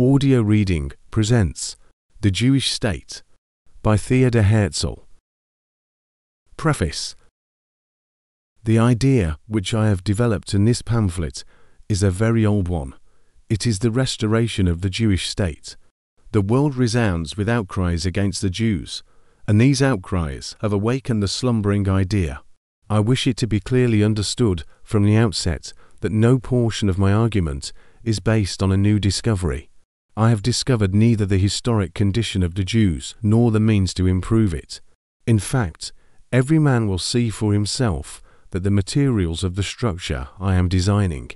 Audio Reading presents The Jewish State by Theodor Herzl. Preface. The idea which I have developed in this pamphlet is a very old one. It is the restoration of the Jewish state. The world resounds with outcries against the Jews, and these outcries have awakened the slumbering idea. I wish it to be clearly understood from the outset that no portion of my argument is based on a new discovery. I have discovered neither the historic condition of the Jews nor the means to improve it. In fact, every man will see for himself that the materials of the structure I am designing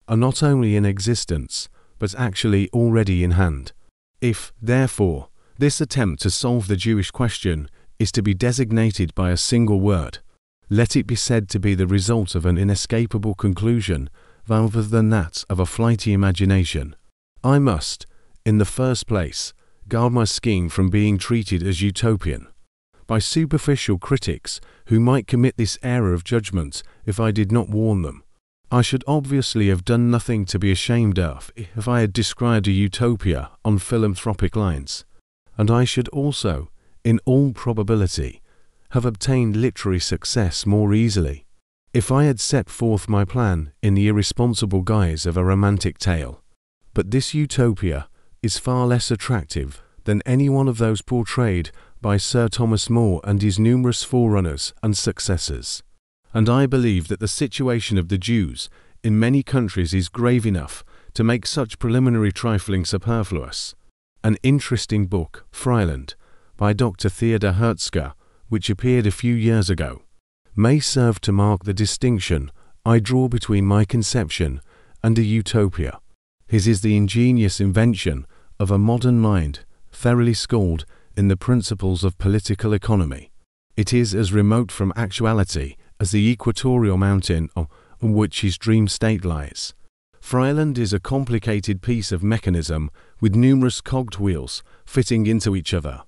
are not only in existence, but actually already in hand. If, therefore, this attempt to solve the Jewish question is to be designated by a single word, let it be said to be the result of an inescapable conclusion rather than that of a flighty imagination. I must, in the first place, guard my scheme from being treated as utopian by superficial critics who might commit this error of judgment if I did not warn them. I should obviously have done nothing to be ashamed of if I had described a utopia on philanthropic lines, and I should also, in all probability, have obtained literary success more easily if I had set forth my plan in the irresponsible guise of a romantic tale. But this utopia is far less attractive than any one of those portrayed by Sir Thomas More and his numerous forerunners and successors. And I believe that the situation of the Jews in many countries is grave enough to make such preliminary trifling superfluous. An interesting book, Freiland, by Dr. Theodor Herzl, which appeared a few years ago, may serve to mark the distinction I draw between my conception and a utopia. His is the ingenious invention of a modern mind thoroughly schooled in the principles of political economy. It is as remote from actuality as the equatorial mountain on which his dream state lies. Freiland is a complicated piece of mechanism with numerous cogged wheels fitting into each other,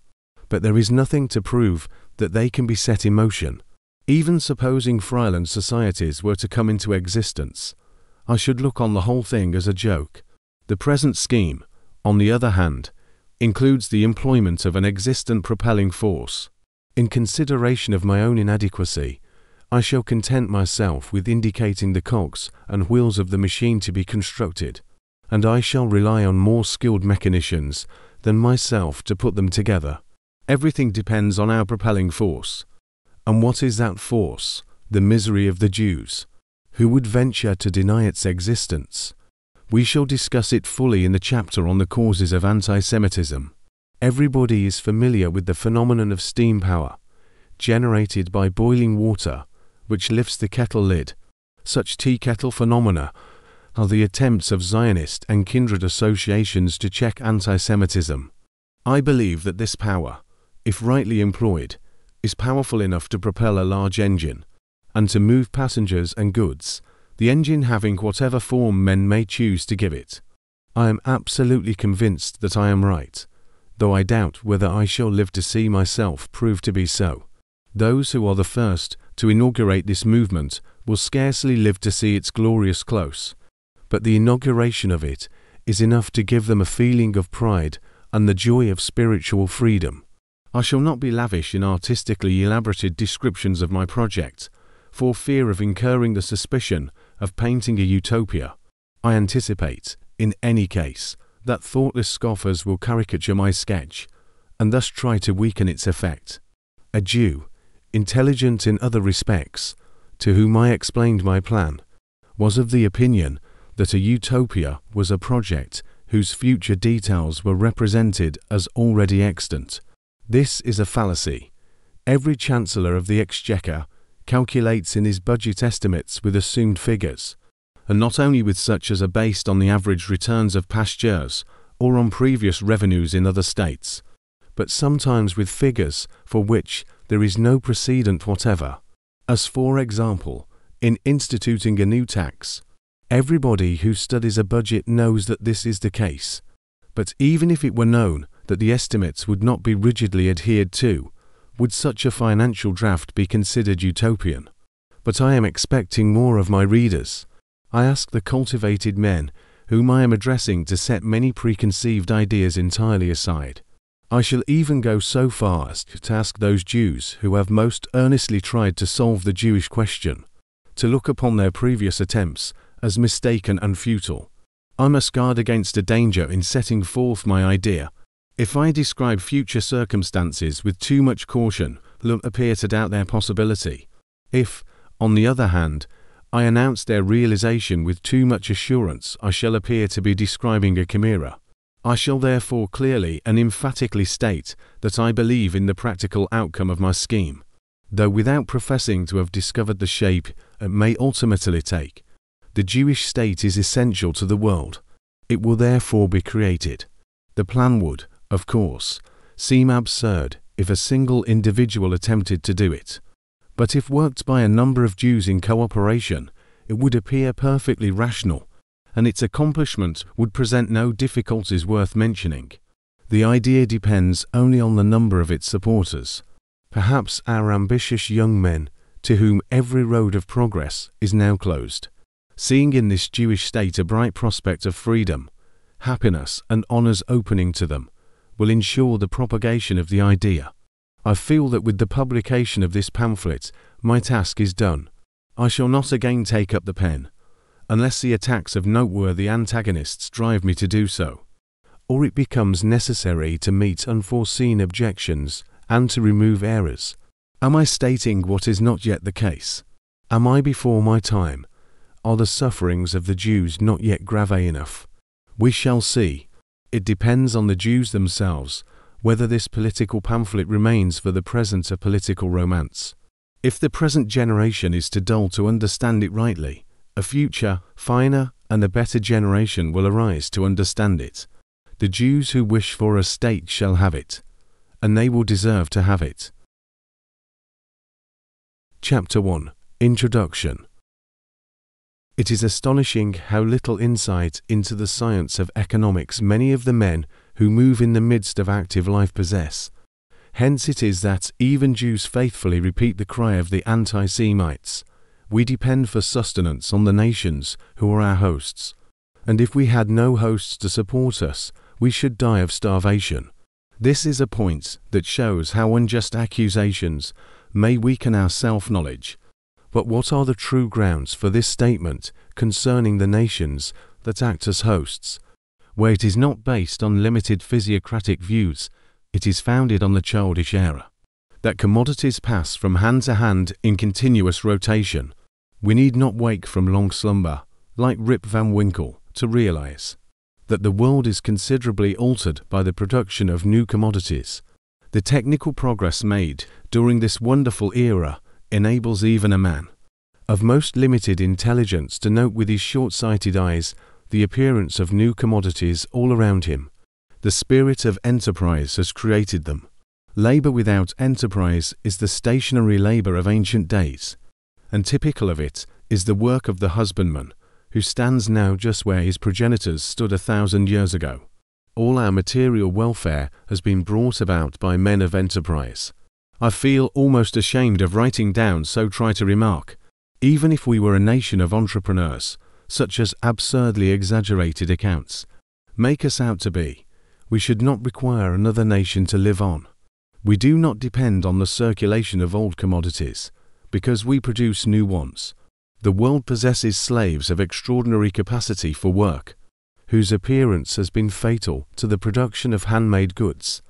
but there is nothing to prove that they can be set in motion. Even supposing Freiland societies were to come into existence, I should look on the whole thing as a joke. The present scheme, on the other hand, includes the employment of an existent propelling force. In consideration of my own inadequacy, I shall content myself with indicating the cogs and wheels of the machine to be constructed, and I shall rely on more skilled mechanicians than myself to put them together. Everything depends on our propelling force. And what is that force? The misery of the Jews. Who would venture to deny its existence? We shall discuss it fully in the chapter on the causes of anti-Semitism. Everybody is familiar with the phenomenon of steam power, generated by boiling water, which lifts the kettle lid. Such tea kettle phenomena are the attempts of Zionist and kindred associations to check anti-Semitism. I believe that this power, if rightly employed, is powerful enough to propel a large engine, and to move passengers and goods, the engine having whatever form men may choose to give it. I am absolutely convinced that I am right, though I doubt whether I shall live to see myself prove to be so. Those who are the first to inaugurate this movement will scarcely live to see its glorious close, but the inauguration of it is enough to give them a feeling of pride and the joy of spiritual freedom. I shall not be lavish in artistically elaborated descriptions of my project, for fear of incurring the suspicion of painting a utopia. I anticipate, in any case, that thoughtless scoffers will caricature my sketch, and thus try to weaken its effect. A Jew, intelligent in other respects, to whom I explained my plan, was of the opinion that a utopia was a project whose future details were represented as already extant. This is a fallacy. Every Chancellor of the Exchequer calculates in his budget estimates with assumed figures, and not only with such as are based on the average returns of past years or on previous revenues in other states, but sometimes with figures for which there is no precedent whatever. As for example, in instituting a new tax, everybody who studies a budget knows that this is the case. But even if it were known that the estimates would not be rigidly adhered to, would such a financial draft be considered utopian? But I am expecting more of my readers. I ask the cultivated men whom I am addressing, to set many preconceived ideas entirely aside. I shall even go so far as to ask those Jews who have most earnestly tried to solve the Jewish question to look upon their previous attempts as mistaken and futile. I must guard against a danger in setting forth my idea. If I describe future circumstances with too much caution, they'll appear to doubt their possibility. If, on the other hand, I announce their realization with too much assurance, I shall appear to be describing a chimera. I shall therefore clearly and emphatically state that I believe in the practical outcome of my scheme, though without professing to have discovered the shape it may ultimately take. The Jewish state is essential to the world. It will therefore be created. The plan would, of course, seem absurd if a single individual attempted to do it. But if worked by a number of Jews in cooperation, it would appear perfectly rational, and its accomplishment would present no difficulties worth mentioning. The idea depends only on the number of its supporters. Perhaps our ambitious young men, to whom every road of progress is now closed, seeing in this Jewish state a bright prospect of freedom, happiness and honours opening to them, will ensure the propagation of the idea. I feel that with the publication of this pamphlet, my task is done. I shall not again take up the pen, unless the attacks of noteworthy antagonists drive me to do so, or it becomes necessary to meet unforeseen objections and to remove errors. Am I stating what is not yet the case? Am I before my time? Are the sufferings of the Jews not yet grave enough? We shall see. It depends on the Jews themselves whether this political pamphlet remains for the present a political romance. If the present generation is too dull to understand it rightly, a future, finer and a better generation will arise to understand it. The Jews who wish for a state shall have it, and they will deserve to have it. Chapter 1. Introduction. It is astonishing how little insight into the science of economics many of the men who move in the midst of active life possess. Hence it is that even Jews faithfully repeat the cry of the anti-Semites: "We depend for sustenance on the nations who are our hosts, and if we had no hosts to support us, we should die of starvation." This is a point that shows how unjust accusations may weaken our self-knowledge. But what are the true grounds for this statement concerning the nations that act as hosts, where it is not based on limited physiocratic views? It is founded on the childish error that commodities pass from hand to hand in continuous rotation. We need not wake from long slumber, like Rip Van Winkle, to realize that the world is considerably altered by the production of new commodities. The technical progress made during this wonderful era enables even a man of most limited intelligence to note with his short-sighted eyes the appearance of new commodities all around him. The spirit of enterprise has created them. Labour without enterprise is the stationary labour of ancient days, and typical of it is the work of the husbandman, who stands now just where his progenitors stood 1,000 years ago. All our material welfare has been brought about by men of enterprise. I feel almost ashamed of writing down so trite a remark. Even if we were a nation of entrepreneurs, such as absurdly exaggerated accounts make us out to be, we should not require another nation to live on. We do not depend on the circulation of old commodities, because we produce new ones. The world possesses slaves of extraordinary capacity for work, whose appearance has been fatal to the production of handmade goods.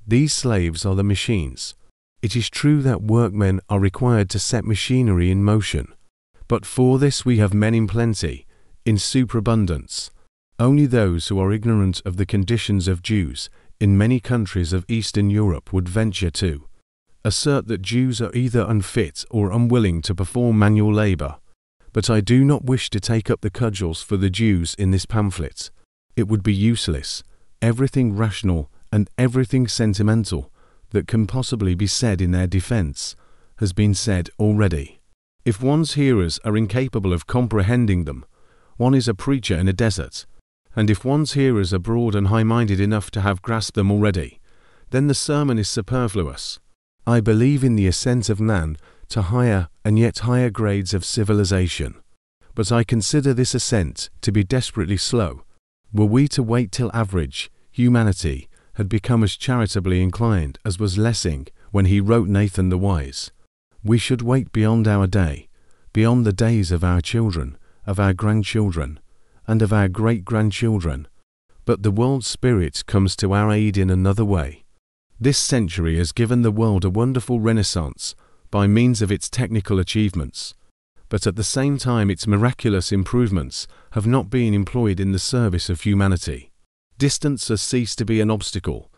These slaves are the machines. It is true that workmen are required to set machinery in motion, but for this we have men in plenty, in superabundance. Only those who are ignorant of the conditions of Jews in many countries of Eastern Europe would venture to assert that Jews are either unfit or unwilling to perform manual labour. But I do not wish to take up the cudgels for the Jews in this pamphlet. It would be useless. Everything rational and everything sentimental that can possibly be said in their defence has been said already. If one's hearers are incapable of comprehending them, one is a preacher in a desert, and if one's hearers are broad and high-minded enough to have grasped them already, then the sermon is superfluous. I believe in the ascent of man to higher and yet higher grades of civilization, but I consider this ascent to be desperately slow, Were we to wait till average humanity had become as charitably inclined as was Lessing when he wrote Nathan the Wise, we should wait beyond our day, beyond the days of our children, of our grandchildren, and of our great-grandchildren. But the world spirit comes to our aid in another way. This century has given the world a wonderful renaissance by means of its technical achievements, but at the same time its miraculous improvements have not been employed in the service of humanity. Distance has ceased to be an obstacle,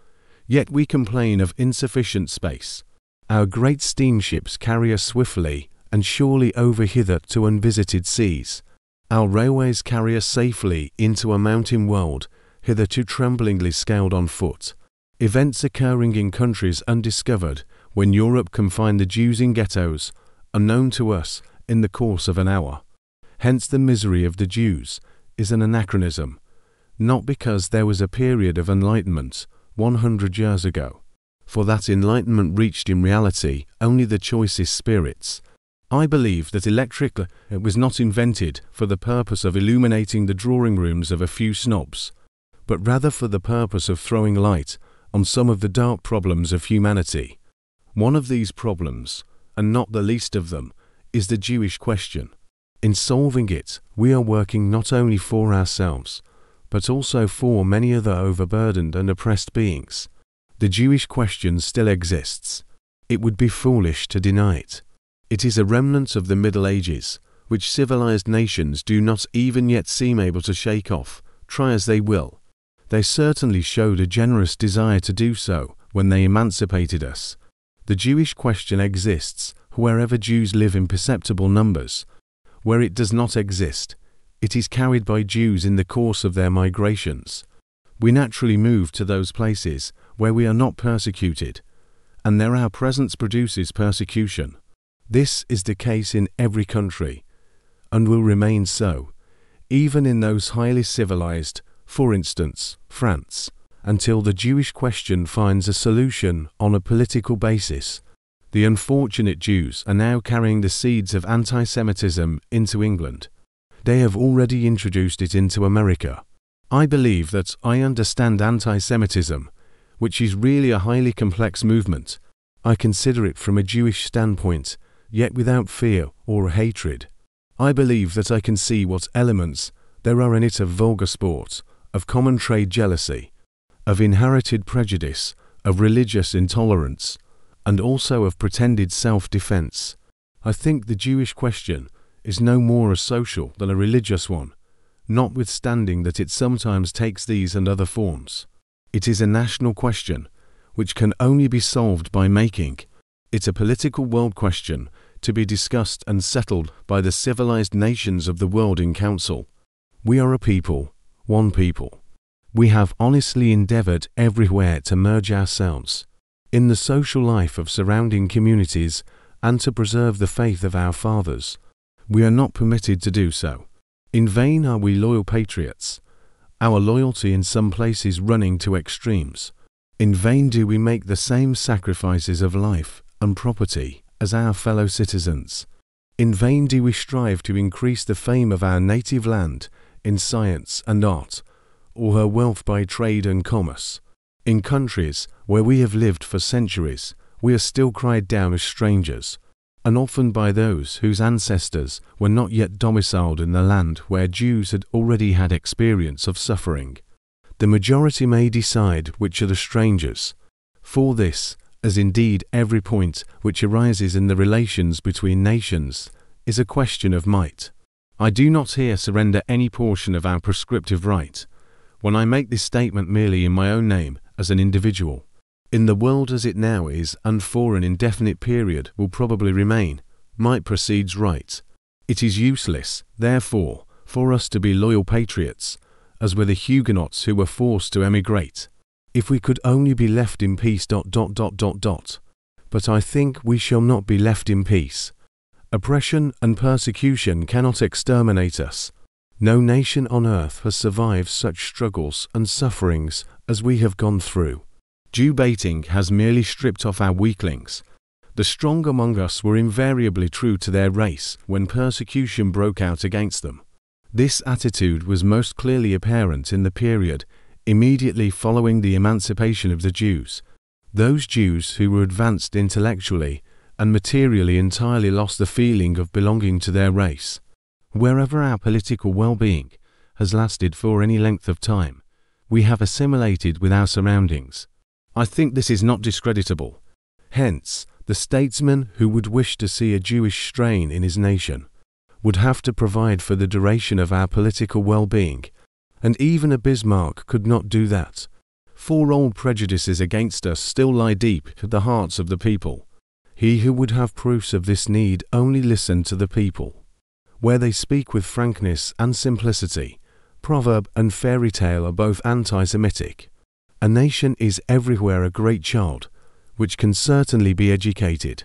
yet we complain of insufficient space. Our great steamships carry us swiftly and surely over hither to unvisited seas. Our railways carry us safely into a mountain world, hitherto tremblingly scaled on foot. Events occurring in countries undiscovered, when Europe confined the Jews in ghettos, unknown to us, in the course of an hour. Hence the misery of the Jews is an anachronism, not because there was a period of enlightenment 100 years ago, for that enlightenment reached in reality only the choicest spirits. I believe that electric was not invented for the purpose of illuminating the drawing rooms of a few snobs, but rather for the purpose of throwing light on some of the dark problems of humanity. One of these problems, and not the least of them, is the Jewish question. In solving it, we are working not only for ourselves, but also for many other overburdened and oppressed beings. The Jewish question still exists. It would be foolish to deny it. It is a remnant of the Middle Ages, which civilized nations do not even yet seem able to shake off, try as they will. They certainly showed a generous desire to do so when they emancipated us. The Jewish question exists wherever Jews live in perceptible numbers. Where it does not exist, it is carried by Jews in the course of their migrations. We naturally move to those places where we are not persecuted, and there our presence produces persecution. This is the case in every country, and will remain so, even in those highly civilized, for instance, France, until the Jewish question finds a solution on a political basis. The unfortunate Jews are now carrying the seeds of anti-Semitism into England. They have already introduced it into America. I believe that I understand anti-Semitism, which is really a highly complex movement. I consider it from a Jewish standpoint, yet without fear or hatred. I believe that I can see what elements there are in it of vulgar sport, of common trade jealousy, of inherited prejudice, of religious intolerance, and also of pretended self-defense. I think the Jewish question is no more a social than a religious one, notwithstanding that it sometimes takes these and other forms. It is a national question, which can only be solved by making it a political world question to be discussed and settled by the civilized nations of the world in council. We are a people, one people. We have honestly endeavored everywhere to merge ourselves in the social life of surrounding communities and to preserve the faith of our fathers. We are not permitted to do so. In vain are we loyal patriots, our loyalty in some places running to extremes. In vain do we make the same sacrifices of life and property as our fellow citizens. In vain do we strive to increase the fame of our native land in science and art, or her wealth by trade and commerce. In countries where we have lived for centuries, we are still cried down as strangers, and often by those whose ancestors were not yet domiciled in the land where Jews had already had experience of suffering. The majority may decide which are the strangers. For this, as indeed every point which arises in the relations between nations, is a question of might. I do not here surrender any portion of our prescriptive right, when I make this statement merely in my own name as an individual. In the world as it now is, and for an indefinite period will probably remain, might precedes right. It is useless, therefore, for us to be loyal patriots, as were the Huguenots who were forced to emigrate. If we could only be left in peace ... But I think we shall not be left in peace. Oppression and persecution cannot exterminate us. No nation on earth has survived such struggles and sufferings as we have gone through. Jew baiting has merely stripped off our weaklings. The strong among us were invariably true to their race when persecution broke out against them. This attitude was most clearly apparent in the period immediately following the emancipation of the Jews. Those Jews who were advanced intellectually and materially entirely lost the feeling of belonging to their race. Wherever our political well-being has lasted for any length of time, we have assimilated with our surroundings. I think this is not discreditable. Hence, the statesman who would wish to see a Jewish strain in his nation would have to provide for the duration of our political well-being, and even a Bismarck could not do that. For old prejudices against us still lie deep at the hearts of the people. He who would have proofs of this need only listen to the people. Where they speak with frankness and simplicity, proverb and fairy tale are both anti-Semitic. A nation is everywhere a great child, which can certainly be educated,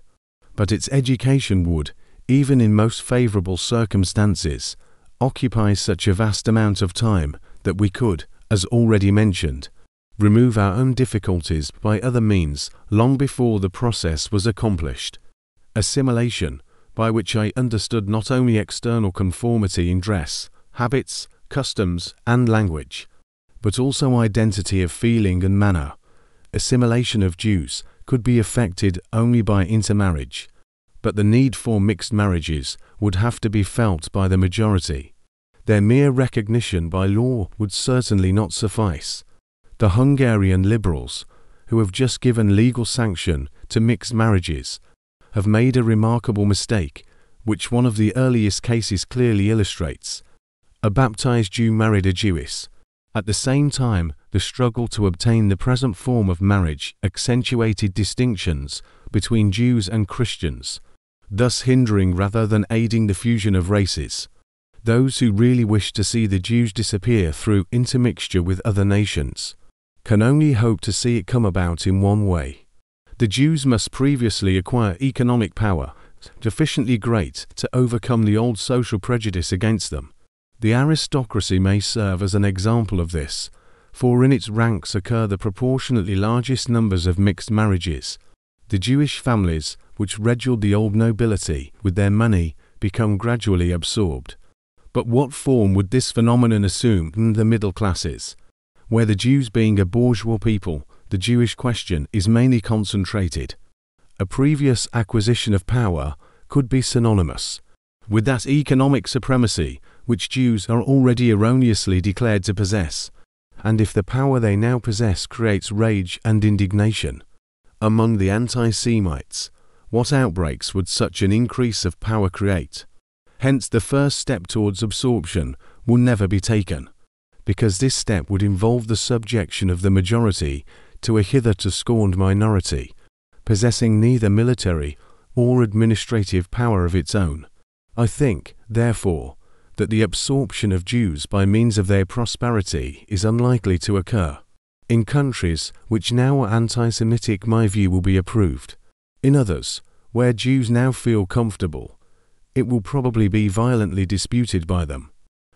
but its education would, even in most favorable circumstances, occupy such a vast amount of time that we could, as already mentioned, remove our own difficulties by other means long before the process was accomplished. Assimilation, by which I understood not only external conformity in dress, habits, customs, and language, but also identity of feeling and manner. Assimilation of Jews could be effected only by intermarriage, but the need for mixed marriages would have to be felt by the majority. Their mere recognition by law would certainly not suffice. The Hungarian liberals, who have just given legal sanction to mixed marriages, have made a remarkable mistake, which one of the earliest cases clearly illustrates. A baptized Jew married a Jewess. At the same time, the struggle to obtain the present form of marriage accentuated distinctions between Jews and Christians, thus hindering rather than aiding the fusion of races. Those who really wish to see the Jews disappear through intermixture with other nations can only hope to see it come about in one way. The Jews must previously acquire economic power sufficiently great to overcome the old social prejudice against them. The aristocracy may serve as an example of this, for in its ranks occur the proportionately largest numbers of mixed marriages. The Jewish families, which regaled the old nobility with their money, become gradually absorbed. But what form would this phenomenon assume in the middle classes? Where the Jews being a bourgeois people, the Jewish question is mainly concentrated. A previous acquisition of power could be synonymous with that economic supremacy which Jews are already erroneously declared to possess, and if the power they now possess creates rage and indignation among the anti-Semites, what outbreaks would such an increase of power create? Hence the first step towards absorption will never be taken, because this step would involve the subjection of the majority to a hitherto scorned minority, possessing neither military or administrative power of its own. I think, therefore, that the absorption of Jews by means of their prosperity is unlikely to occur. In countries which now are anti-Semitic, my view will be approved. In others, where Jews now feel comfortable, it will probably be violently disputed by them.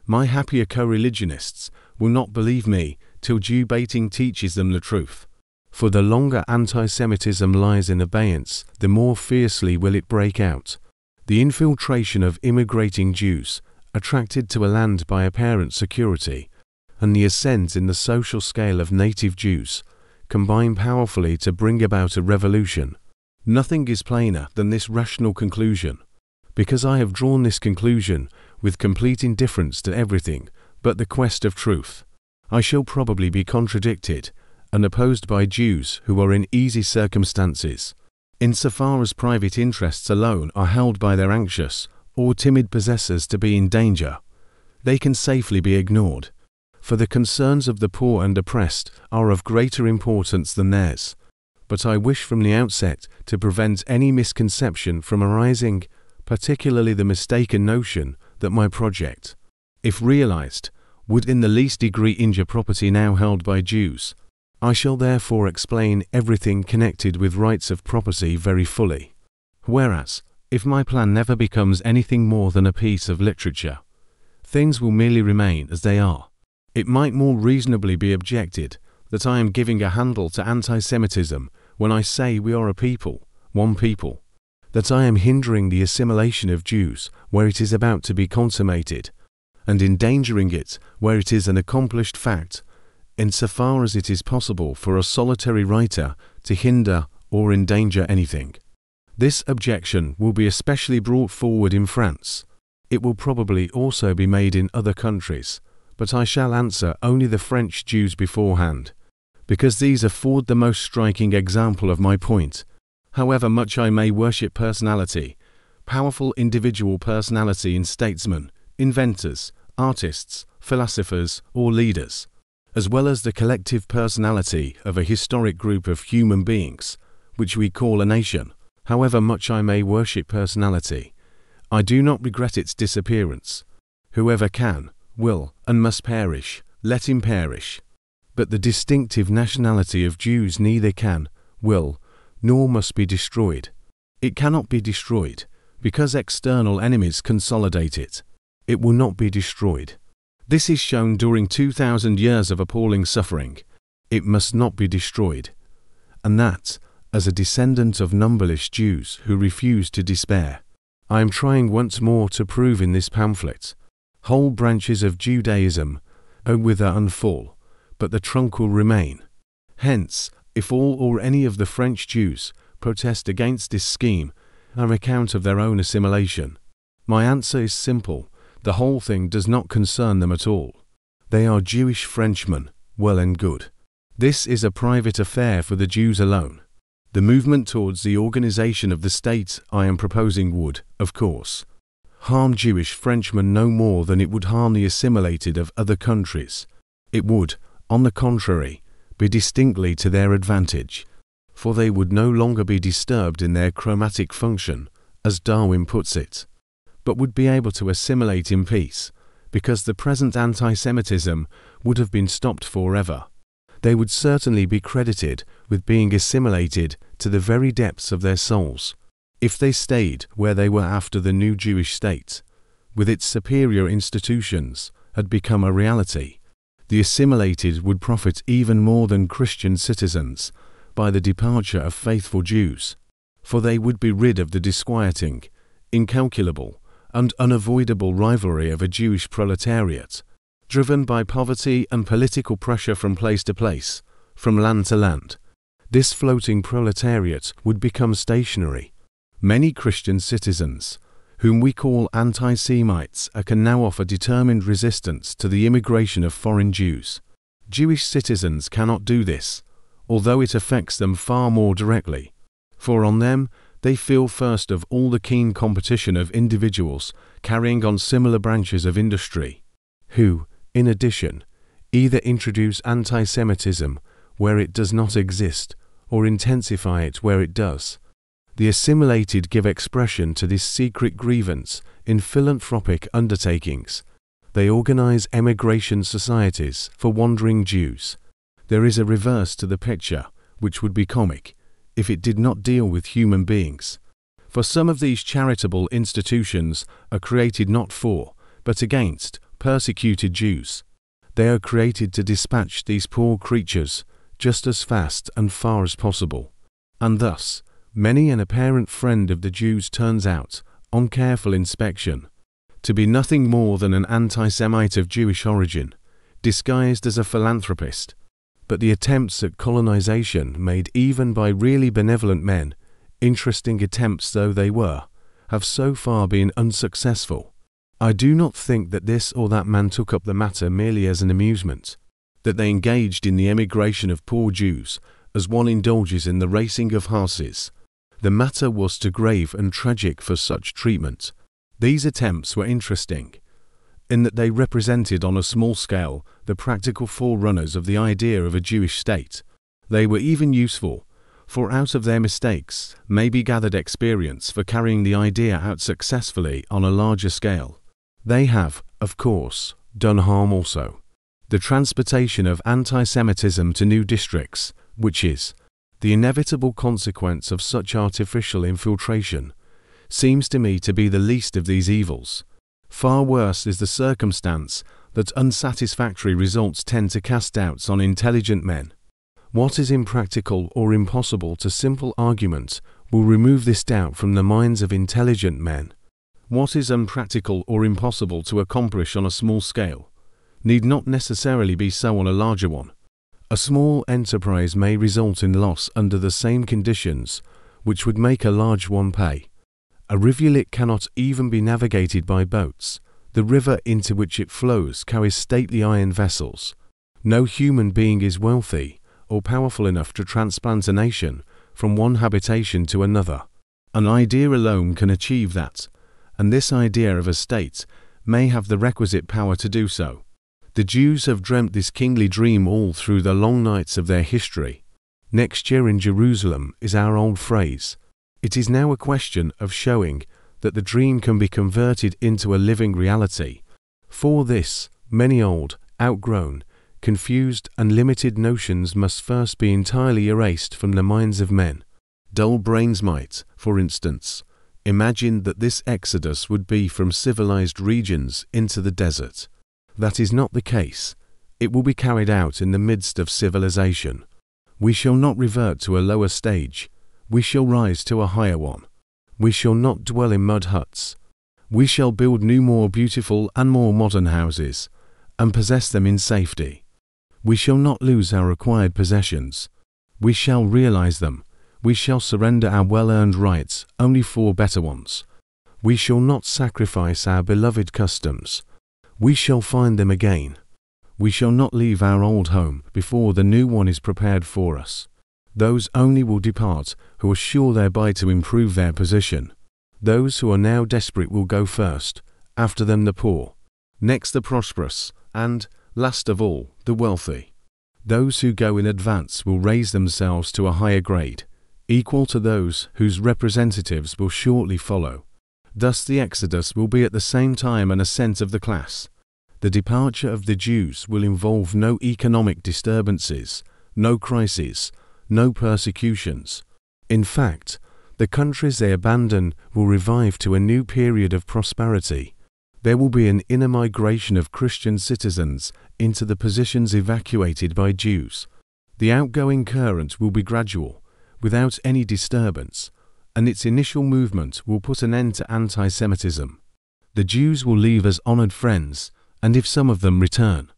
My happier co-religionists will not believe me till Jew-baiting teaches them the truth. For the longer anti-Semitism lies in abeyance, the more fiercely will it break out. The infiltration of immigrating Jews, attracted to a land by apparent security, and the ascent in the social scale of native Jews, combine powerfully to bring about a revolution. Nothing is plainer than this rational conclusion. Because I have drawn this conclusion with complete indifference to everything but the quest of truth, I shall probably be contradicted and opposed by Jews who are in easy circumstances. Insofar as private interests alone are held by their anxious or timid possessors to be in danger, they can safely be ignored, for the concerns of the poor and oppressed are of greater importance than theirs. But I wish from the outset to prevent any misconception from arising, particularly the mistaken notion that my project, if realized, would in the least degree injure property now held by Jews. I shall therefore explain everything connected with rights of property very fully. Whereas, if my plan never becomes anything more than a piece of literature, things will merely remain as they are. It might more reasonably be objected that I am giving a handle to anti-Semitism when I say we are a people, one people, that I am hindering the assimilation of Jews where it is about to be consummated, and endangering it where it is an accomplished fact, insofar as it is possible for a solitary writer to hinder or endanger anything. This objection will be especially brought forward in France. It will probably also be made in other countries, but I shall answer only the French Jews beforehand, because these afford the most striking example of my point. However much I may worship personality, powerful individual personality in statesmen, inventors, artists, philosophers, or leaders, as well as the collective personality of a historic group of human beings, which we call a nation, however much I may worship personality, I do not regret its disappearance. Whoever can, will, and must perish, let him perish. But the distinctive nationality of Jews neither can, will, nor must be destroyed. It cannot be destroyed, because external enemies consolidate it. It will not be destroyed. This is shown during 2,000 years of appalling suffering. It must not be destroyed. And that, as a descendant of numberless Jews who refuse to despair, I am trying once more to prove in this pamphlet. Whole branches of Judaism wither and fall, but the trunk will remain. Hence, if all or any of the French Jews protest against this scheme on account of their own assimilation, my answer is simple. The whole thing does not concern them at all. They are Jewish Frenchmen, well and good. This is a private affair for the Jews alone. The movement towards the organization of the state I am proposing would, of course, harm Jewish Frenchmen no more than it would harm the assimilated of other countries. It would, on the contrary, be distinctly to their advantage, for they would no longer be disturbed in their chromatic function, as Darwin puts it, but would be able to assimilate in peace, because the present anti-Semitism would have been stopped forever. They would certainly be credited with being assimilated to the very depths of their souls, if they stayed where they were after the new Jewish state, with its superior institutions, had become a reality. The assimilated would profit even more than Christian citizens by the departure of faithful Jews, for they would be rid of the disquieting, incalculable, and unavoidable rivalry of a Jewish proletariat, driven by poverty and political pressure from place to place, from land to land. This floating proletariat would become stationary. Many Christian citizens, whom we call anti-Semites, can now offer determined resistance to the immigration of foreign Jews. Jewish citizens cannot do this, although it affects them far more directly, for on them they feel first of all the keen competition of individuals carrying on similar branches of industry, who, in addition, either introduce anti-Semitism where it does not exist, or intensify it where it does. The assimilated give expression to this secret grievance in philanthropic undertakings. They organize emigration societies for wandering Jews. There is a reverse to the picture, which would be comic, if it did not deal with human beings. For some of these charitable institutions are created not for, but against, persecuted Jews. They are created to dispatch these poor creatures just as fast and far as possible. And thus, many an apparent friend of the Jews turns out, on careful inspection, to be nothing more than an anti-Semite of Jewish origin, disguised as a philanthropist. But the attempts at colonization made even by really benevolent men, interesting attempts though they were, have so far been unsuccessful. I do not think that this or that man took up the matter merely as an amusement, that they engaged in the emigration of poor Jews as one indulges in the racing of horses. The matter was too grave and tragic for such treatment. These attempts were interesting, in that they represented on a small scale the practical forerunners of the idea of a Jewish state. They were even useful, for out of their mistakes may be gathered experience for carrying the idea out successfully on a larger scale. They have, of course, done harm also. The transportation of anti-Semitism to new districts, which is the inevitable consequence of such artificial infiltration, seems to me to be the least of these evils. Far worse is the circumstance that unsatisfactory results tend to cast doubts on intelligent men. What is impractical or impossible to simple argument will remove this doubt from the minds of intelligent men. What is unpractical or impossible to accomplish on a small scale need not necessarily be so on a larger one. A small enterprise may result in loss under the same conditions which would make a large one pay. A rivulet cannot even be navigated by boats. The river into which it flows carries stately iron vessels. No human being is wealthy or powerful enough to transplant a nation from one habitation to another. An idea alone can achieve that, and this idea of a state may have the requisite power to do so. The Jews have dreamt this kingly dream all through the long nights of their history. Next year in Jerusalem is our old phrase. It is now a question of showing that the dream can be converted into a living reality. For this, many old, outgrown, confused and limited notions must first be entirely erased from the minds of men. Dull brains might, for instance, imagine that this exodus would be from civilized regions into the desert. That is not the case. It will be carried out in the midst of civilization. We shall not revert to a lower stage. We shall rise to a higher one. We shall not dwell in mud huts. We shall build new, more beautiful and more modern houses, and possess them in safety. We shall not lose our acquired possessions. We shall realize them. We shall surrender our well-earned rights only for better ones. We shall not sacrifice our beloved customs. We shall find them again. We shall not leave our old home before the new one is prepared for us. Those only will depart who are sure thereby to improve their position. Those who are now desperate will go first, after them the poor, next the prosperous, and, last of all, the wealthy. Those who go in advance will raise themselves to a higher grade, equal to those whose representatives will shortly follow. Thus the exodus will be at the same time an ascent of the class. The departure of the Jews will involve no economic disturbances, no crises, no persecutions. In fact, the countries they abandon will revive to a new period of prosperity. There will be an inner migration of Christian citizens into the positions evacuated by Jews. The outgoing current will be gradual, without any disturbance, and its initial movement will put an end to anti-Semitism. The Jews will leave as honored friends, and if some of them return,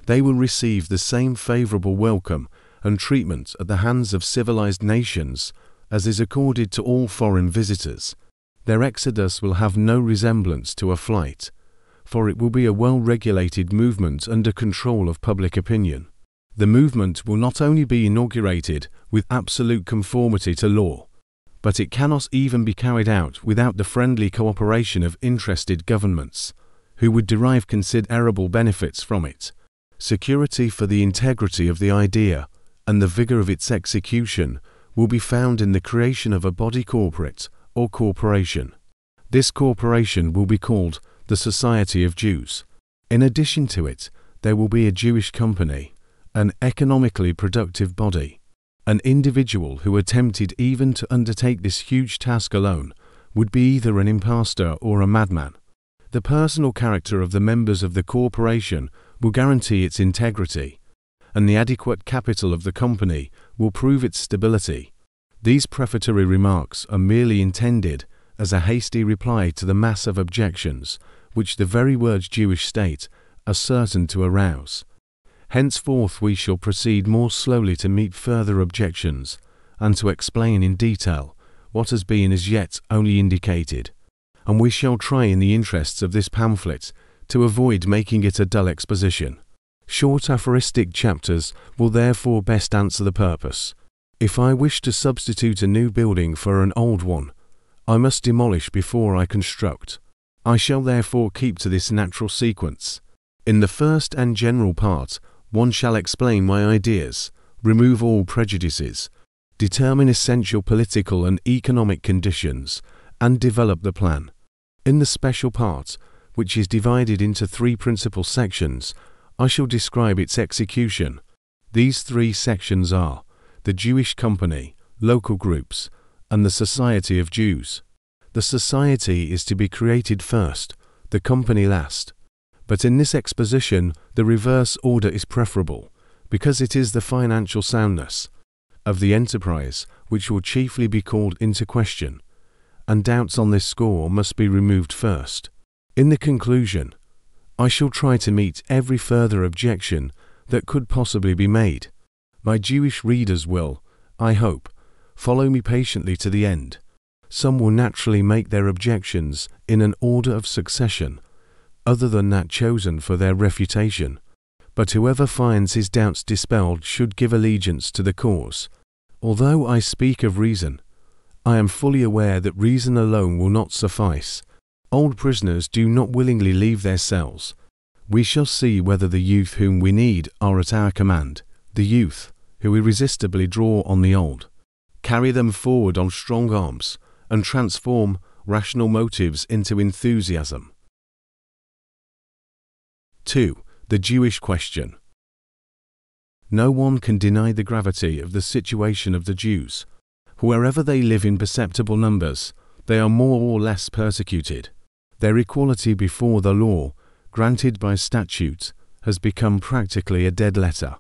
they will receive the same favorable welcome and treatment at the hands of civilized nations as is accorded to all foreign visitors. Their exodus will have no resemblance to a flight, for it will be a well-regulated movement under control of public opinion. The movement will not only be inaugurated with absolute conformity to law, but it cannot even be carried out without the friendly cooperation of interested governments, who would derive considerable benefits from it. Security for the integrity of the idea and the vigor of its execution will be found in the creation of a body corporate or corporation. This corporation will be called the Society of Jews. In addition to it, there will be a Jewish company, an economically productive body. An individual who attempted even to undertake this huge task alone would be either an impostor or a madman. The personal character of the members of the corporation will guarantee its integrity, and the adequate capital of the company will prove its stability. These prefatory remarks are merely intended as a hasty reply to the mass of objections which the very words Jewish state are certain to arouse. Henceforth we shall proceed more slowly to meet further objections and to explain in detail what has been as yet only indicated, and we shall try in the interests of this pamphlet to avoid making it a dull exposition. Short aphoristic chapters will therefore best answer the purpose. If I wish to substitute a new building for an old one, I must demolish before I construct. I shall therefore keep to this natural sequence. In the first and general part, one shall explain my ideas, remove all prejudices, determine essential political and economic conditions, and develop the plan. In the special part, which is divided into 3 principal sections, I shall describe its execution. These 3 sections are the Jewish Company, local groups, and the Society of Jews. The society is to be created first, the company last. But in this exposition, the reverse order is preferable, because it is the financial soundness of the enterprise which will chiefly be called into question, and doubts on this score must be removed first. In the conclusion, I shall try to meet every further objection that could possibly be made. My Jewish readers will, I hope, follow me patiently to the end. Some will naturally make their objections in an order of succession, other than that chosen for their refutation. But whoever finds his doubts dispelled should give allegiance to the cause. Although I speak of reason, I am fully aware that reason alone will not suffice. Old prisoners do not willingly leave their cells. We shall see whether the youth whom we need are at our command, the youth who irresistibly draw on the old, carry them forward on strong arms, and transform rational motives into enthusiasm. 2. The Jewish question. No one can deny the gravity of the situation of the Jews. Wherever they live in perceptible numbers, they are more or less persecuted. Their equality before the law, granted by statute, has become practically a dead letter.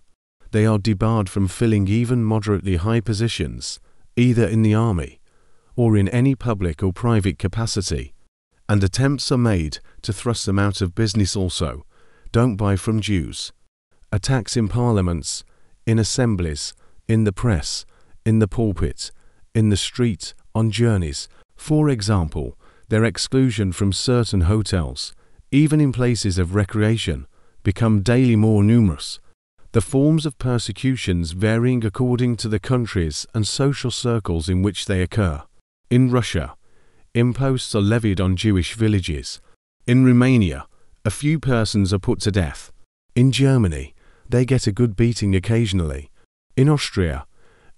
They are debarred from filling even moderately high positions, either in the army or in any public or private capacity, and attempts are made to thrust them out of business also. Don't buy from Jews. Attacks in parliaments, in assemblies, in the press, in the pulpit, in the street, on journeys, for example, their exclusion from certain hotels, even in places of recreation, become daily more numerous. The forms of persecutions varying according to the countries and social circles in which they occur. In Russia, imposts are levied on Jewish villages. In Romania, a few persons are put to death. In Germany, they get a good beating occasionally. In Austria,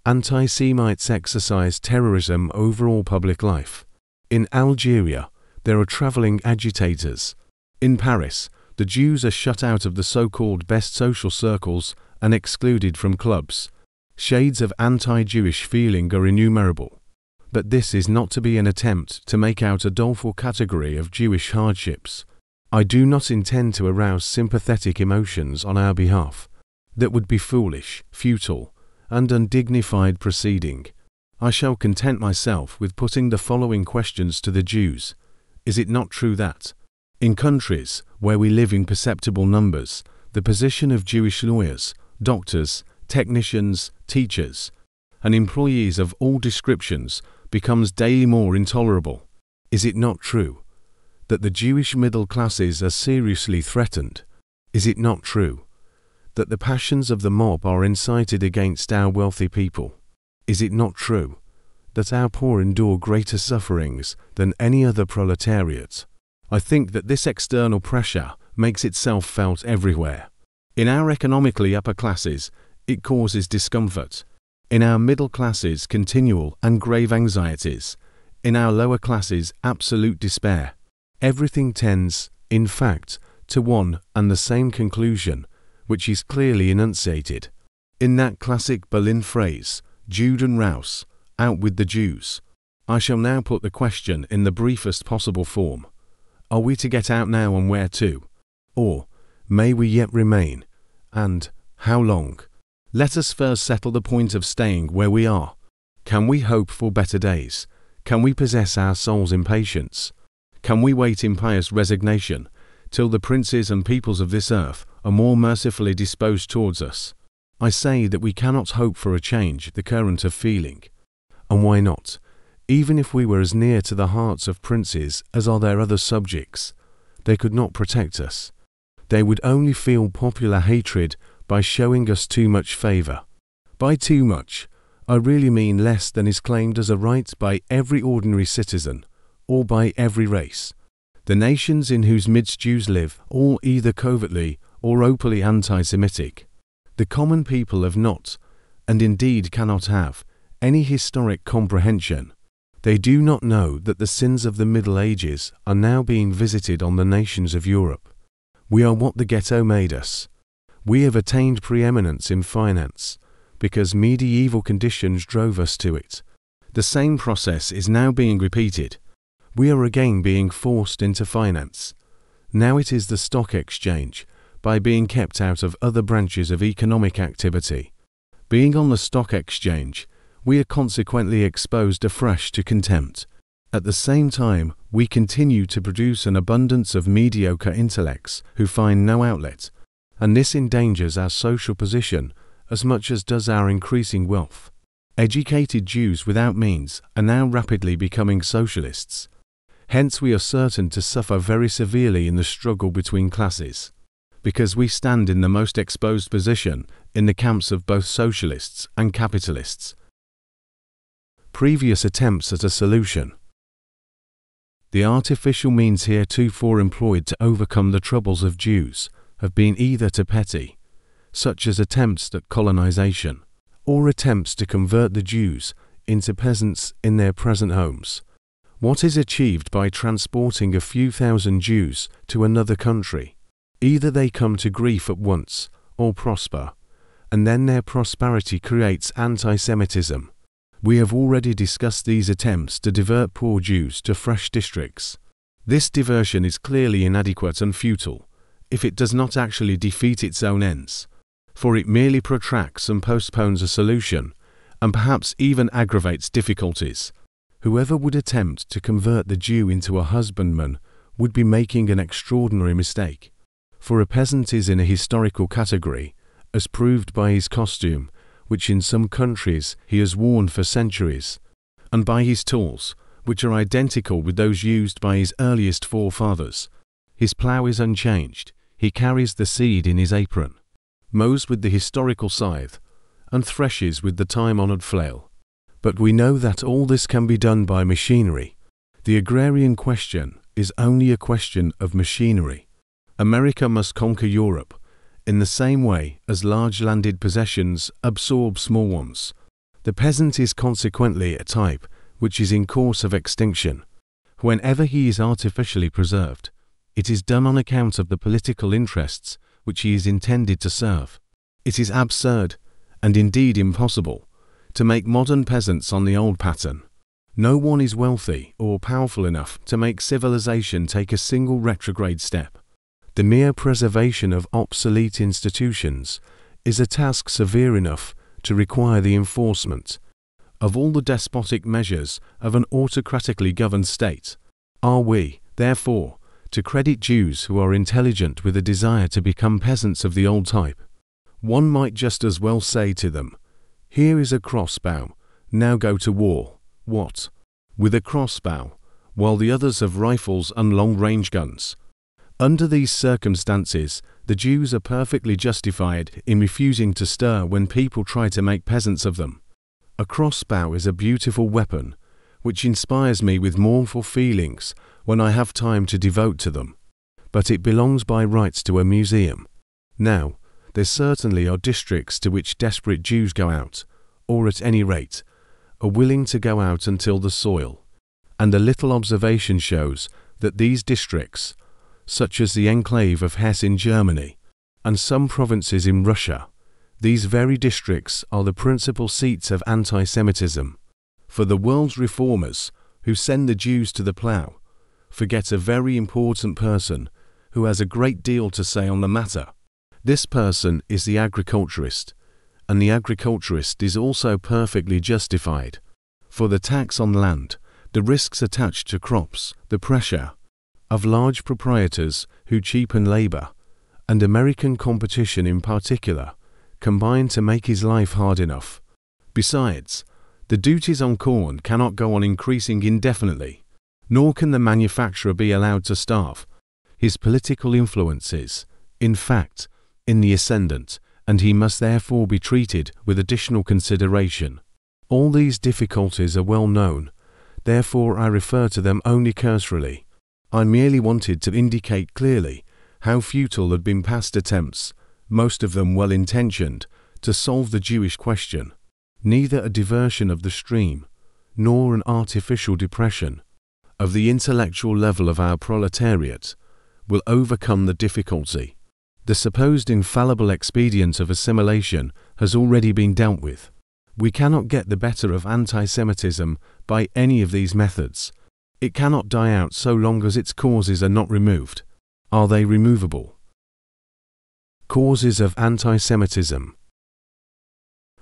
anti-Semites exercise terrorism over all public life. In Algeria, there are travelling agitators. In Paris, the Jews are shut out of the so-called best social circles and excluded from clubs. Shades of anti-Jewish feeling are innumerable. But this is not to be an attempt to make out a doleful category of Jewish hardships. I do not intend to arouse sympathetic emotions on our behalf. That would be foolish, futile, and undignified proceeding. I shall content myself with putting the following questions to the Jews. Is it not true that, in countries where we live in perceptible numbers, the position of Jewish lawyers, doctors, technicians, teachers, and employees of all descriptions becomes daily more intolerable? Is it not true that the Jewish middle classes are seriously threatened? Is it not true that the passions of the mob are incited against our wealthy people? Is it not true that our poor endure greater sufferings than any other proletariat? I think that this external pressure makes itself felt everywhere. In our economically upper classes, it causes discomfort. In our middle classes, continual and grave anxieties. In our lower classes, absolute despair. Everything tends, in fact, to one and the same conclusion, which is clearly enunciated in that classic Berlin phrase, Jude and Raus, out with the Jews. I shall now put the question in the briefest possible form. Are we to get out now, and where to? Or may we yet remain? And how long? Let us first settle the point of staying where we are. Can we hope for better days? Can we possess our souls in patience? Can we wait in pious resignation till the princes and peoples of this earth are more mercifully disposed towards us? I say that we cannot hope for a change the current of feeling. And why not? Even if we were as near to the hearts of princes as are their other subjects, they could not protect us. They would only feel popular hatred by showing us too much favour. By too much, I really mean less than is claimed as a right by every ordinary citizen, or by every race. The nations in whose midst Jews live, all either covertly or openly anti-Semitic. The common people have not, and indeed cannot have, any historic comprehension. They do not know that the sins of the Middle Ages are now being visited on the nations of Europe. We are what the ghetto made us. We have attained preeminence in finance, because medieval conditions drove us to it. The same process is now being repeated. We are again being forced into finance. Now it is the stock exchange, by being kept out of other branches of economic activity. Being on the stock exchange, we are consequently exposed afresh to contempt. At the same time, we continue to produce an abundance of mediocre intellects who find no outlet, and this endangers our social position as much as does our increasing wealth. Educated Jews without means are now rapidly becoming socialists. Hence we are certain to suffer very severely in the struggle between classes, because we stand in the most exposed position in the camps of both socialists and capitalists. Previous attempts at a solution. The artificial means heretofore employed to overcome the troubles of Jews have been either too petty, such as attempts at colonization, or attempts to convert the Jews into peasants in their present homes. What is achieved by transporting a few thousand Jews to another country? Either they come to grief at once, or prosper, and then their prosperity creates anti-Semitism. We have already discussed these attempts to divert poor Jews to fresh districts. This diversion is clearly inadequate and futile, if it does not actually defeat its own ends, for it merely protracts and postpones a solution, and perhaps even aggravates difficulties. Whoever would attempt to convert the Jew into a husbandman would be making an extraordinary mistake, for a peasant is in a historical category, as proved by his costume, which in some countries he has worn for centuries, and by his tools, which are identical with those used by his earliest forefathers. His plough is unchanged, he carries the seed in his apron, mows with the historical scythe, and threshes with the time-honored flail. But we know that all this can be done by machinery. The agrarian question is only a question of machinery. America must conquer Europe, in the same way as large landed possessions absorb small ones. The peasant is consequently a type which is in course of extinction. Whenever he is artificially preserved, it is done on account of the political interests which he is intended to serve. It is absurd, and indeed impossible, to make modern peasants on the old pattern. No one is wealthy or powerful enough to make civilization take a single retrograde step. The mere preservation of obsolete institutions is a task severe enough to require the enforcement of all the despotic measures of an autocratically governed state. Are we, therefore, to credit Jews who are intelligent with a desire to become peasants of the old type? One might just as well say to them, "Here is a crossbow, now go to war." What? With a crossbow, while the others have rifles and long-range guns. Under these circumstances, the Jews are perfectly justified in refusing to stir when people try to make peasants of them. A crossbow is a beautiful weapon, which inspires me with mournful feelings when I have time to devote to them. But it belongs by rights to a museum. Now, there certainly are districts to which desperate Jews go out, or at any rate, are willing to go out and till the soil, and a little observation shows that these districts, such as the enclave of Hesse in Germany, and some provinces in Russia, these very districts are the principal seats of anti-Semitism. For the world's reformers, who send the Jews to the plough, forget a very important person who has a great deal to say on the matter. This person is the agriculturist, and the agriculturist is also perfectly justified. For the tax on land, the risks attached to crops, the pressure of large proprietors who cheapen labor, and American competition in particular, combine to make his life hard enough. Besides, the duties on corn cannot go on increasing indefinitely, nor can the manufacturer be allowed to starve. His political influence is, in fact, in the ascendant, and he must therefore be treated with additional consideration. All these difficulties are well known, therefore I refer to them only cursorily. I merely wanted to indicate clearly how futile had been past attempts, most of them well-intentioned, to solve the Jewish question. Neither a diversion of the stream, nor an artificial depression of the intellectual level of our proletariat will overcome the difficulty. The supposed infallible expedient of assimilation has already been dealt with. We cannot get the better of anti-Semitism by any of these methods. It cannot die out so long as its causes are not removed. Are they removable? Causes of anti-Semitism.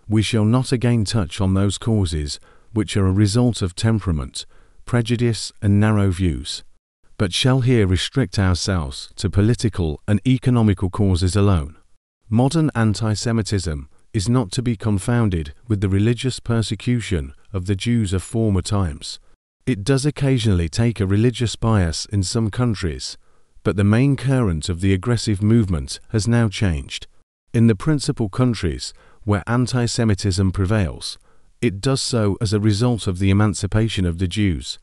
We shall not again touch on those causes which are a result of temperament, prejudice and narrow views, but shall here restrict ourselves to political and economical causes alone. Modern anti-Semitism is not to be confounded with the religious persecution of the Jews of former times. It does occasionally take a religious bias in some countries, but the main current of the aggressive movement has now changed. In the principal countries where anti-Semitism prevails, it does so as a result of the emancipation of the Jews.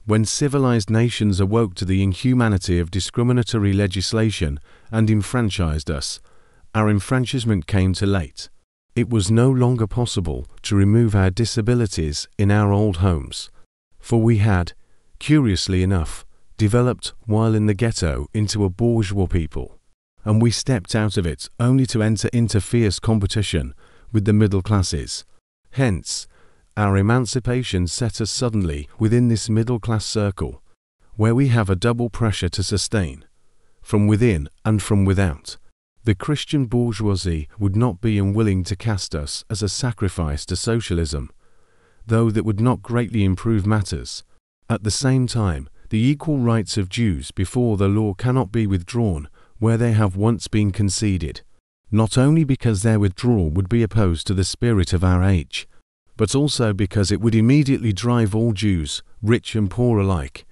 When civilized nations awoke to the inhumanity of discriminatory legislation and enfranchised us, our enfranchisement came too late. It was no longer possible to remove our disabilities in our old homes, for we had, curiously enough, developed while in the ghetto into a bourgeois people, and we stepped out of it only to enter into fierce competition with the middle classes. Hence, our emancipation set us suddenly within this middle-class circle, where we have a double pressure to sustain, from within and from without. The Christian bourgeoisie would not be unwilling to cast us as a sacrifice to socialism, though that would not greatly improve matters. At the same time, the equal rights of Jews before the law cannot be withdrawn where they have once been conceded, not only because their withdrawal would be opposed to the spirit of our age, but also because it would immediately drive all Jews, rich and poor alike,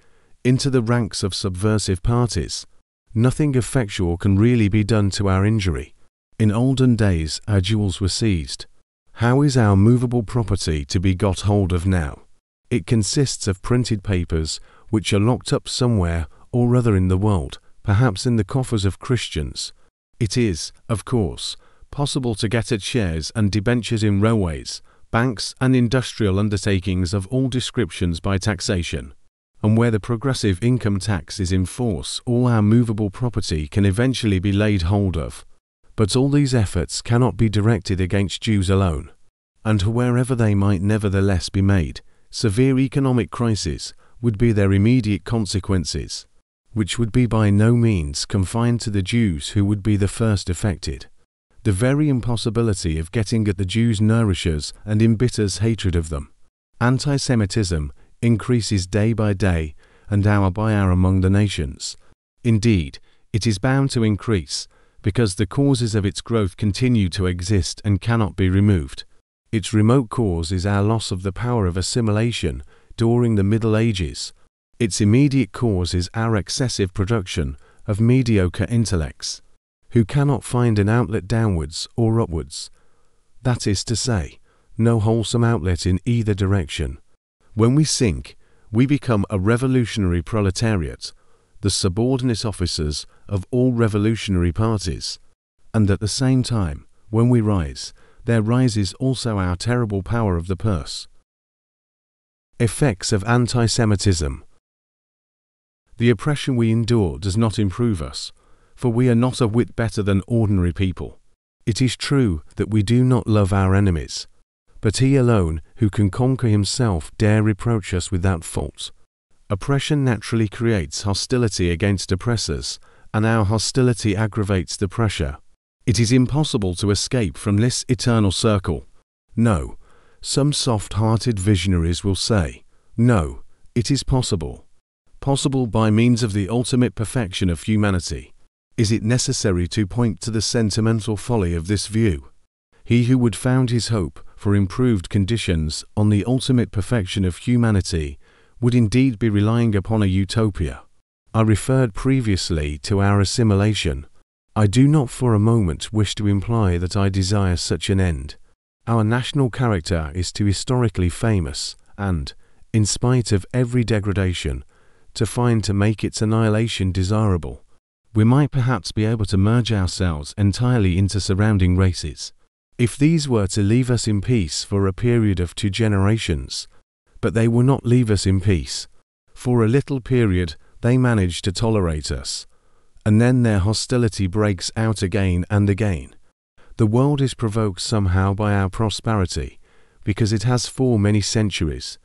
into the ranks of subversive parties. Nothing effectual can really be done to our injury. In olden days our jewels were seized. How is our movable property to be got hold of now? It consists of printed papers which are locked up somewhere or other in the world, perhaps in the coffers of Christians. It is, of course, possible to get at shares and debentures in railways, banks and industrial undertakings of all descriptions by taxation. And where the progressive income tax is in force, all our movable property can eventually be laid hold of. But all these efforts cannot be directed against Jews alone, and wherever they might nevertheless be made, severe economic crises would be their immediate consequences, which would be by no means confined to the Jews who would be the first affected. The very impossibility of getting at the Jews nourishes and embitters hatred of them. Anti-Semitism increases day by day and hour by hour among the nations. Indeed, it is bound to increase, because the causes of its growth continue to exist and cannot be removed. Its remote cause is our loss of the power of assimilation during the Middle Ages. Its immediate cause is our excessive production of mediocre intellects, who cannot find an outlet downwards or upwards. That is to say, no wholesome outlet in either direction. When we sink, we become a revolutionary proletariat, the subordinate officers of all revolutionary parties, and at the same time, when we rise, there rises also our terrible power of the purse. Effects of anti-Semitism. The oppression we endure does not improve us, for we are not a whit better than ordinary people. It is true that we do not love our enemies, but he alone who can conquer himself dare reproach us without fault. Oppression naturally creates hostility against oppressors, and our hostility aggravates the pressure. It is impossible to escape from this eternal circle. No, some soft-hearted visionaries will say, no, it is possible. Possible by means of the ultimate perfection of humanity. Is it necessary to point to the sentimental folly of this view? He who would found his hope for improved conditions on the ultimate perfection of humanity would indeed be relying upon a utopia. I referred previously to our assimilation. I do not for a moment wish to imply that I desire such an end. Our national character is too historically famous and, in spite of every degradation, to make its annihilation desirable. We might perhaps be able to merge ourselves entirely into surrounding races, if these were to leave us in peace for a period of 2 generations. But they will not leave us in peace. For a little period they manage to tolerate us, and then their hostility breaks out again and again. The world is provoked somehow by our prosperity, because it has for many centuries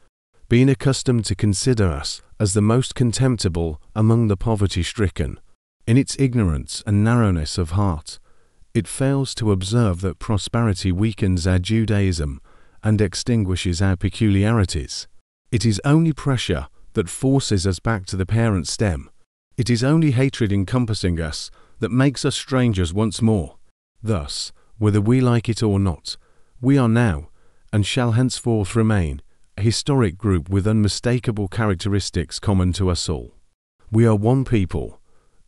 been accustomed to consider us as the most contemptible among the poverty-stricken. In its ignorance and narrowness of heart, it fails to observe that prosperity weakens our Judaism and extinguishes our peculiarities. It is only pressure that forces us back to the parent stem. It is only hatred encompassing us that makes us strangers once more. Thus, whether we like it or not, we are now, and shall henceforth remain, a historic group with unmistakable characteristics common to us all. We are one people.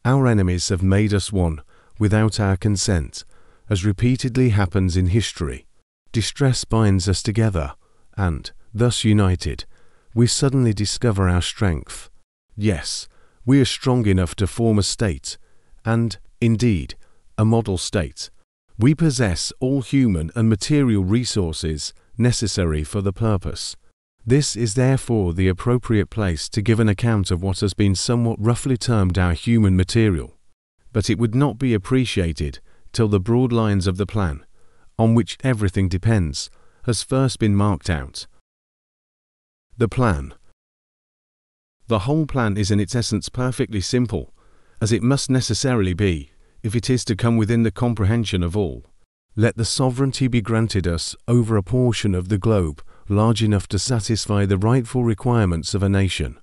Our enemies have made us one, without our consent, as repeatedly happens in history. Distress binds us together, and, thus united, we suddenly discover our strength. Yes, we are strong enough to form a state, and, indeed, a model state. We possess all human and material resources necessary for the purpose. This is therefore the appropriate place to give an account of what has been somewhat roughly termed our human material. But it would not be appreciated till the broad lines of the plan, on which everything depends, has first been marked out. The plan. The whole plan is in its essence perfectly simple, as it must necessarily be, if it is to come within the comprehension of all. Let the sovereignty be granted us over a portion of the globe large enough to satisfy the rightful requirements of a nation.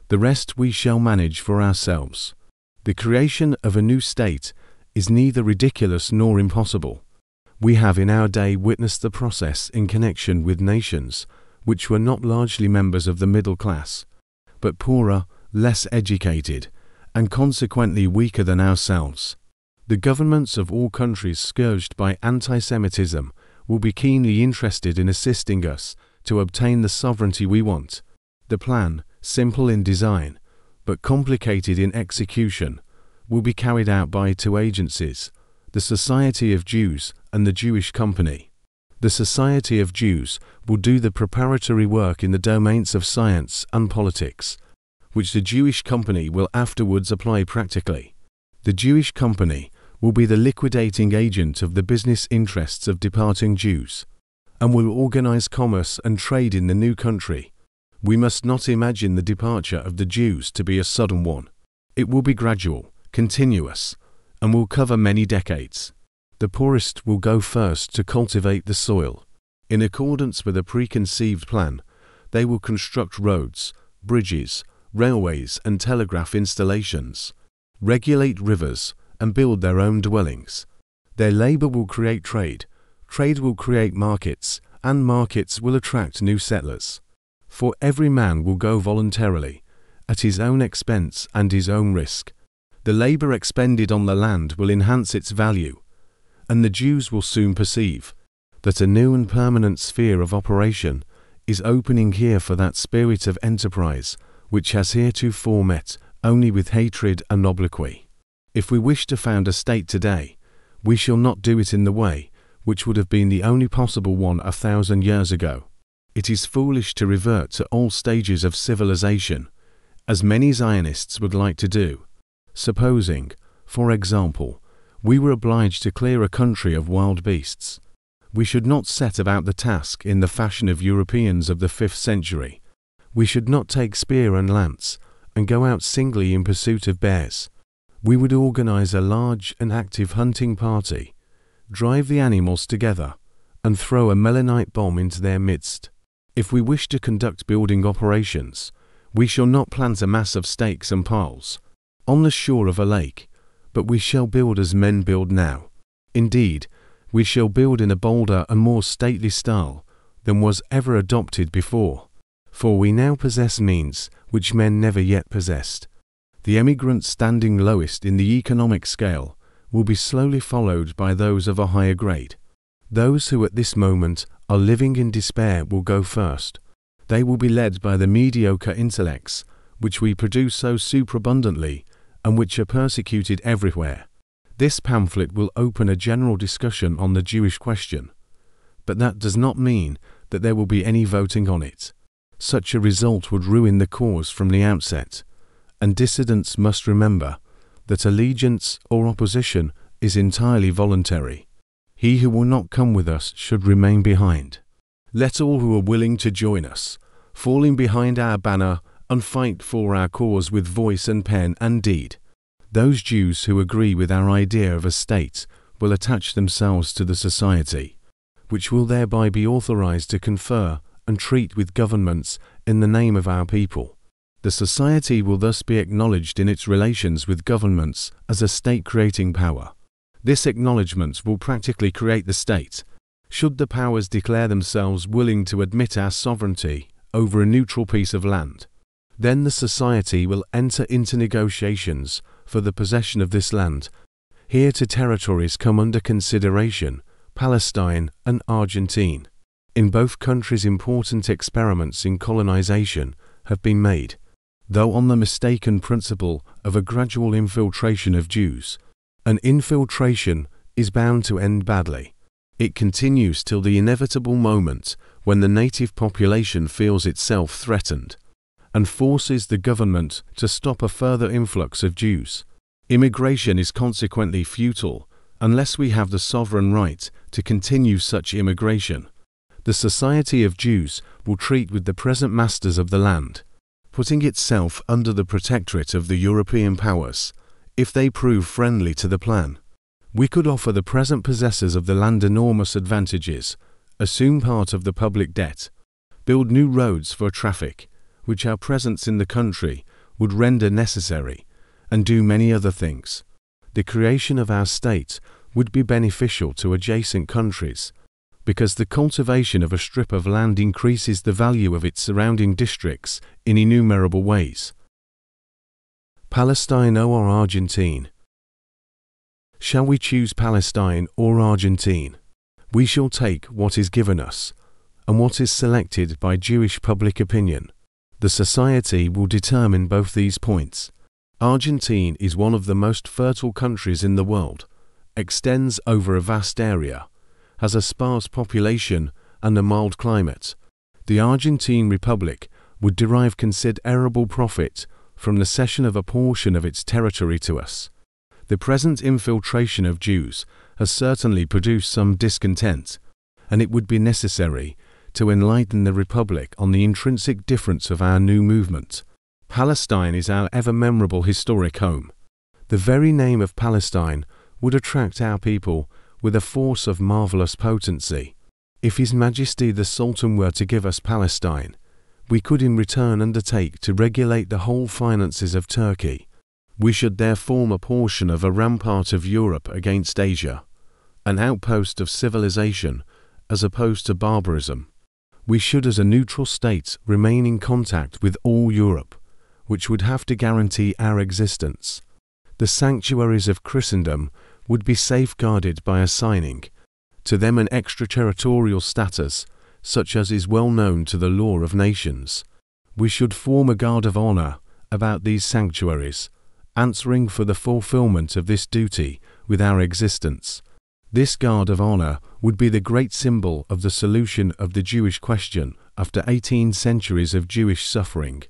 The rest we shall manage for ourselves. The creation of a new state is neither ridiculous nor impossible. We have in our day witnessed the process in connection with nations which were not largely members of the middle class, but poorer, less educated, and consequently weaker than ourselves. The governments of all countries scourged by anti-Semitism will be keenly interested in assisting us to obtain the sovereignty we want. The plan, simple in design, but complicated in execution, will be carried out by two agencies, the Society of Jews and the Jewish Company. The Society of Jews will do the preparatory work in the domains of science and politics, which the Jewish Company will afterwards apply practically. The Jewish Company will be the liquidating agent of the business interests of departing Jews, and will organize commerce and trade in the new country. We must not imagine the departure of the Jews to be a sudden one. It will be gradual, continuous, and will cover many decades. The poorest will go first to cultivate the soil. In accordance with a preconceived plan, they will construct roads, bridges, railways and telegraph installations, regulate rivers, and build their own dwellings. Their labor will create trade, trade will create markets, and markets will attract new settlers. For every man will go voluntarily, at his own expense and his own risk. The labor expended on the land will enhance its value, and the Jews will soon perceive that a new and permanent sphere of operation is opening here for that spirit of enterprise which has heretofore met only with hatred and obloquy. If we wish to found a state today, we shall not do it in the way which would have been the only possible one 1,000 years ago. It is foolish to revert to old stages of civilization, as many Zionists would like to do. Supposing, for example, we were obliged to clear a country of wild beasts, we should not set about the task in the fashion of Europeans of the 5th century. We should not take spear and lance and go out singly in pursuit of bears. We would organize a large and active hunting party, drive the animals together, and throw a melinite bomb into their midst. If we wish to conduct building operations, we shall not plant a mass of stakes and piles on the shore of a lake, but we shall build as men build now. Indeed, we shall build in a bolder and more stately style than was ever adopted before, for we now possess means which men never yet possessed. The emigrants standing lowest in the economic scale will be slowly followed by those of a higher grade. Those who at this moment are living in despair will go first. They will be led by the mediocre intellects which we produce so superabundantly and which are persecuted everywhere. This pamphlet will open a general discussion on the Jewish question, but that does not mean that there will be any voting on it. Such a result would ruin the cause from the outset, and dissidents must remember that allegiance or opposition is entirely voluntary. He who will not come with us should remain behind. Let all who are willing to join us fall in behind our banner and fight for our cause with voice and pen and deed. Those Jews who agree with our idea of a state will attach themselves to the society, which will thereby be authorized to confer and treat with governments in the name of our people. The society will thus be acknowledged in its relations with governments as a state-creating power. This acknowledgement will practically create the state, should the powers declare themselves willing to admit our sovereignty over a neutral piece of land. Then the society will enter into negotiations for the possession of this land. Here two territories come under consideration, Palestine and Argentine. In both countries important experiments in colonization have been made, though on the mistaken principle of a gradual infiltration of Jews. An infiltration is bound to end badly. It continues till the inevitable moment when the native population feels itself threatened and forces the government to stop a further influx of Jews. Immigration is consequently futile unless we have the sovereign right to continue such immigration. The society of Jews will treat with the present masters of the land, putting itself under the protectorate of the European powers, if they prove friendly to the plan. We could offer the present possessors of the land enormous advantages, assume part of the public debt, build new roads for traffic, which our presence in the country would render necessary, and do many other things. The creation of our state would be beneficial to adjacent countries, because the cultivation of a strip of land increases the value of its surrounding districts in innumerable ways. Palestine or Argentine? Shall we choose Palestine or Argentine? We shall take what is given us, and what is selected by Jewish public opinion. The society will determine both these points. Argentine is one of the most fertile countries in the world, extends over a vast area, has a sparse population and a mild climate. The Argentine Republic would derive considerable profit from the cession of a portion of its territory to us. The present infiltration of Jews has certainly produced some discontent, and it would be necessary to enlighten the Republic on the intrinsic difference of our new movement. Palestine is our ever-memorable historic home. The very name of Palestine would attract our people with a force of marvelous potency. If His Majesty the Sultan were to give us Palestine, we could in return undertake to regulate the whole finances of Turkey. We should there form a portion of a rampart of Europe against Asia, an outpost of civilization as opposed to barbarism. We should as a neutral state remain in contact with all Europe, which would have to guarantee our existence. The sanctuaries of Christendom would be safeguarded by assigning to them an extraterritorial status, such as is well known to the law of nations. We should form a guard of honor about these sanctuaries, answering for the fulfillment of this duty with our existence. This guard of honor would be the great symbol of the solution of the Jewish question after 18 centuries of Jewish suffering.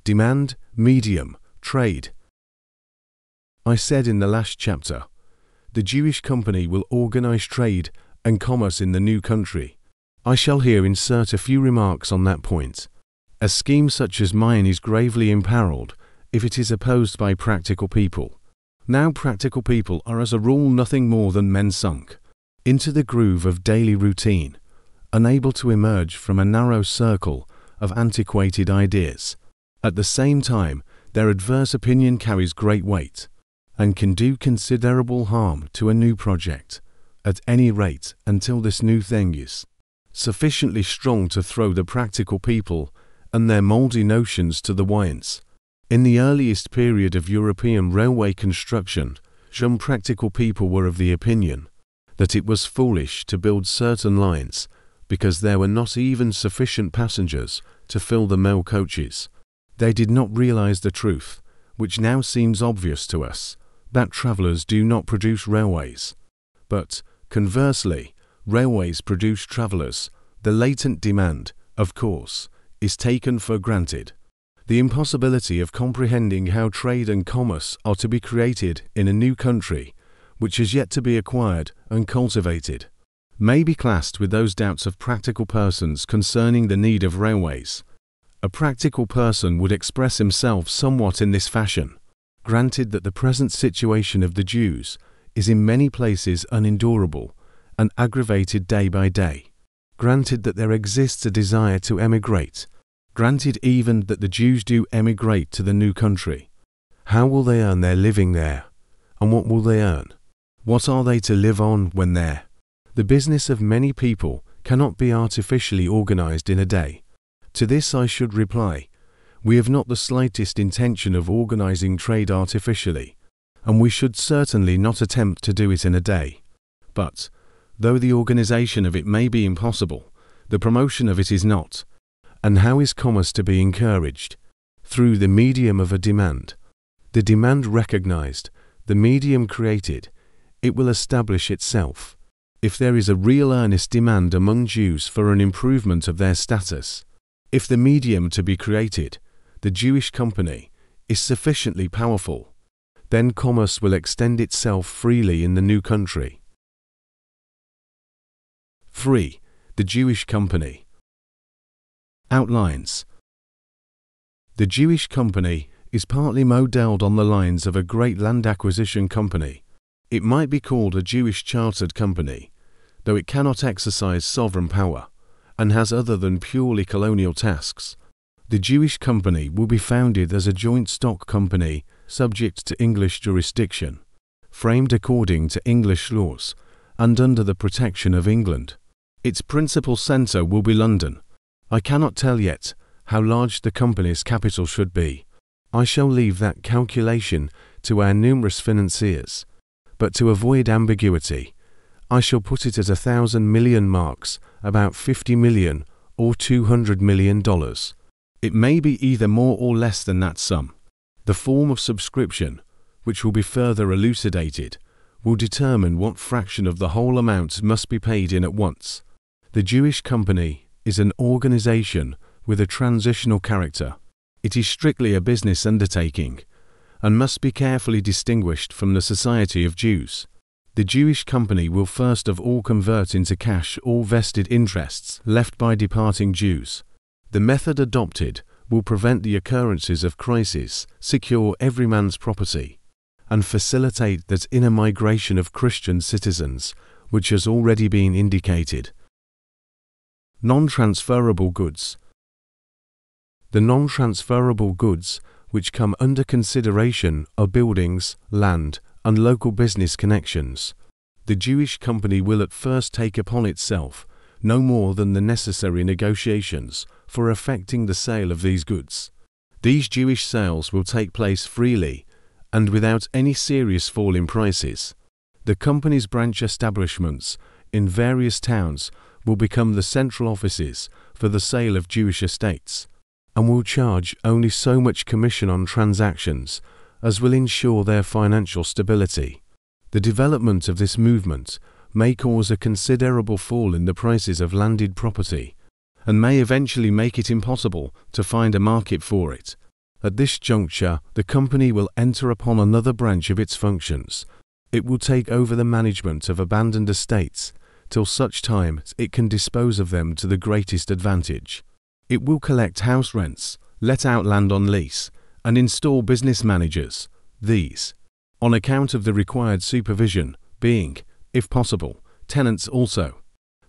Demand, medium, trade. I said in the last chapter, the Jewish company will organize trade and commerce in the new country. I shall here insert a few remarks on that point. A scheme such as mine is gravely imperiled if it is opposed by practical people. Now practical people are as a rule nothing more than men sunk into the groove of daily routine, unable to emerge from a narrow circle of antiquated ideas. At the same time, their adverse opinion carries great weight, and can do considerable harm to a new project, at any rate until this new thing is sufficiently strong to throw the practical people and their mouldy notions to the winds. In the earliest period of European railway construction, some practical people were of the opinion that it was foolish to build certain lines because there were not even sufficient passengers to fill the mail coaches. They did not realize the truth, which now seems obvious to us, that travellers do not produce railways. But, conversely, railways produce travellers. The latent demand, of course, is taken for granted. The impossibility of comprehending how trade and commerce are to be created in a new country, which is yet to be acquired and cultivated, may be classed with those doubts of practical persons concerning the need of railways. A practical person would express himself somewhat in this fashion. Granted that the present situation of the Jews is in many places unendurable and aggravated day by day. Granted that there exists a desire to emigrate. Granted even that the Jews do emigrate to the new country. How will they earn their living there? And what will they earn? What are they to live on when there? The business of many people cannot be artificially organized in a day. To this I should reply, we have not the slightest intention of organizing trade artificially, and we should certainly not attempt to do it in a day. But, though the organization of it may be impossible, the promotion of it is not. And how is commerce to be encouraged? Through the medium of a demand. The demand recognized, the medium created, it will establish itself. If there is a real earnest demand among Jews for an improvement of their status, if the medium to be created, the Jewish company, is sufficiently powerful, then commerce will extend itself freely in the new country. 3. The Jewish company. Outlines. The Jewish company is partly modelled on the lines of a great land acquisition company. It might be called a Jewish chartered company, though it cannot exercise sovereign power, and has other than purely colonial tasks. The Jewish company will be founded as a joint stock company subject to English jurisdiction, framed according to English laws, and under the protection of England. Its principal centre will be London. I cannot tell yet how large the company's capital should be. I shall leave that calculation to our numerous financiers. But to avoid ambiguity, I shall put it at 1,000 million marks, about 50 million or $200 million. It may be either more or less than that sum. The form of subscription, which will be further elucidated, will determine what fraction of the whole amount must be paid in at once. The Jewish company is an organization with a transitional character. It is strictly a business undertaking, and must be carefully distinguished from the society of Jews. The Jewish company will first of all convert into cash all vested interests left by departing Jews. The method adopted will prevent the occurrences of crises, secure every man's property, and facilitate that inner migration of Christian citizens, which has already been indicated. Non-transferable goods. The non-transferable goods which come under consideration are buildings, land, and local business connections. The Jewish company will at first take upon itself no more than the necessary negotiations for effecting the sale of these goods. These Jewish sales will take place freely and without any serious fall in prices. The company's branch establishments in various towns will become the central offices for the sale of Jewish estates, and will charge only so much commission on transactions as will ensure their financial stability. The development of this movement may cause a considerable fall in the prices of landed property, and may eventually make it impossible to find a market for it. At this juncture, the company will enter upon another branch of its functions. It will take over the management of abandoned estates till such time as it can dispose of them to the greatest advantage. It will collect house rents, let out land on lease, and install business managers, these, on account of the required supervision, being, if possible, tenants also.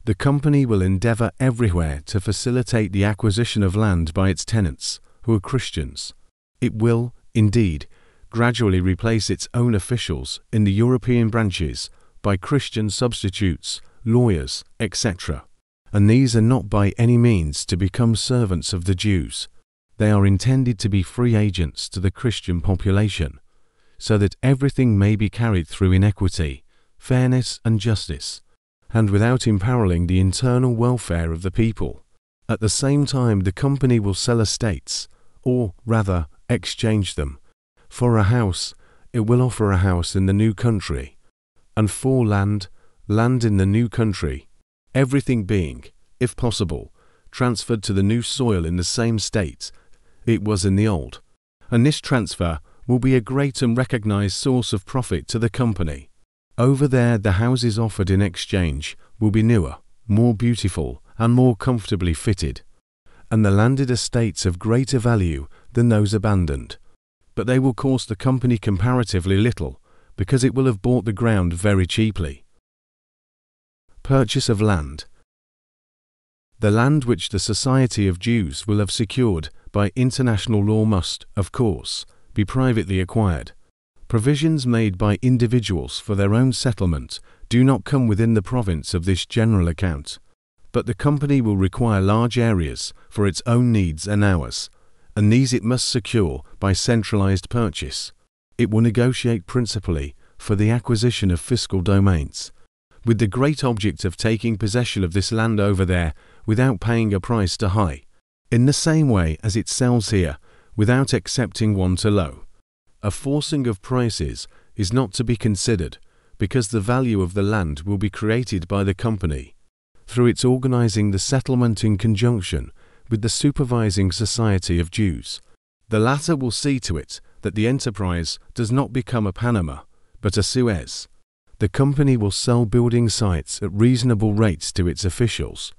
The company will endeavour everywhere to facilitate the acquisition of land by its tenants, who are Christians. It will, indeed, gradually replace its own officials in the European branches by Christian substitutes, lawyers, etc. And these are not by any means to become servants of the Jews. They are intended to be free agents to the Christian population, so that everything may be carried through in equity, fairness and justice, and without imperiling the internal welfare of the people. At the same time, the company will sell estates, or rather exchange them. For a house, it will offer a house in the new country, and for land in the new country, everything being, if possible, transferred to the new soil in the same state it was in the old. And this transfer will be a great and recognized source of profit to the company. Over there, the houses offered in exchange will be newer, more beautiful, and more comfortably fitted, and the landed estates of greater value than those abandoned. But they will cost the company comparatively little, because it will have bought the ground very cheaply. Purchase of land. The land which the Society of Jews will have secured by international law must, of course, be privately acquired. Provisions made by individuals for their own settlement do not come within the province of this general account, but the company will require large areas for its own needs and ours, and these it must secure by centralized purchase. It will negotiate principally for the acquisition of fiscal domains, with the great object of taking possession of this land over there without paying a price too high, in the same way as it sells here without accepting one too low. A forcing of prices is not to be considered, because the value of the land will be created by the company through its organizing the settlement in conjunction with the supervising Society of Jews. The latter will see to it that the enterprise does not become a Panama, but a Suez. The company will sell building sites at reasonable rates to its officials,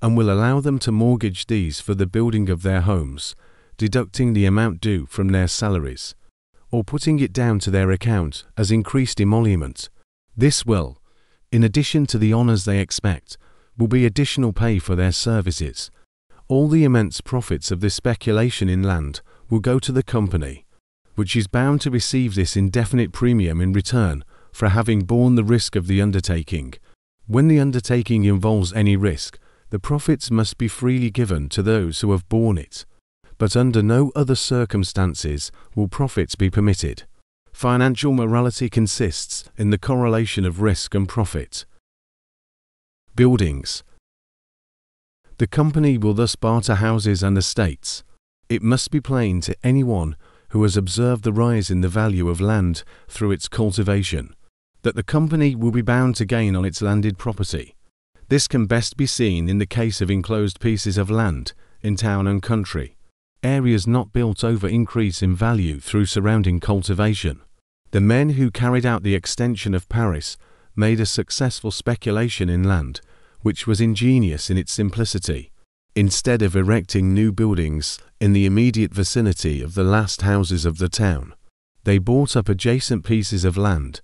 and will allow them to mortgage these for the building of their homes, deducting the amount due from their salaries, or putting it down to their account as increased emolument. This will, in addition to the honors they expect, will be additional pay for their services. All the immense profits of this speculation in land will go to the company, which is bound to receive this indefinite premium in return for having borne the risk of the undertaking. When the undertaking involves any risk, the profits must be freely given to those who have borne it, but under no other circumstances will profits be permitted. Financial morality consists in the correlation of risk and profit. Buildings. The company will thus barter houses and estates. It must be plain to anyone who has observed the rise in the value of land through its cultivation, that the company will be bound to gain on its landed property. This can best be seen in the case of enclosed pieces of land in town and country. Areas not built over increase in value through surrounding cultivation. The men who carried out the extension of Paris made a successful speculation in land, which was ingenious in its simplicity. Instead of erecting new buildings in the immediate vicinity of the last houses of the town, they bought up adjacent pieces of land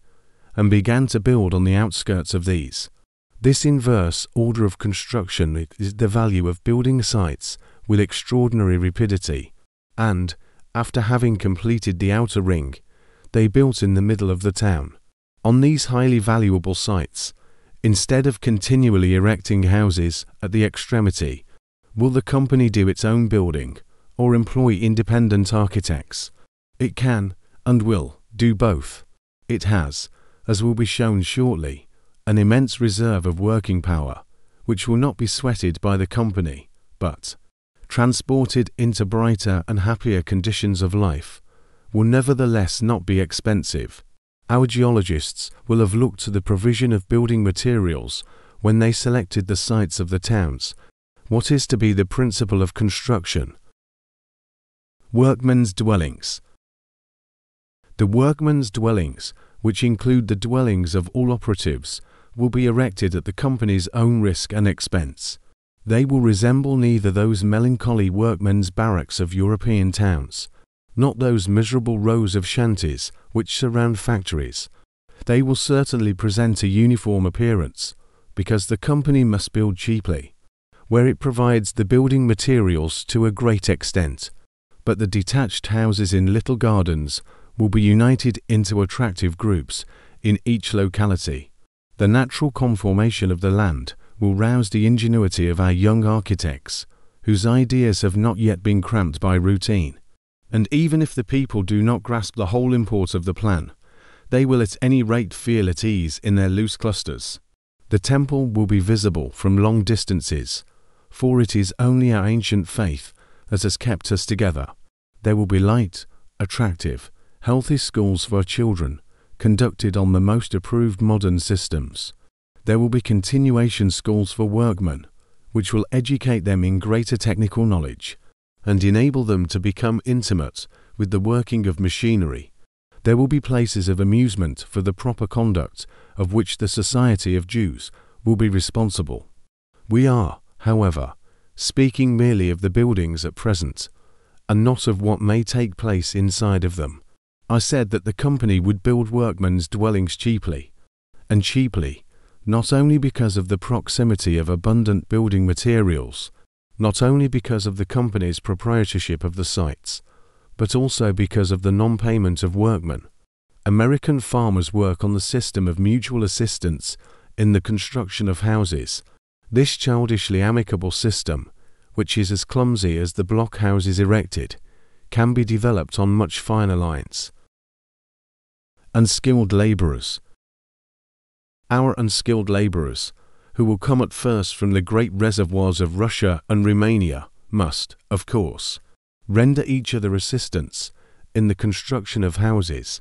and began to build on the outskirts of these. This inverse order of construction is the value of building sites with extraordinary rapidity, and, after having completed the outer ring, they built in the middle of the town. On these highly valuable sites, instead of continually erecting houses at the extremity, will the company do its own building, or employ independent architects? It can, and will, do both. It has, as will be shown shortly, an immense reserve of working power, which will not be sweated by the company, but, transported into brighter and happier conditions of life, will nevertheless not be expensive. Our geologists will have looked to the provision of building materials when they selected the sites of the towns. What is to be the principle of construction? Workmen's dwellings. The workmen's dwellings, which include the dwellings of all operatives, will be erected at the company's own risk and expense. They will resemble neither those melancholy workmen's barracks of European towns, not those miserable rows of shanties which surround factories. They will certainly present a uniform appearance, because the company must build cheaply, where it provides the building materials to a great extent, but the detached houses in little gardens will be united into attractive groups in each locality. The natural conformation of the land will rouse the ingenuity of our young architects, whose ideas have not yet been cramped by routine. And even if the people do not grasp the whole import of the plan, they will at any rate feel at ease in their loose clusters. The temple will be visible from long distances, for it is only our ancient faith that has kept us together. There will be light, attractive, healthy schools for children, conducted on the most approved modern systems. There will be continuation schools for workmen, which will educate them in greater technical knowledge and enable them to become intimate with the working of machinery. There will be places of amusement for the proper conduct of which the Society of Jews will be responsible. We are, however, speaking merely of the buildings at present, and not of what may take place inside of them. I said that the company would build workmen's dwellings cheaply, and cheaply not only because of the proximity of abundant building materials, not only because of the company's proprietorship of the sites, but also because of the non-payment of workmen. American farmers work on the system of mutual assistance in the construction of houses. This childishly amicable system, which is as clumsy as the block houses erected, can be developed on much finer lines. Unskilled labourers. Our unskilled labourers, who will come at first from the great reservoirs of Russia and Romania, must, of course, render each other assistance in the construction of houses.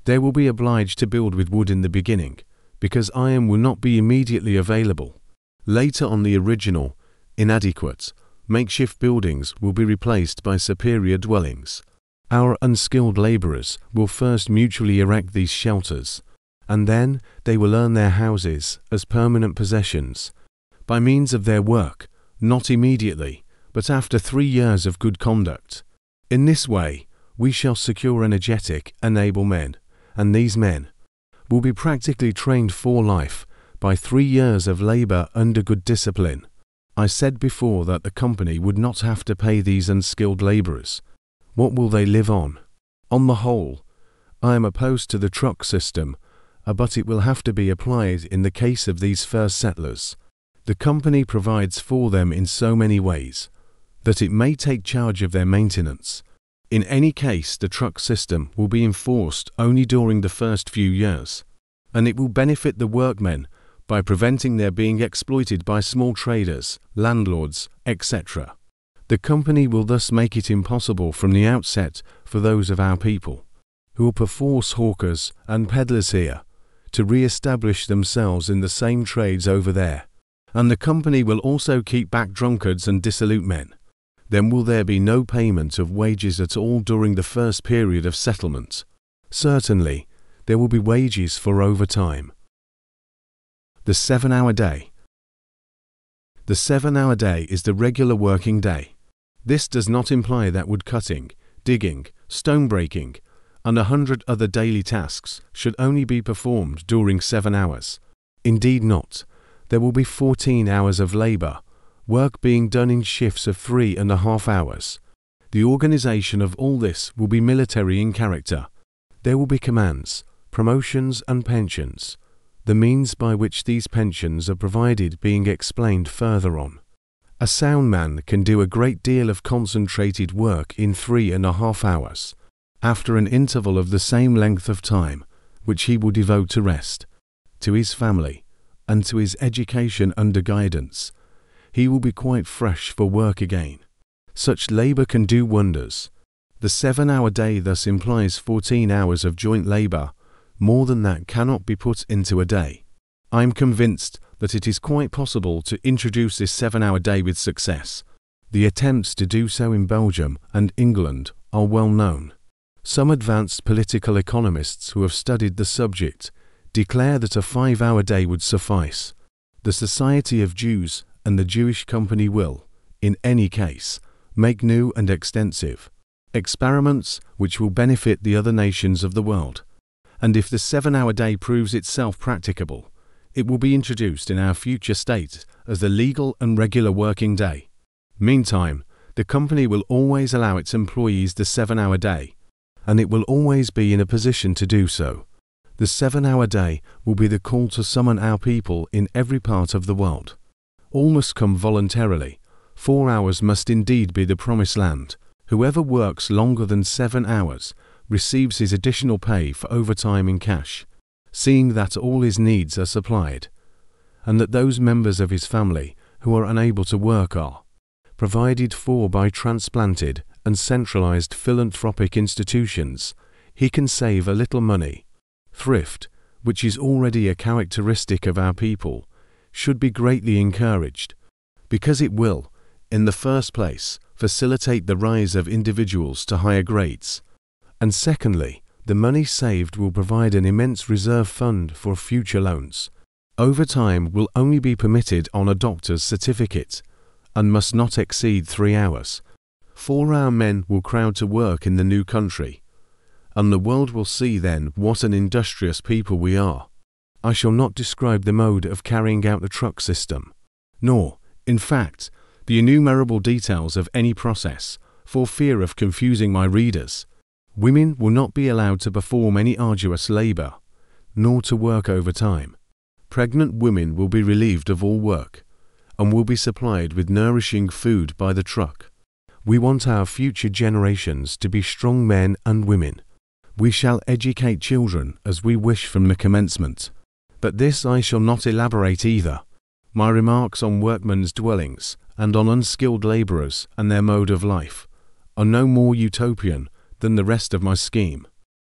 They will be obliged to build with wood in the beginning, because iron will not be immediately available. Later on, the original, inadequate, makeshift buildings will be replaced by superior dwellings. Our unskilled labourers will first mutually erect these shelters, and then they will earn their houses as permanent possessions, by means of their work, not immediately, but after 3 years of good conduct. In this way, we shall secure energetic and able men, and these men will be practically trained for life by 3 years of labour under good discipline. I said before that the company would not have to pay these unskilled labourers. What will they live on? On the whole, I am opposed to the truck system, but it will have to be applied in the case of these first settlers. The company provides for them in so many ways that it may take charge of their maintenance. In any case, the truck system will be enforced only during the first few years, and it will benefit the workmen by preventing their being exploited by small traders, landlords, etc. The company will thus make it impossible from the outset for those of our people, who are perforce hawkers and peddlers here, to re-establish themselves in the same trades over there, and the company will also keep back drunkards and dissolute men. Then will there be no payment of wages at all during the first period of settlement. Certainly, there will be wages for overtime. The 7-hour day. The 7-hour day is the regular working day. This does not imply that wood cutting, digging, stone breaking, and 100 other daily tasks should only be performed during 7 hours. Indeed not. There will be 14 hours of labour, work being done in shifts of 3.5 hours. The organisation of all this will be military in character. There will be commands, promotions and pensions, the means by which these pensions are provided being explained further on. A sound man can do a great deal of concentrated work in 3.5 hours, after an interval of the same length of time, which he will devote to rest, to his family, and to his education under guidance. He will be quite fresh for work again. Such labour can do wonders. The 7-hour day thus implies 14 hours of joint labour. More than that cannot be put into a day. I am convinced that it is quite possible to introduce this 7-hour day with success. The attempts to do so in Belgium and England are well known. Some advanced political economists who have studied the subject declare that a 5-hour day would suffice. The Society of Jews and the Jewish Company will, in any case, make new and extensive experiments which will benefit the other nations of the world. And if the 7-hour day proves itself practicable, it will be introduced in our future state as the legal and regular working day. Meantime, the company will always allow its employees the 7-hour day, and it will always be in a position to do so. The 7-hour day will be the call to summon our people in every part of the world. All must come voluntarily. 4 hours must indeed be the promised land. Whoever works longer than 7 hours receives his additional pay for overtime in cash, seeing that all his needs are supplied, and that those members of his family who are unable to work are provided for by transplanted and centralized philanthropic institutions. He can save a little money. Thrift, which is already a characteristic of our people, should be greatly encouraged, because it will, in the first place, facilitate the rise of individuals to higher grades, and secondly, the money saved will provide an immense reserve fund for future loans. Overtime will only be permitted on a doctor's certificate, and must not exceed 3 hours. 4-hour men will crowd to work in the new country, and the world will see then what an industrious people we are. I shall not describe the mode of carrying out the truck system, nor, in fact, the innumerable details of any process, for fear of confusing my readers. Women will not be allowed to perform any arduous labor, nor to work overtime. Pregnant women will be relieved of all work, and will be supplied with nourishing food by the truck. We want our future generations to be strong men and women. We shall educate children as we wish from the commencement. But this I shall not elaborate either. My remarks on workmen's dwellings and on unskilled labourers and their mode of life are no more utopian than the rest of my scheme.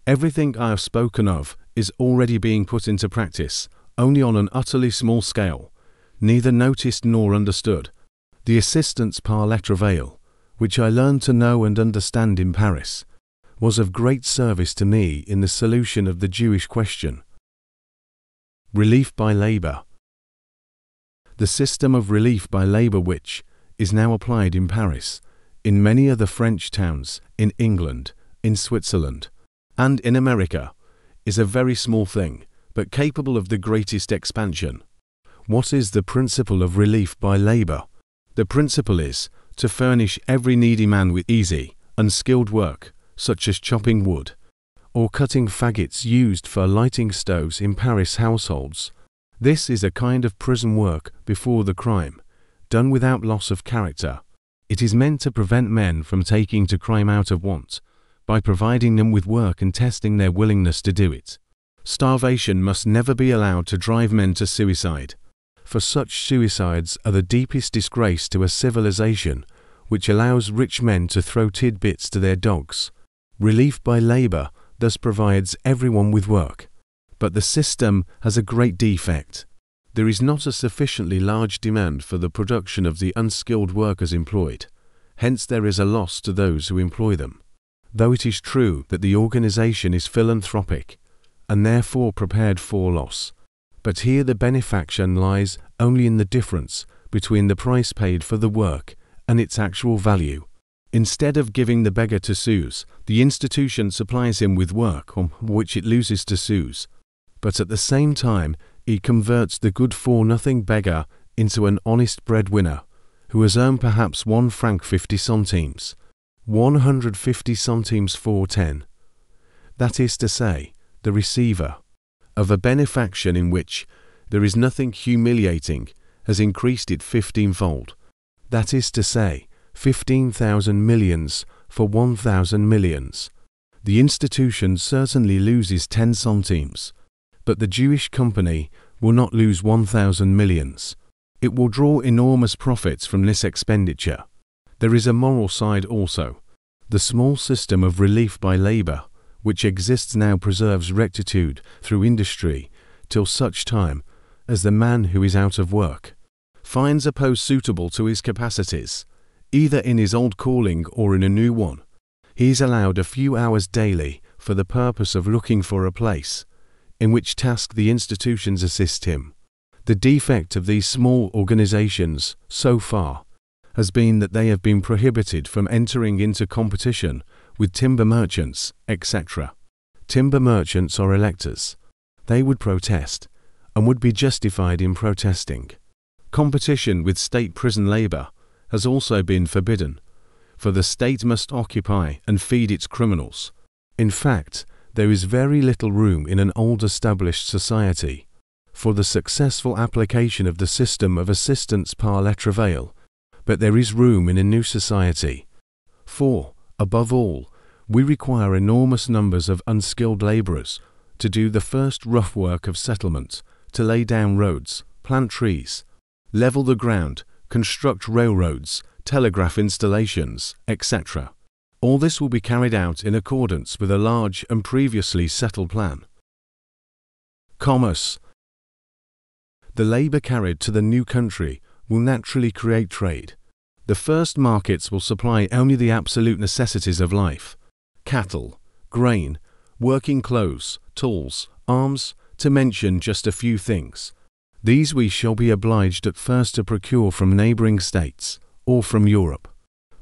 Everything I have spoken of is already being put into practice, only on an utterly small scale, neither noticed nor understood. The assistance par le travail, which I learned to know and understand in Paris, was of great service to me in the solution of the Jewish question. Relief by labour. The system of relief by labour which is now applied in Paris, in many other French towns, in England, in Switzerland, and in America, is a very small thing, but capable of the greatest expansion. What is the principle of relief by labour? The principle is to furnish every needy man with easy, unskilled work, such as chopping wood, or cutting faggots used for lighting stoves in Paris households. This is a kind of prison work before the crime, done without loss of character. It is meant to prevent men from taking to crime out of want, by providing them with work and testing their willingness to do it. Starvation must never be allowed to drive men to suicide, for such suicides are the deepest disgrace to a civilization which allows rich men to throw tidbits to their dogs. Relief by labour thus provides everyone with work, but the system has a great defect. There is not a sufficiently large demand for the production of the unskilled workers employed, hence there is a loss to those who employ them. Though it is true that the organization is philanthropic, and therefore prepared for loss, but here the benefaction lies only in the difference between the price paid for the work and its actual value. Instead of giving the beggar to sous, the institution supplies him with work on which it loses to sous, but at the same time it converts the good-for-nothing beggar into an honest breadwinner, who has earned perhaps 1 franc 50 centimes, 150 centimes 4/10. That is to say, the receiver of a benefaction in which there is nothing humiliating has increased it 15-fold. That is to say, 15,000 millions for 1,000 millions. The institution certainly loses 10 centimes, but the Jewish company will not lose 1,000 millions. It will draw enormous profits from this expenditure. There is a moral side also. The small system of relief by labour, which exists now, preserves rectitude through industry till such time as the man who is out of work finds a post suitable to his capacities, either in his old calling or in a new one. He is allowed a few hours daily for the purpose of looking for a place, in which task the institutions assist him. The defect of these small organizations, so far, has been that they have been prohibited from entering into competition with timber merchants, etc. Timber merchants are electors. They would protest, and would be justified in protesting. Competition with state prison labour has also been forbidden, for the state must occupy and feed its criminals. In fact, there is very little room in an old established society for the successful application of the system of assistance par le travail, but there is room in a new society. For, above all, we require enormous numbers of unskilled labourers to do the first rough work of settlement, to lay down roads, plant trees, level the ground, construct railroads, telegraph installations, etc. All this will be carried out in accordance with a large and previously settled plan. Commerce. The labour carried to the new country will naturally create trade. The first markets will supply only the absolute necessities of life: cattle, grain, working clothes, tools, arms, to mention just a few things. These we shall be obliged at first to procure from neighbouring states, or from Europe,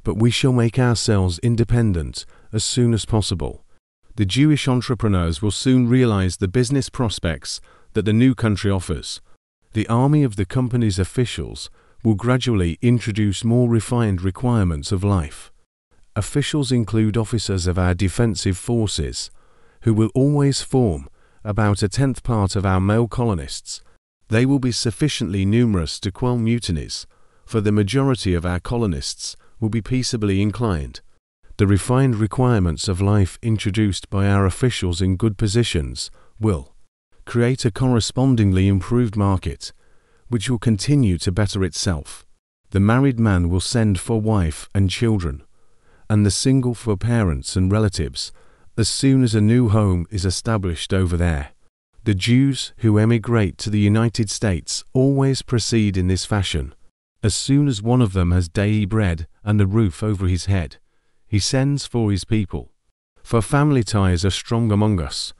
but we shall make ourselves independent as soon as possible. The Jewish entrepreneurs will soon realize the business prospects that the new country offers. The army of the company's officials will gradually introduce more refined requirements of life. Officials include officers of our defensive forces, who will always form about a tenth part of our male colonists. They will be sufficiently numerous to quell mutinies, for the majority of our colonists will be peaceably inclined. The refined requirements of life introduced by our officials in good positions will create a correspondingly improved market, which will continue to better itself. The married man will send for wife and children, and the single for parents and relatives, as soon as a new home is established over there. The Jews who emigrate to the United States always proceed in this fashion. As soon as one of them has daily bread and a roof over his head, he sends for his people. For family ties are strong among us.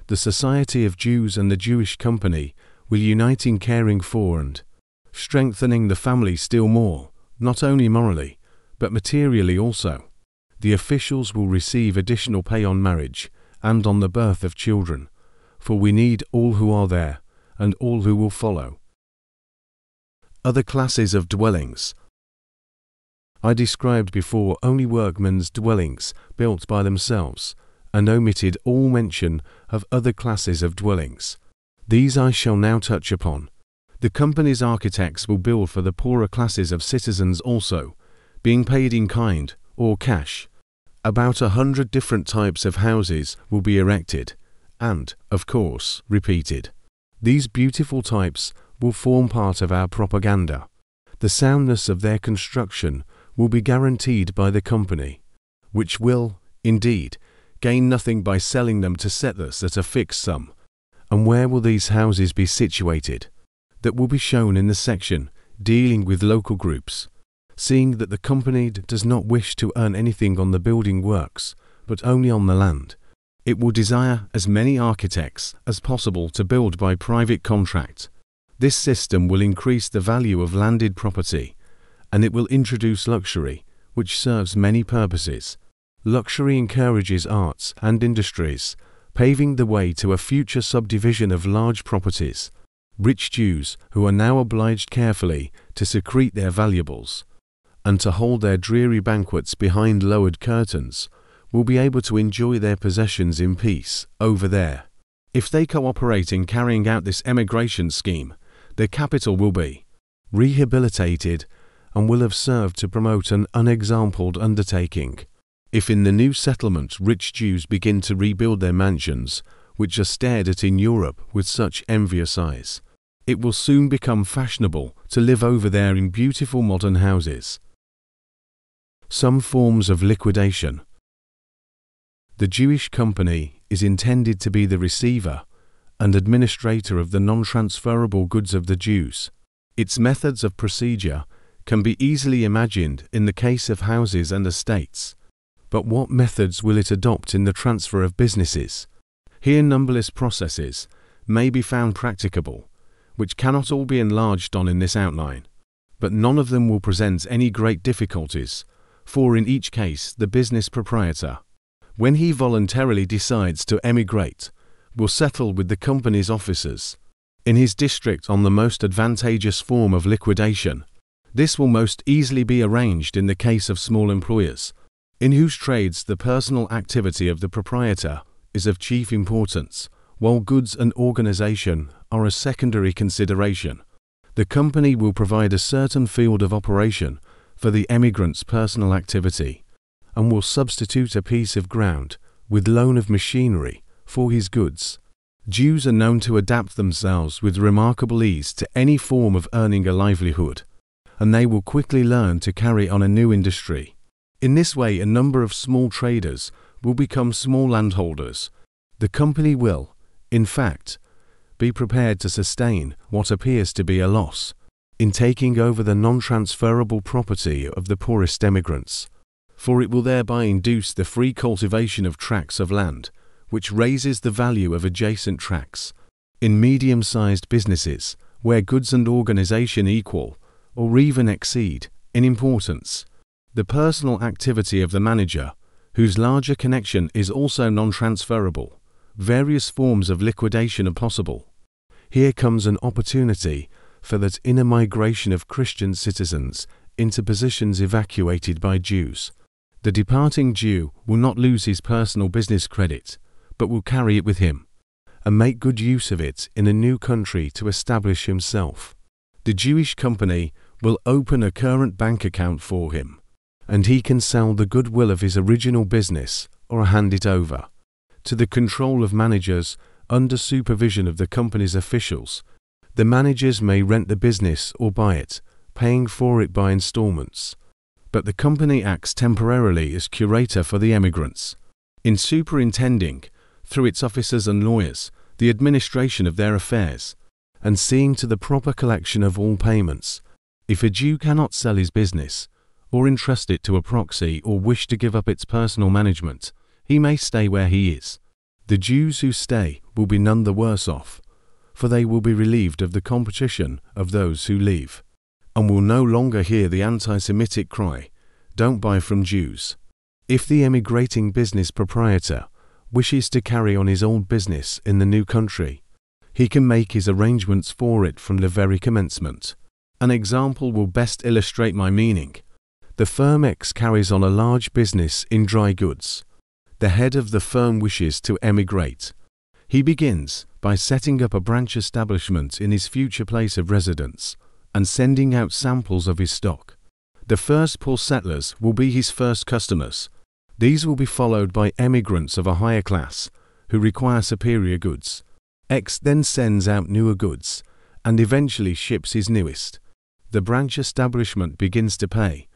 The Society of Jews and the Jewish Company will unite in caring for and strengthening the family still more, not only morally, but materially also. The officials will receive additional pay on marriage and on the birth of children, for we need all who are there and all who will follow. Other classes of dwellings. I described before only workmen's dwellings built by themselves, and omitted all mention of other classes of dwellings. These I shall now touch upon. The company's architects will build for the poorer classes of citizens also, being paid in kind or cash. About 100 different types of houses will be erected, and, of course, repeated. These beautiful types will form part of our propaganda. The soundness of their construction will be guaranteed by the company, which will, indeed, gain nothing by selling them to settlers at a fixed sum. And where will these houses be situated? That will be shown in the section dealing with local groups. Seeing that the company does not wish to earn anything on the building works, but only on the land, it will desire as many architects as possible to build by private contract. This system will increase the value of landed property, and it will introduce luxury, which serves many purposes. Luxury encourages arts and industries, paving the way to a future subdivision of large properties. Rich Jews, who are now obliged carefully to secrete their valuables, and to hold their dreary banquets behind lowered curtains, will be able to enjoy their possessions in peace over there. If they cooperate in carrying out this emigration scheme, their capital will be rehabilitated and will have served to promote an unexampled undertaking. If in the new settlement rich Jews begin to rebuild their mansions, which are stared at in Europe with such envious eyes, it will soon become fashionable to live over there in beautiful modern houses. Some forms of liquidation. The Jewish Company is intended to be the receiver and administrator of the non-transferable goods of the Jews. Its methods of procedure can be easily imagined in the case of houses and estates. But what methods will it adopt in the transfer of businesses? Here numberless processes may be found practicable, which cannot all be enlarged on in this outline, but none of them will present any great difficulties, for in each case the business proprietor, when he voluntarily decides to emigrate, will settle with the company's officers in his district on the most advantageous form of liquidation. This will most easily be arranged in the case of small employers, in whose trades the personal activity of the proprietor is of chief importance, while goods and organization are a secondary consideration. The company will provide a certain field of operation for the emigrant's personal activity, and will substitute a piece of ground with loan of machinery for his goods. Jews are known to adapt themselves with remarkable ease to any form of earning a livelihood, and they will quickly learn to carry on a new industry. In this way, a number of small traders will become small landholders. The company will, in fact, be prepared to sustain what appears to be a loss in taking over the non-transferable property of the poorest emigrants, for it will thereby induce the free cultivation of tracts of land, which raises the value of adjacent tracts. In medium-sized businesses, where goods and organization equal, or even exceed, in importance, the personal activity of the manager, whose larger connection is also non-transferable, various forms of liquidation are possible. Here comes an opportunity for that inner migration of Christian citizens into positions evacuated by Jews. The departing Jew will not lose his personal business credit, but will carry it with him and make good use of it in a new country to establish himself. The Jewish company will open a current bank account for him, and he can sell the goodwill of his original business or hand it over to the control of managers under supervision of the company's officials. The managers may rent the business or buy it, paying for it by installments, but the company acts temporarily as curator for the emigrants, in superintending, through its officers and lawyers, the administration of their affairs, and seeing to the proper collection of all payments. If a Jew cannot sell his business, or entrust it to a proxy, or wish to give up its personal management, he may stay where he is. The Jews who stay will be none the worse off, for they will be relieved of the competition of those who leave, and will no longer hear the anti-Semitic cry, "Don't buy from Jews." If the emigrating business proprietor wishes to carry on his old business in the new country, he can make his arrangements for it from the very commencement. An example will best illustrate my meaning. The firm X carries on a large business in dry goods. The head of the firm wishes to emigrate. He begins by setting up a branch establishment in his future place of residence and sending out samples of his stock. The first poor settlers will be his first customers. These will be followed by emigrants of a higher class who require superior goods. X then sends out newer goods and eventually ships his newest. The branch establishment begins to pay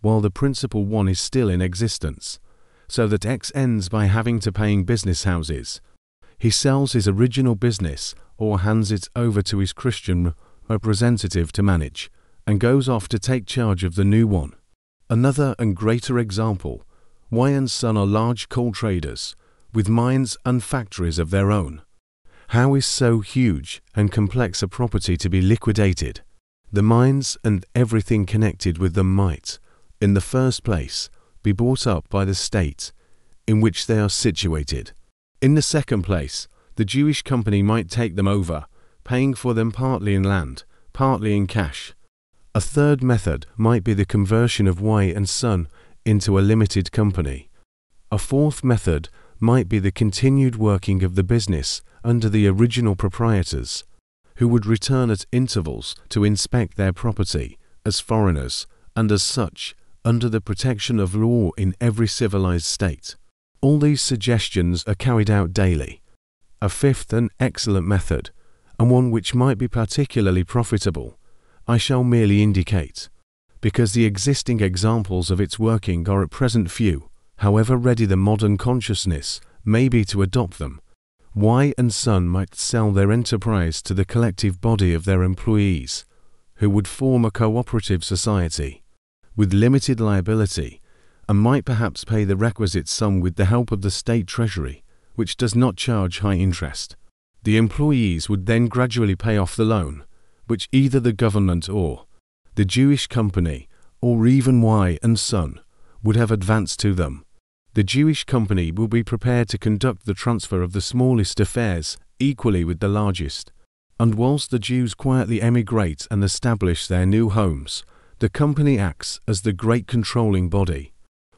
while the principal one is still in existence, so that X ends by having to paying business houses. He sells his original business or hands it over to his Christian representative to manage, and goes off to take charge of the new one. Another and greater example: Y & Son are large coal traders, with mines and factories of their own. How is so huge and complex a property to be liquidated? The mines and everything connected with them might, in the first place, be bought up by the state in which they are situated. In the second place, the Jewish company might take them over, paying for them partly in land, partly in cash. A third method might be the conversion of Y & Son into a limited company. A fourth method might be the continued working of the business under the original proprietors, who would return at intervals to inspect their property as foreigners and as such under the protection of law in every civilized state. All these suggestions are carried out daily. A fifth and excellent method, and one which might be particularly profitable, I shall merely indicate, because the existing examples of its working are at present few, however ready the modern consciousness may be to adopt them. Y & Son might sell their enterprise to the collective body of their employees, who would form a cooperative society, with limited liability, and might perhaps pay the requisite sum with the help of the state treasury, which does not charge high interest. The employees would then gradually pay off the loan, which either the government or the Jewish company, or even Y & Son, would have advanced to them. The Jewish company will be prepared to conduct the transfer of the smallest affairs equally with the largest, and whilst the Jews quietly emigrate and establish their new homes, the company acts as the great controlling body,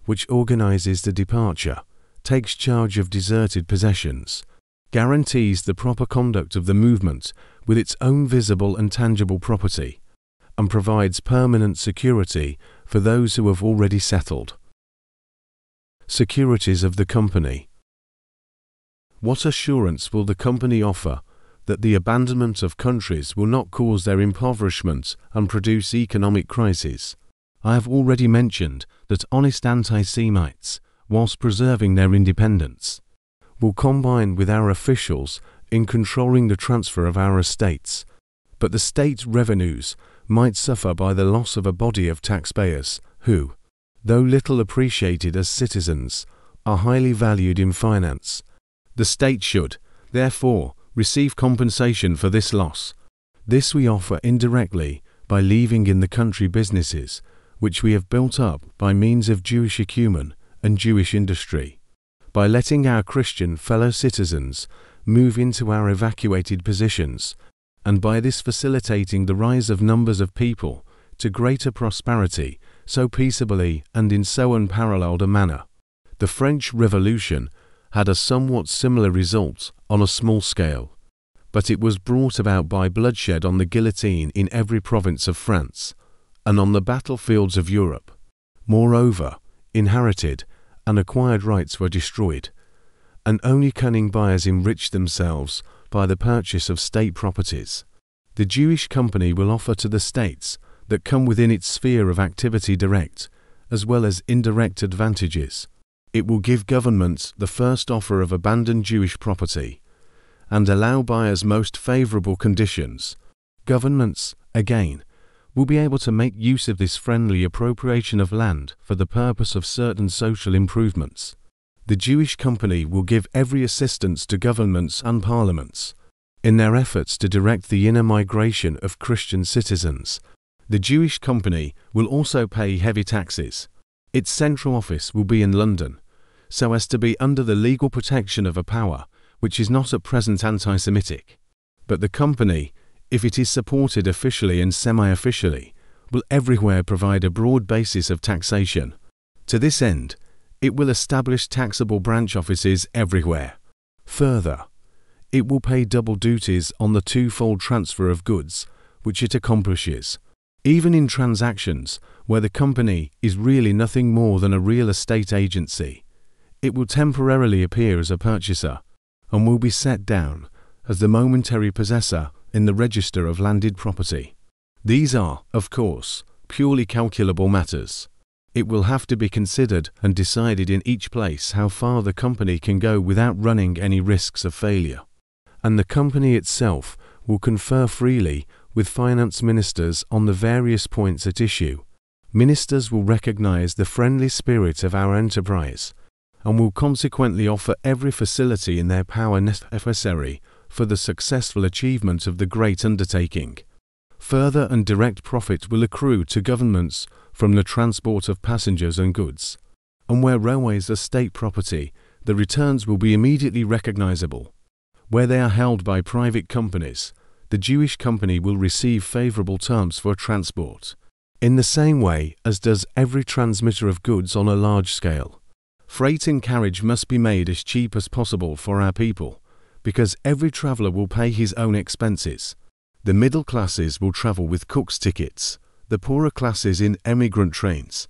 which organizes the departure, takes charge of deserted possessions, guarantees the proper conduct of the movement with its own visible and tangible property, and provides permanent security for those who have already settled. Securities of the company. What assurance will the company offer that the abandonment of countries will not cause their impoverishment and produce economic crises? I have already mentioned that honest anti-Semites, whilst preserving their independence, will combine with our officials in controlling the transfer of our estates, but the state's revenues might suffer by the loss of a body of taxpayers who, though little appreciated as citizens, are highly valued in finance. The state should, therefore, receive compensation for this loss. This we offer indirectly by leaving in the country businesses which we have built up by means of Jewish acumen and Jewish industry, by letting our Christian fellow citizens move into our evacuated positions and by this facilitating the rise of numbers of people to greater prosperity so peaceably and in so unparalleled a manner. The French Revolution had a somewhat similar result on a small scale, but it was brought about by bloodshed on the guillotine in every province of France and on the battlefields of Europe. Moreover, inherited and acquired rights were destroyed, and only cunning buyers enriched themselves by the purchase of state properties. The Jewish Company will offer to the states that come within its sphere of activity direct as well as indirect advantages. It will give governments the first offer of abandoned Jewish property and allow buyers most favorable conditions. Governments, again, will be able to make use of this friendly appropriation of land for the purpose of certain social improvements. The Jewish Company will give every assistance to governments and parliaments in their efforts to direct the inner migration of Christian citizens. The Jewish Company will also pay heavy taxes. Its central office will be in London, so as to be under the legal protection of a power which is not at present anti-Semitic. But the company, if it is supported officially and semi-officially, will everywhere provide a broad basis of taxation. To this end, it will establish taxable branch offices everywhere. Further, it will pay double duties on the twofold transfer of goods which it accomplishes. Even in transactions where the company is really nothing more than a real estate agency, it will temporarily appear as a purchaser and will be set down as the momentary possessor in the register of landed property. These are, of course, purely calculable matters. It will have to be considered and decided in each place how far the company can go without running any risks of failure. And the company itself will confer freely with finance ministers on the various points at issue. Ministers will recognize the friendly spirit of our enterprise and will consequently offer every facility in their power necessary for the successful achievement of the great undertaking. Further and direct profit will accrue to governments from the transport of passengers and goods, and where railways are state property, the returns will be immediately recognizable. Where they are held by private companies, the Jewish Company will receive favorable terms for transport, in the same way as does every transmitter of goods on a large scale. Freight and carriage must be made as cheap as possible for our people, because every traveller will pay his own expenses. The middle classes will travel with cook's tickets, the poorer classes in emigrant trains.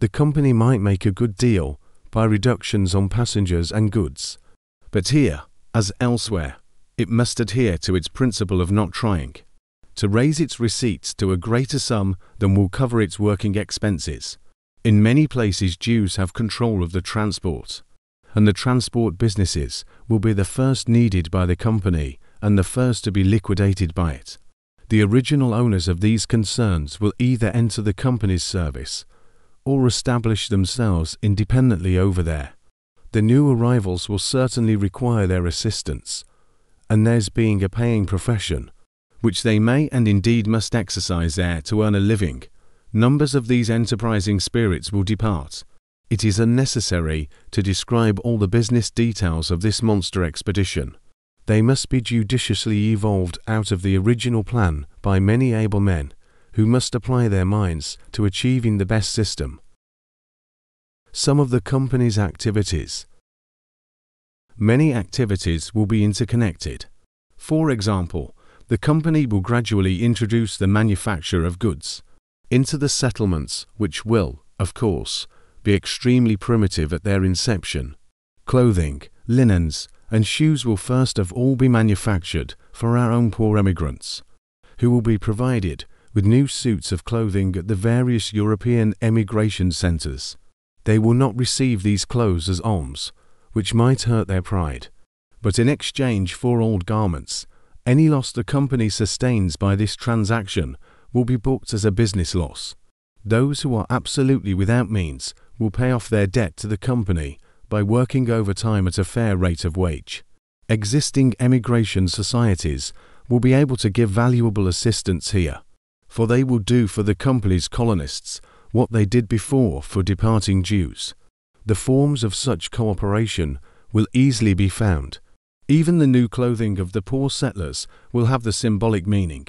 The company might make a good deal by reductions on passengers and goods, but here, as elsewhere, it must adhere to its principle of not trying to raise its receipts to a greater sum than will cover its working expenses. In many places Jews have control of the transport, and the transport businesses will be the first needed by the company and the first to be liquidated by it. The original owners of these concerns will either enter the company's service or establish themselves independently over there. The new arrivals will certainly require their assistance, and theirs being a paying profession, which they may and indeed must exercise there to earn a living, numbers of these enterprising spirits will depart. It is unnecessary to describe all the business details of this monster expedition. They must be judiciously evolved out of the original plan by many able men, who must apply their minds to achieving the best system. Some of the company's activities. Many activities will be interconnected. For example, the company will gradually introduce the manufacture of goods into the settlements, which will, of course, be extremely primitive at their inception. Clothing, linens, and shoes will first of all be manufactured for our own poor emigrants, who will be provided with new suits of clothing at the various European emigration centres. They will not receive these clothes as alms, which might hurt their pride, but in exchange for old garments, any loss the company sustains by this transaction will be booked as a business loss. Those who are absolutely without means will pay off their debt to the company by working overtime at a fair rate of wage. Existing emigration societies will be able to give valuable assistance here, for they will do for the company's colonists what they did before for departing Jews. The forms of such cooperation will easily be found. Even the new clothing of the poor settlers will have the symbolic meaning.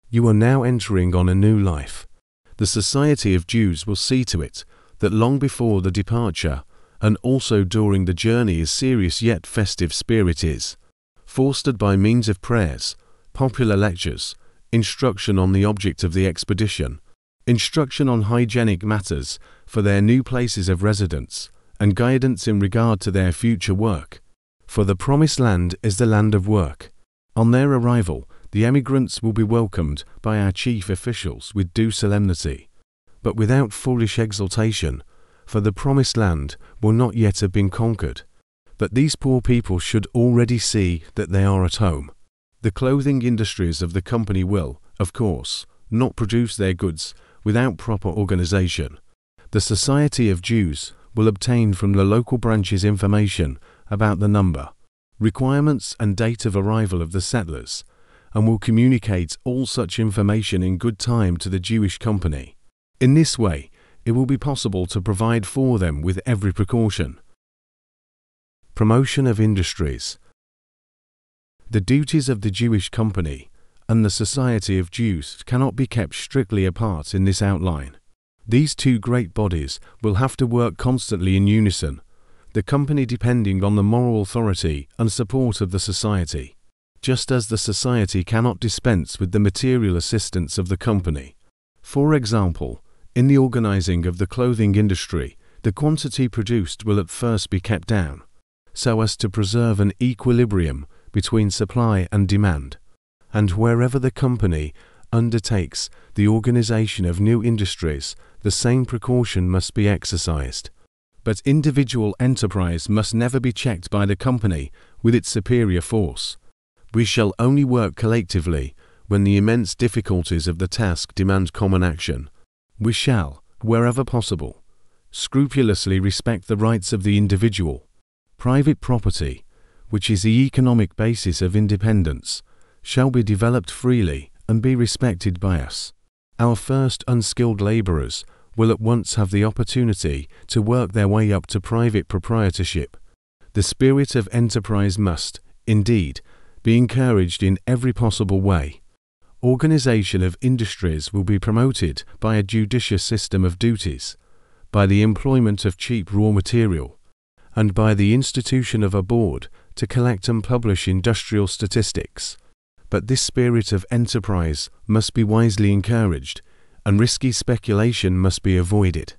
You are now entering on a new life. The Society of Jews will see to it that long before the departure, and also during the journey, a serious yet festive spirit is fostered by means of prayers, popular lectures, instruction on the object of the expedition, instruction on hygienic matters for their new places of residence, and guidance in regard to their future work. For the Promised Land is the land of work. On their arrival, the emigrants will be welcomed by our chief officials with due solemnity, but without foolish exultation, for the Promised Land will not yet have been conquered. But these poor people should already see that they are at home. The clothing industries of the company will, of course, not produce their goods without proper organization. The Society of Jews will obtain from the local branches information about the number, requirements and date of arrival of the settlers, and will communicate all such information in good time to the Jewish company. In this way, it will be possible to provide for them with every precaution. Promotion of industries. The duties of the Jewish company and the Society of Jews cannot be kept strictly apart in this outline. These two great bodies will have to work constantly in unison, the company depending on the moral authority and support of the society, just as the society cannot dispense with the material assistance of the company. For example, in the organizing of the clothing industry, the quantity produced will at first be kept down, so as to preserve an equilibrium between supply and demand. And wherever the company undertakes the organization of new industries, the same precaution must be exercised. But individual enterprise must never be checked by the company with its superior force. We shall only work collectively when the immense difficulties of the task demand common action. We shall, wherever possible, scrupulously respect the rights of the individual. Private property, which is the economic basis of independence, shall be developed freely and be respected by us. Our first unskilled laborers will at once have the opportunity to work their way up to private proprietorship. The spirit of enterprise must, indeed, be encouraged in every possible way. Organization of industries will be promoted by a judicious system of duties, by the employment of cheap raw material, and by the institution of a board to collect and publish industrial statistics. But this spirit of enterprise must be wisely encouraged, and risky speculation must be avoided.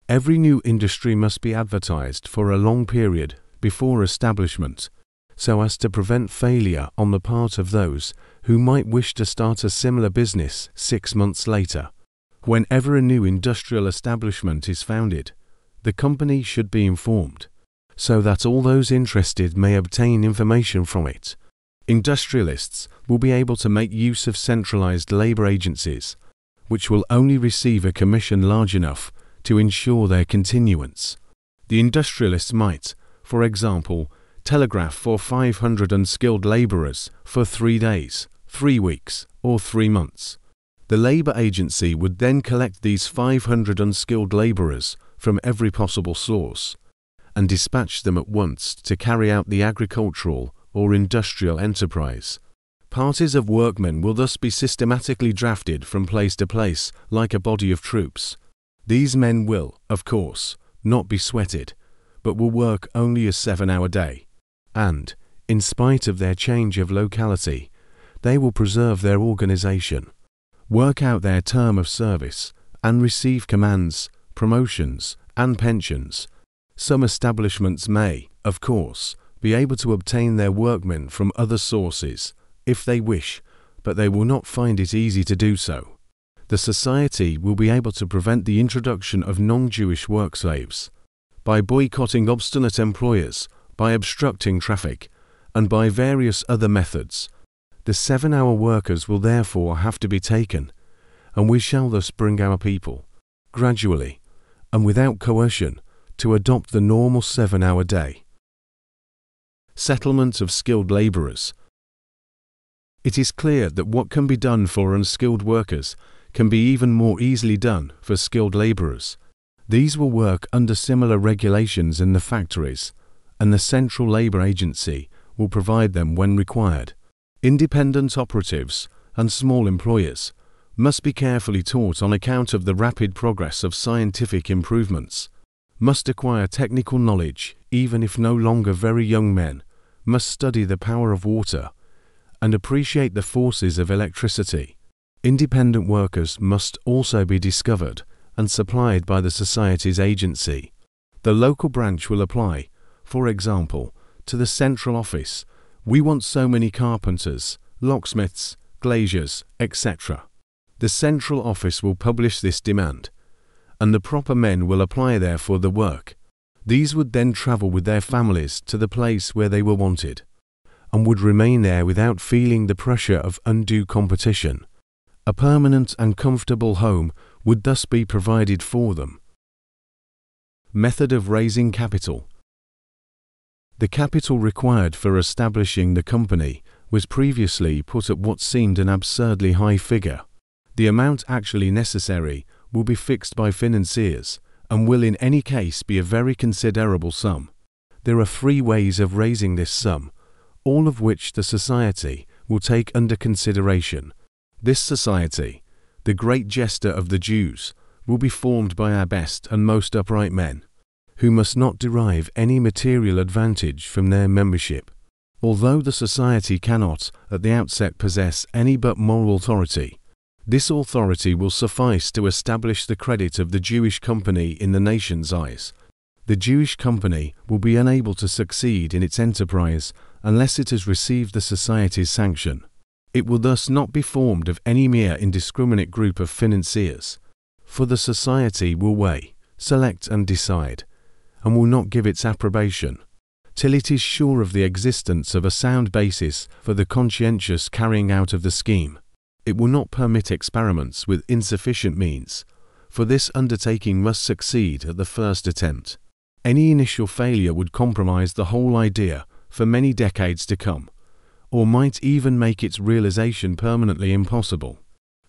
Every new industry must be advertised for a long period before establishment, so as to prevent failure on the part of those who might wish to start a similar business 6 months later. Whenever a new industrial establishment is founded, the company should be informed, so that all those interested may obtain information from it. Industrialists will be able to make use of centralized labor agencies, which will only receive a commission large enough to ensure their continuance. The industrialists might, for example, telegraph for 500 unskilled laborers for 3 days, 3 weeks, or 3 months. The labor agency would then collect these 500 unskilled laborers from every possible source and dispatch them at once to carry out the agricultural or industrial enterprise. Parties of workmen will thus be systematically drafted from place to place like a body of troops. These men will, of course, not be sweated, but will work only a 7-hour day, and, in spite of their change of locality, they will preserve their organization, work out their term of service, and receive commands, promotions, and pensions. Some establishments may, of course, be able to obtain their workmen from other sources, if they wish, but they will not find it easy to do so. The society will be able to prevent the introduction of non-Jewish work slaves by boycotting obstinate employers, by obstructing traffic, and by various other methods. The 7-hour workers will therefore have to be taken, and we shall thus bring our people, gradually, and without coercion, to adopt the normal 7-hour day. Settlement of skilled laborers. It is clear that what can be done for unskilled workers can be even more easily done for skilled laborers. These will work under similar regulations in the factories, and the Central Labor Agency will provide them when required. Independent operatives and small employers must be carefully taught on account of the rapid progress of scientific improvements, must acquire technical knowledge even if no longer very young men, must study the power of water and appreciate the forces of electricity. Independent workers must also be discovered and supplied by the Society's agency. The local branch will apply, for example, to the central office, "We want so many carpenters, locksmiths, glaziers, etc." The central office will publish this demand, and the proper men will apply there for the work. These would then travel with their families to the place where they were wanted, and would remain there without feeling the pressure of undue competition. A permanent and comfortable home would thus be provided for them. Method of raising capital. The capital required for establishing the company was previously put at what seemed an absurdly high figure. The amount actually necessary will be fixed by financiers and will in any case be a very considerable sum. There are 3 ways of raising this sum, all of which the Society will take under consideration. This Society, the great jester of the Jews, will be formed by our best and most upright men, who must not derive any material advantage from their membership. Although the Society cannot, at the outset, possess any but moral authority, this authority will suffice to establish the credit of the Jewish company in the nation's eyes. The Jewish company will be unable to succeed in its enterprise unless it has received the Society's sanction. It will thus not be formed of any mere indiscriminate group of financiers, for the Society will weigh, select and decide, and will not give its approbation, till it is sure of the existence of a sound basis for the conscientious carrying out of the scheme. It will not permit experiments with insufficient means, for this undertaking must succeed at the first attempt. Any initial failure would compromise the whole idea for many decades to come, or might even make its realization permanently impossible.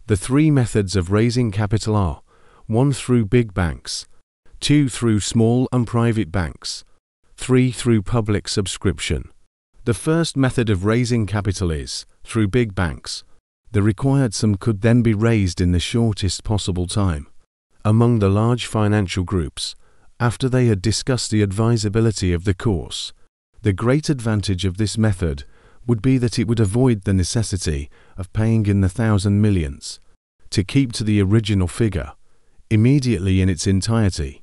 The 3 methods of raising capital are: 1 through big banks, 2 through small and private banks, 3 through public subscription. The first method of raising capital is through big banks. The required sum could then be raised in the shortest possible time among the large financial groups, after they had discussed the advisability of the course. The great advantage of this method would be that it would avoid the necessity of paying in the 1,000 millions, to keep to the original figure, immediately in its entirety.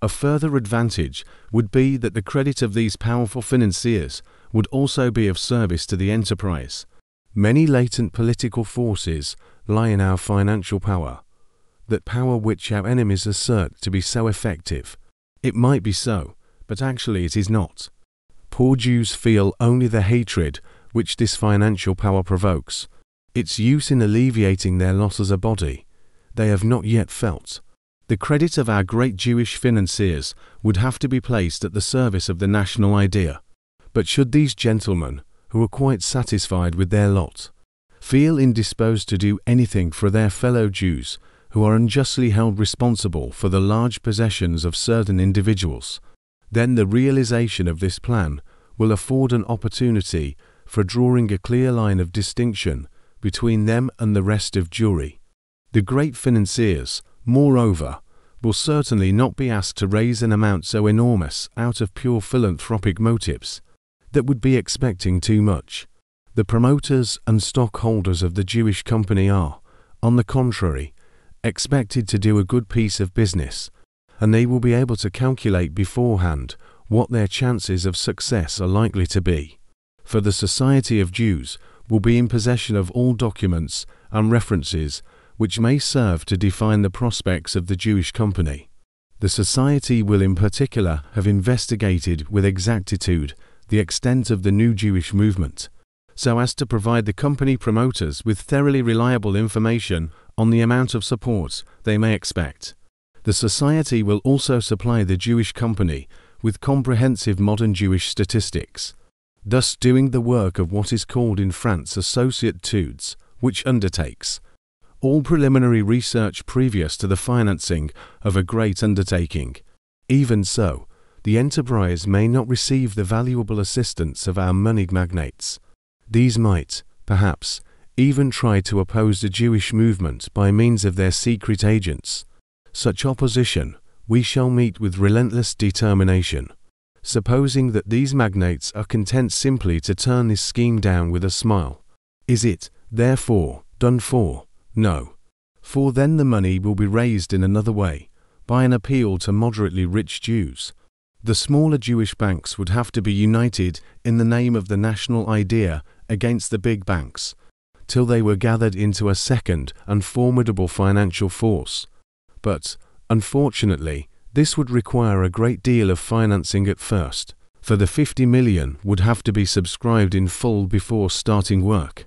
A further advantage would be that the credit of these powerful financiers would also be of service to the enterprise. Many latent political forces lie in our financial power, that power which our enemies assert to be so effective. It might be so, but actually it is not. Poor Jews feel only the hatred which this financial power provokes. Its use in alleviating their loss as a body, they have not yet felt. The credit of our great Jewish financiers would have to be placed at the service of the national idea. But should these gentlemen, who are quite satisfied with their lot, feel indisposed to do anything for their fellow Jews who are unjustly held responsible for the large possessions of certain individuals, then the realization of this plan will afford an opportunity for drawing a clear line of distinction between them and the rest of Jewry. The great financiers, moreover, will certainly not be asked to raise an amount so enormous out of pure philanthropic motives. That would be expecting too much. The promoters and stockholders of the Jewish company are, on the contrary, expected to do a good piece of business, and they will be able to calculate beforehand what their chances of success are likely to be. For the Society of Jews will be in possession of all documents and references which may serve to define the prospects of the Jewish company. The Society will in particular have investigated with exactitude the extent of the new Jewish movement, so as to provide the company promoters with thoroughly reliable information on the amount of support they may expect. The Society will also supply the Jewish company with comprehensive modern Jewish statistics, thus doing the work of what is called in France associate-tudes, which undertakes all preliminary research previous to the financing of a great undertaking. Even so, the enterprise may not receive the valuable assistance of our moneyed magnates. These might, perhaps, even try to oppose the Jewish movement by means of their secret agents. Such opposition we shall meet with relentless determination. Supposing that these magnates are content simply to turn this scheme down with a smile, is it, therefore, done for? No. For then the money will be raised in another way, by an appeal to moderately rich Jews. The smaller Jewish banks would have to be united in the name of the national idea against the big banks, till they were gathered into a second and formidable financial force. But, unfortunately, this would require a great deal of financing at first, for the 50 million would have to be subscribed in full before starting work.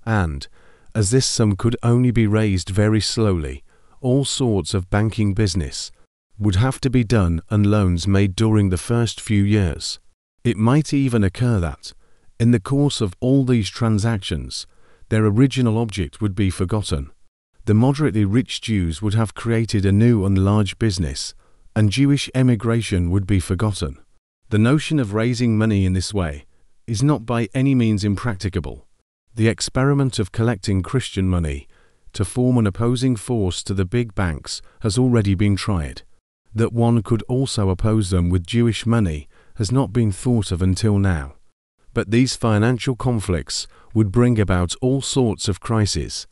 And, as this sum could only be raised very slowly, all sorts of banking business would have to be done and loans made during the first few years. It might even occur that, in the course of all these transactions, their original object would be forgotten. The moderately rich Jews would have created a new and large business, and Jewish emigration would be forgotten. The notion of raising money in this way is not by any means impracticable. The experiment of collecting Christian money to form an opposing force to the big banks has already been tried. That one could also oppose them with Jewish money has not been thought of until now. But these financial conflicts would bring about all sorts of crises.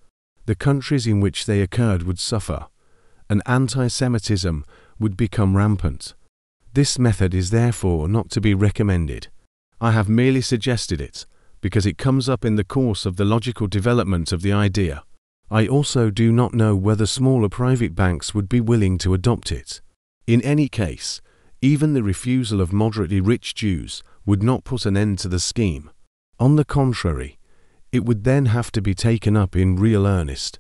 The countries in which they occurred would suffer, and anti-Semitism would become rampant. This method is therefore not to be recommended. I have merely suggested it, because it comes up in the course of the logical development of the idea. I also do not know whether smaller private banks would be willing to adopt it. In any case, even the refusal of moderately rich Jews would not put an end to the scheme. On the contrary, it would then have to be taken up in real earnest.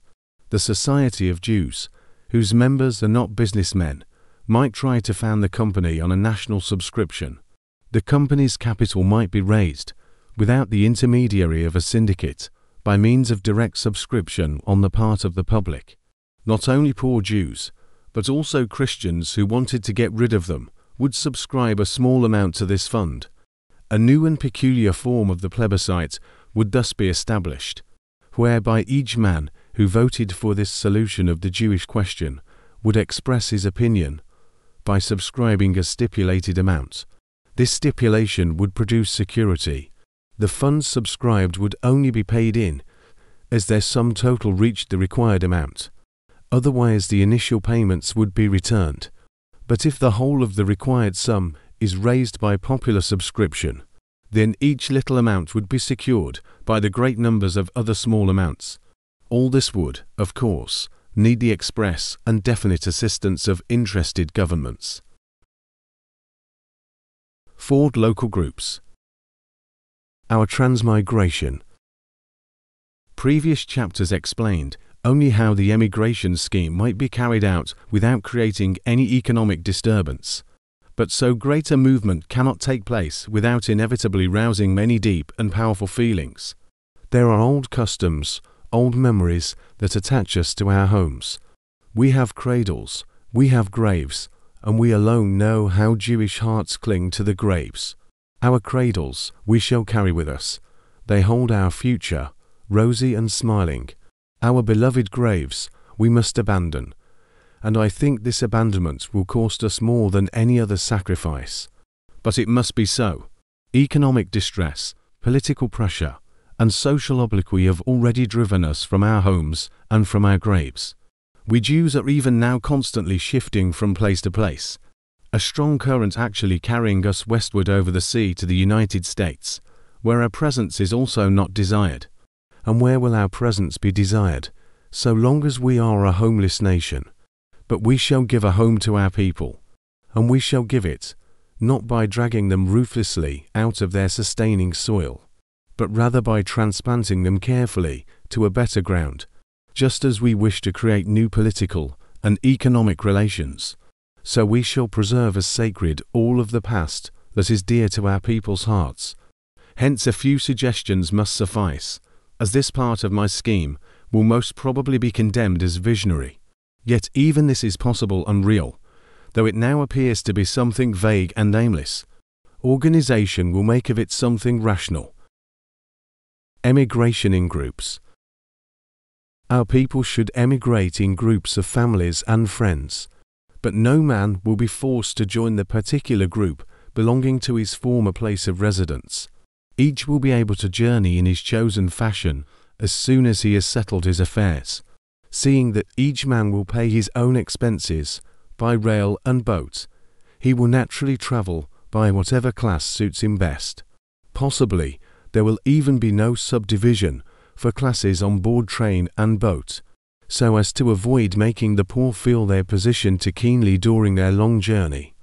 The Society of Jews, whose members are not businessmen, might try to found the company on a national subscription. The company's capital might be raised, without the intermediary of a syndicate, by means of direct subscription on the part of the public. Not only poor Jews, but also Christians who wanted to get rid of them, would subscribe a small amount to this fund. A new and peculiar form of the plebiscite would thus be established, whereby each man who voted for this solution of the Jewish question would express his opinion by subscribing a stipulated amount. This stipulation would produce security. The funds subscribed would only be paid in as their sum total reached the required amount. Otherwise the initial payments would be returned. But if the whole of the required sum is raised by popular subscription, then each little amount would be secured by the great numbers of other small amounts. All this would, of course, need the express and definite assistance of interested governments. Ford local groups. Our transmigration. Previous chapters explained only how the emigration scheme might be carried out without creating any economic disturbance. But so great a movement cannot take place without inevitably rousing many deep and powerful feelings. There are old customs, old memories that attach us to our homes. We have cradles, we have graves, and we alone know how Jewish hearts cling to the graves. Our cradles we shall carry with us. They hold our future, rosy and smiling. Our beloved graves we must abandon, and I think this abandonment will cost us more than any other sacrifice. But it must be so. Economic distress, political pressure, and social obloquy have already driven us from our homes and from our graves. We Jews are even now constantly shifting from place to place, a strong current actually carrying us westward over the sea to the United States, where our presence is also not desired. And where will our presence be desired, so long as we are a homeless nation? But we shall give a home to our people, and we shall give it, not by dragging them ruthlessly out of their sustaining soil, but rather by transplanting them carefully to a better ground, just as we wish to create new political and economic relations. So we shall preserve as sacred all of the past that is dear to our people's hearts. Hence a few suggestions must suffice, as this part of my scheme will most probably be condemned as visionary. Yet even this is possible and real. though it now appears to be something vague and aimless. Organization will make of it something rational. Emigration in groups. Our people should emigrate in groups of families and friends, but no man will be forced to join the particular group belonging to his former place of residence. Each will be able to journey in his chosen fashion as soon as he has settled his affairs, seeing that each man will pay his own expenses by rail and boat. He will naturally travel by whatever class suits him best. Possibly, there will even be no subdivision for classes on board train and boat, so as to avoid making the poor feel their position too keenly during their long journey.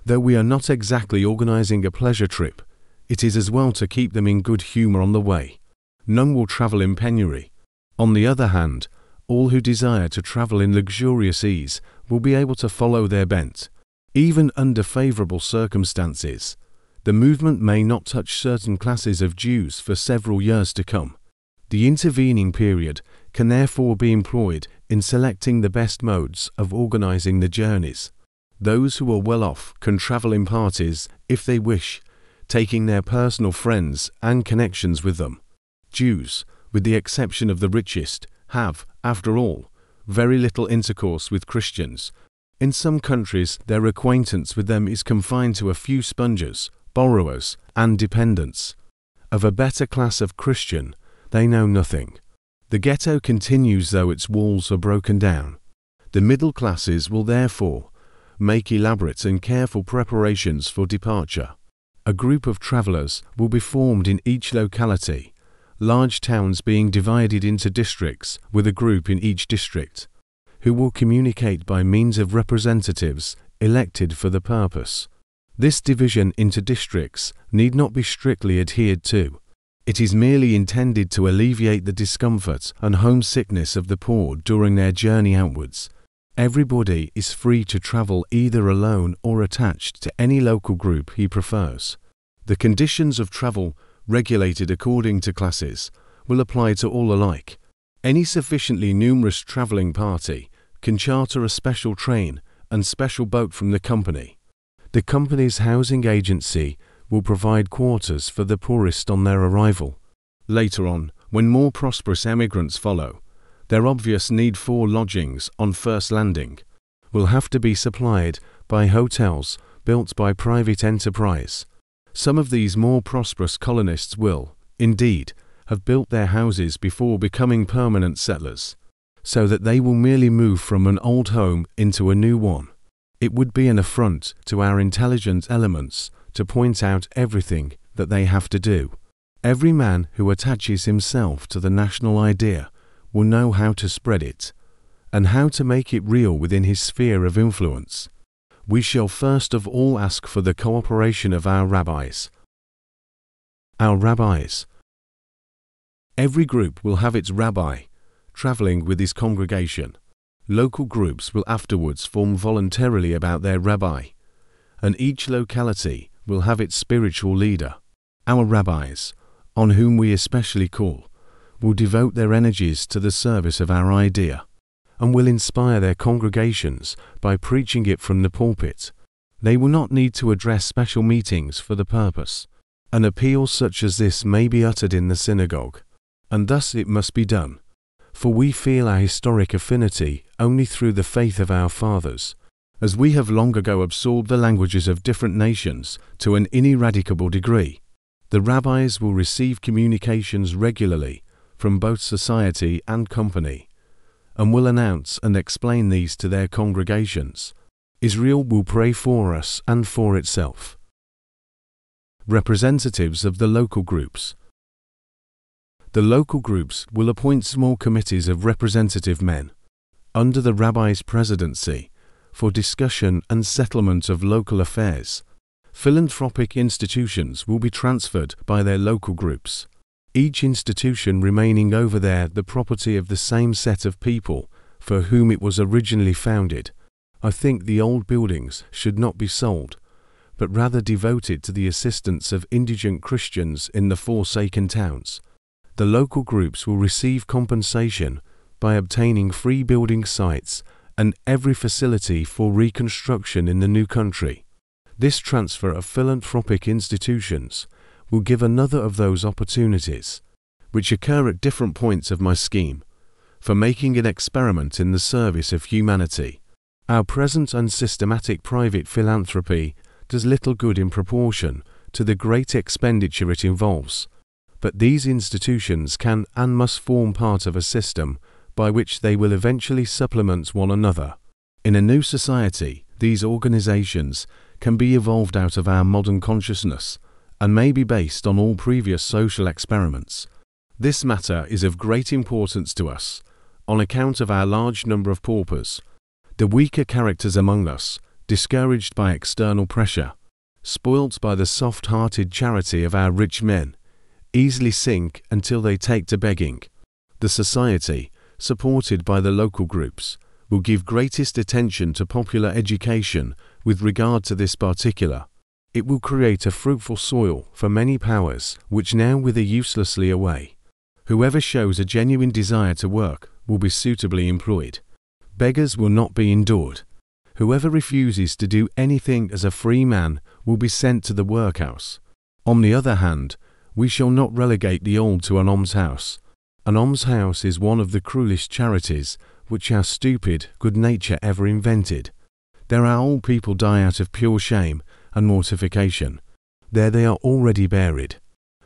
Though we are not exactly organizing a pleasure trip, it is as well to keep them in good humor on the way. None will travel in penury. On the other hand, all who desire to travel in luxurious ease will be able to follow their bent. Even under favorable circumstances, the movement may not touch certain classes of Jews for several years to come. The intervening period can therefore be employed in selecting the best modes of organizing the journeys. Those who are well off can travel in parties if they wish, taking their personal friends and connections with them. Jews, with the exception of the richest, have, after all, very little intercourse with Christians. In some countries, their acquaintance with them is confined to a few spongers, borrowers, and dependents. Of a better class of Christian, they know nothing. The ghetto continues though its walls are broken down. The middle classes will therefore make elaborate and careful preparations for departure. A group of travelers will be formed in each locality, large towns being divided into districts with a group in each district, who will communicate by means of representatives elected for the purpose. This division into districts need not be strictly adhered to. It is merely intended to alleviate the discomfort and homesickness of the poor during their journey outwards. Everybody is free to travel either alone or attached to any local group he prefers. The conditions of travel, regulated according to classes, will apply to all alike. Any sufficiently numerous traveling party can charter a special train and special boat from the company. The company's housing agency will provide quarters for the poorest on their arrival. Later on, when more prosperous emigrants follow, their obvious need for lodgings on first landing will have to be supplied by hotels built by private enterprise. Some of these more prosperous colonists will, indeed, have built their houses before becoming permanent settlers, so that they will merely move from an old home into a new one. It would be an affront to our intelligent elements to point out everything that they have to do. Every man who attaches himself to the national idea will know how to spread it, and how to make it real within his sphere of influence. We shall first of all ask for the cooperation of our rabbis. Our rabbis. Every group will have its rabbi, traveling with his congregation. Local groups will afterwards form voluntarily about their rabbi, and each locality will have its spiritual leader. Our rabbis, on whom we especially call, will devote their energies to the service of our idea, and will inspire their congregations by preaching it from the pulpit. They will not need to address special meetings for the purpose. An appeal such as this may be uttered in the synagogue, and thus it must be done, for we feel our historic affinity only through the faith of our fathers, as we have long ago absorbed the languages of different nations to an ineradicable degree. The rabbis will receive communications regularly from both society and company, and will announce and explain these to their congregations. Israel will pray for us and for itself. Representatives of the local groups. The local groups will appoint small committees of representative men, under the rabbi's presidency, for discussion and settlement of local affairs. Philanthropic institutions will be transferred by their local groups, each institution remaining over there the property of the same set of people for whom it was originally founded. I think the old buildings should not be sold, but rather devoted to the assistance of indigent Christians in the forsaken towns. The local groups will receive compensation by obtaining free building sites and every facility for reconstruction in the new country. This transfer of philanthropic institutions will give another of those opportunities, which occur at different points of my scheme, for making an experiment in the service of humanity. Our present unsystematic private philanthropy does little good in proportion to the great expenditure it involves, but these institutions can and must form part of a system by which they will eventually supplement one another. In a new society, these organizations can be evolved out of our modern consciousness and may be based on all previous social experiments. This matter is of great importance to us on account of our large number of paupers. The weaker characters among us, discouraged by external pressure, spoilt by the soft-hearted charity of our rich men, easily sink until they take to begging. The society, supported by the local groups, will give greatest attention to popular education with regard to this particular. It will create a fruitful soil for many powers which now wither uselessly away. Whoever shows a genuine desire to work will be suitably employed. Beggars will not be endured. Whoever refuses to do anything as a free man will be sent to the workhouse. On the other hand, we shall not relegate the old to an almshouse. An almshouse is one of the cruelest charities which our stupid good nature ever invented. There our old people die out of pure shame and mortification. There they are already buried.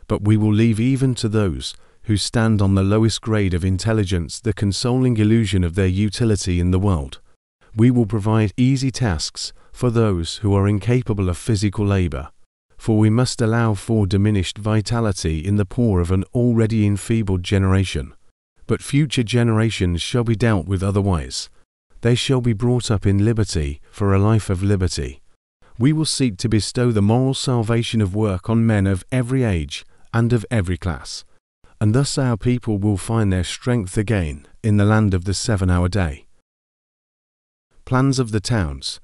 But we will leave even to those who stand on the lowest grade of intelligence the consoling illusion of their utility in the world. We will provide easy tasks for those who are incapable of physical labor, for we must allow for diminished vitality in the poor of an already enfeebled generation. But future generations shall be dealt with otherwise. They shall be brought up in liberty for a life of liberty. We will seek to bestow the moral salvation of work on men of every age and of every class, and thus our people will find their strength again in the land of the 7-hour day. Plans of the towns.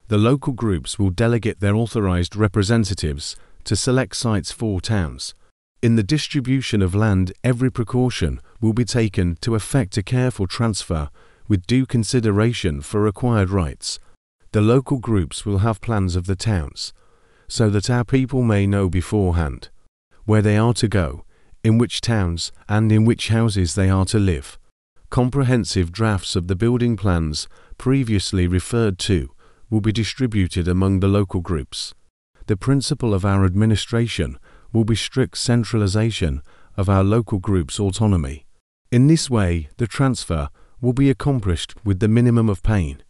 The local groups will delegate their authorized representatives to select sites for towns. In the distribution of land, every precaution will be taken to effect a careful transfer with due consideration for acquired rights. The local groups will have plans of the towns, so that our people may know beforehand where they are to go, in which towns and in which houses they are to live. Comprehensive drafts of the building plans previously referred to will be distributed among the local groups. The principle of our administration will be strict centralization of our local group's autonomy. In this way, the transfer will be accomplished with the minimum of pain.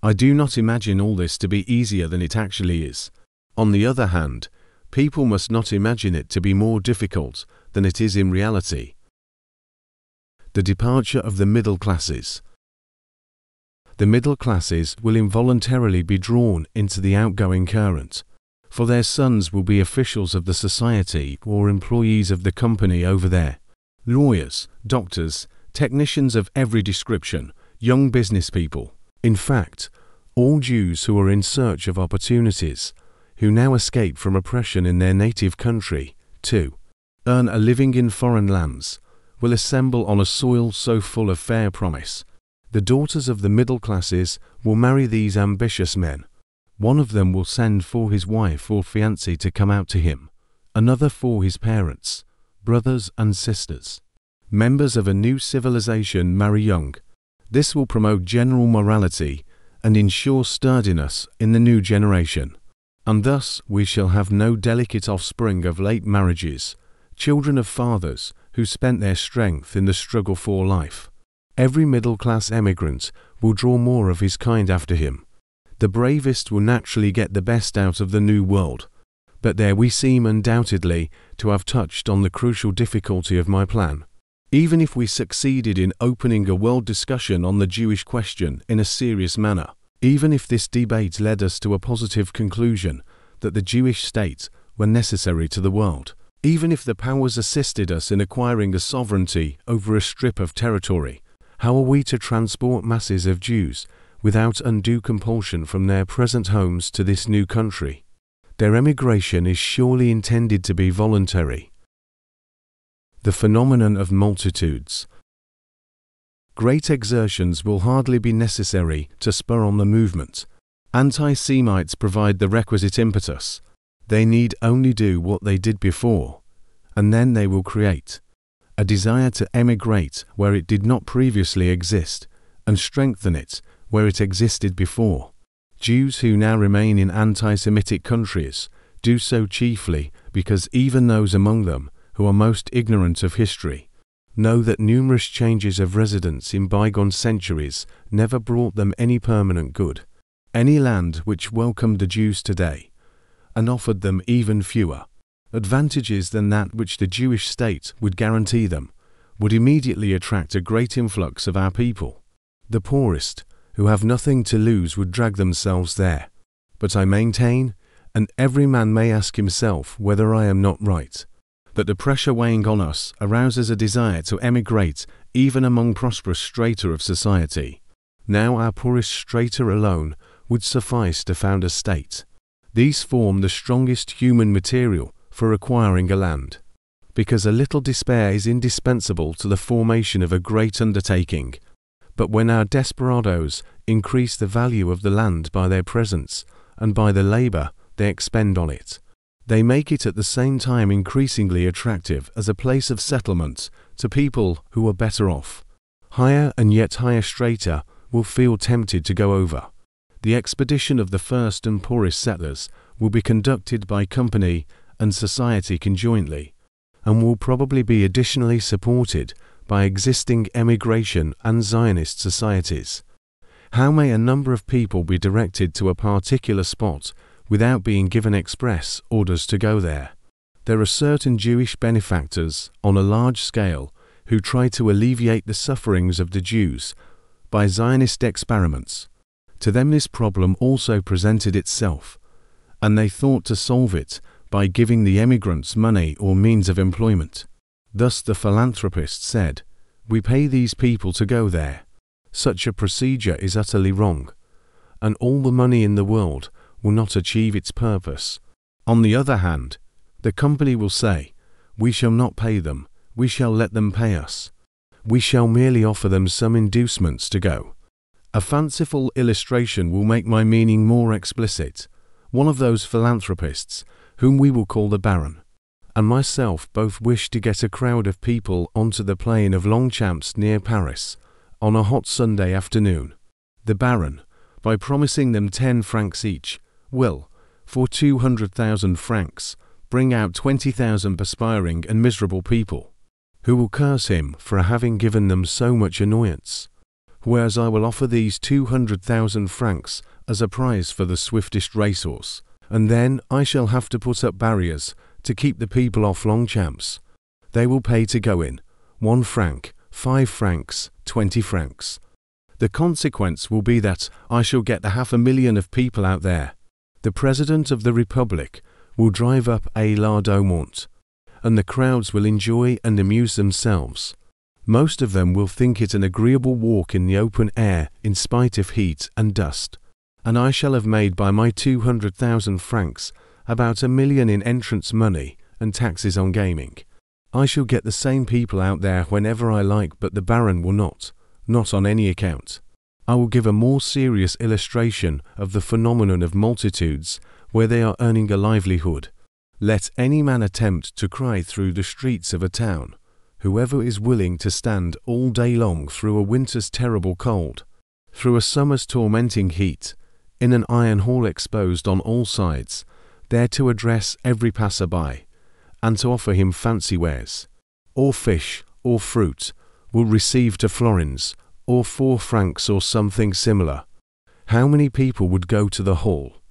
I do not imagine all this to be easier than it actually is. On the other hand, people must not imagine it to be more difficult than it is in reality. The departure of the middle classes. The middle classes will involuntarily be drawn into the outgoing current, for their sons will be officials of the society or employees of the company over there. Lawyers, doctors, technicians of every description, young business people. In fact, all Jews who are in search of opportunities, who now escape from oppression in their native country, to earn a living in foreign lands, will assemble on a soil so full of fair promise. The daughters of the middle classes will marry these ambitious men. One of them will send for his wife or fiancée to come out to him, another for his parents, brothers and sisters. Members of a new civilization marry young. This will promote general morality and ensure sturdiness in the new generation. And thus we shall have no delicate offspring of late marriages, children of fathers who spent their strength in the struggle for life. Every middle-class emigrant will draw more of his kind after him. The bravest will naturally get the best out of the new world. But there we seem undoubtedly to have touched on the crucial difficulty of my plan. Even if we succeeded in opening a world discussion on the Jewish question in a serious manner, even if this debate led us to a positive conclusion that the Jewish state were necessary to the world, even if the powers assisted us in acquiring a sovereignty over a strip of territory, how are we to transport masses of Jews without undue compulsion from their present homes to this new country? Their emigration is surely intended to be voluntary. The phenomenon of multitudes. Great exertions will hardly be necessary to spur on the movement. Anti-Semites provide the requisite impetus. They need only do what they did before, and then they will create a desire to emigrate where it did not previously exist, and strengthen it where it existed before. Jews who now remain in anti-Semitic countries do so chiefly because even those among them who are most ignorant of history know that numerous changes of residence in bygone centuries never brought them any permanent good. Any land which welcomed the Jews today, and offered them even fewer advantages than that which the Jewish state would guarantee them, would immediately attract a great influx of our people. The poorest, who have nothing to lose, would drag themselves there. But I maintain, and every man may ask himself whether I am not right, that the pressure weighing on us arouses a desire to emigrate even among prosperous strata of society. Now our poorest strata alone would suffice to found a state. These form the strongest human material for acquiring a land, because a little despair is indispensable to the formation of a great undertaking. But when our desperadoes increase the value of the land by their presence and by the labour they expend on it, they make it at the same time increasingly attractive as a place of settlement to people who are better off. Higher and yet higher strata will feel tempted to go over. The expedition of the first and poorest settlers will be conducted by company and society conjointly, and will probably be additionally supported by existing emigration and Zionist societies. How may a number of people be directed to a particular spot without being given express orders to go there? There are certain Jewish benefactors on a large scale who try to alleviate the sufferings of the Jews by Zionist experiments. To them this problem also presented itself, and they thought to solve it by giving the emigrants money or means of employment. Thus the philanthropist said, "We pay these people to go there." Such a procedure is utterly wrong, and all the money in the world will not achieve its purpose. On the other hand, the company will say, "We shall not pay them, we shall let them pay us. We shall merely offer them some inducements to go." A fanciful illustration will make my meaning more explicit. One of those philanthropists, whom we will call the Baron, and myself both wish to get a crowd of people onto the plain of Longchamps near Paris on a hot Sunday afternoon. The Baron, by promising them 10 francs each, will, for 200,000 francs, bring out 20,000 perspiring and miserable people, who will curse him for having given them so much annoyance, whereas I will offer these 200,000 francs as a prize for the swiftest racehorse, and then I shall have to put up barriers to keep the people off Longchamps. They will pay to go in, 1 franc, 5 francs, 20 francs. The consequence will be that I shall get 500,000 of people out there. The President of the Republic will drive up a la Daumont, and the crowds will enjoy and amuse themselves. Most of them will think it an agreeable walk in the open air in spite of heat and dust, and I shall have made by my 200,000 francs about 1 million in entrance money and taxes on gaming. I shall get the same people out there whenever I like, but the Baron will not on any account. I will give a more serious illustration of the phenomenon of multitudes where they are earning a livelihood. Let any man attempt to cry through the streets of a town. Whoever is willing to stand all day long through a winter's terrible cold, through a summer's tormenting heat, in an iron hall exposed on all sides, there to address every passer-by, and to offer him fancy wares, or fish, or fruit, will receive 2 florins, or 4 francs or something similar. How many people would go to the hall?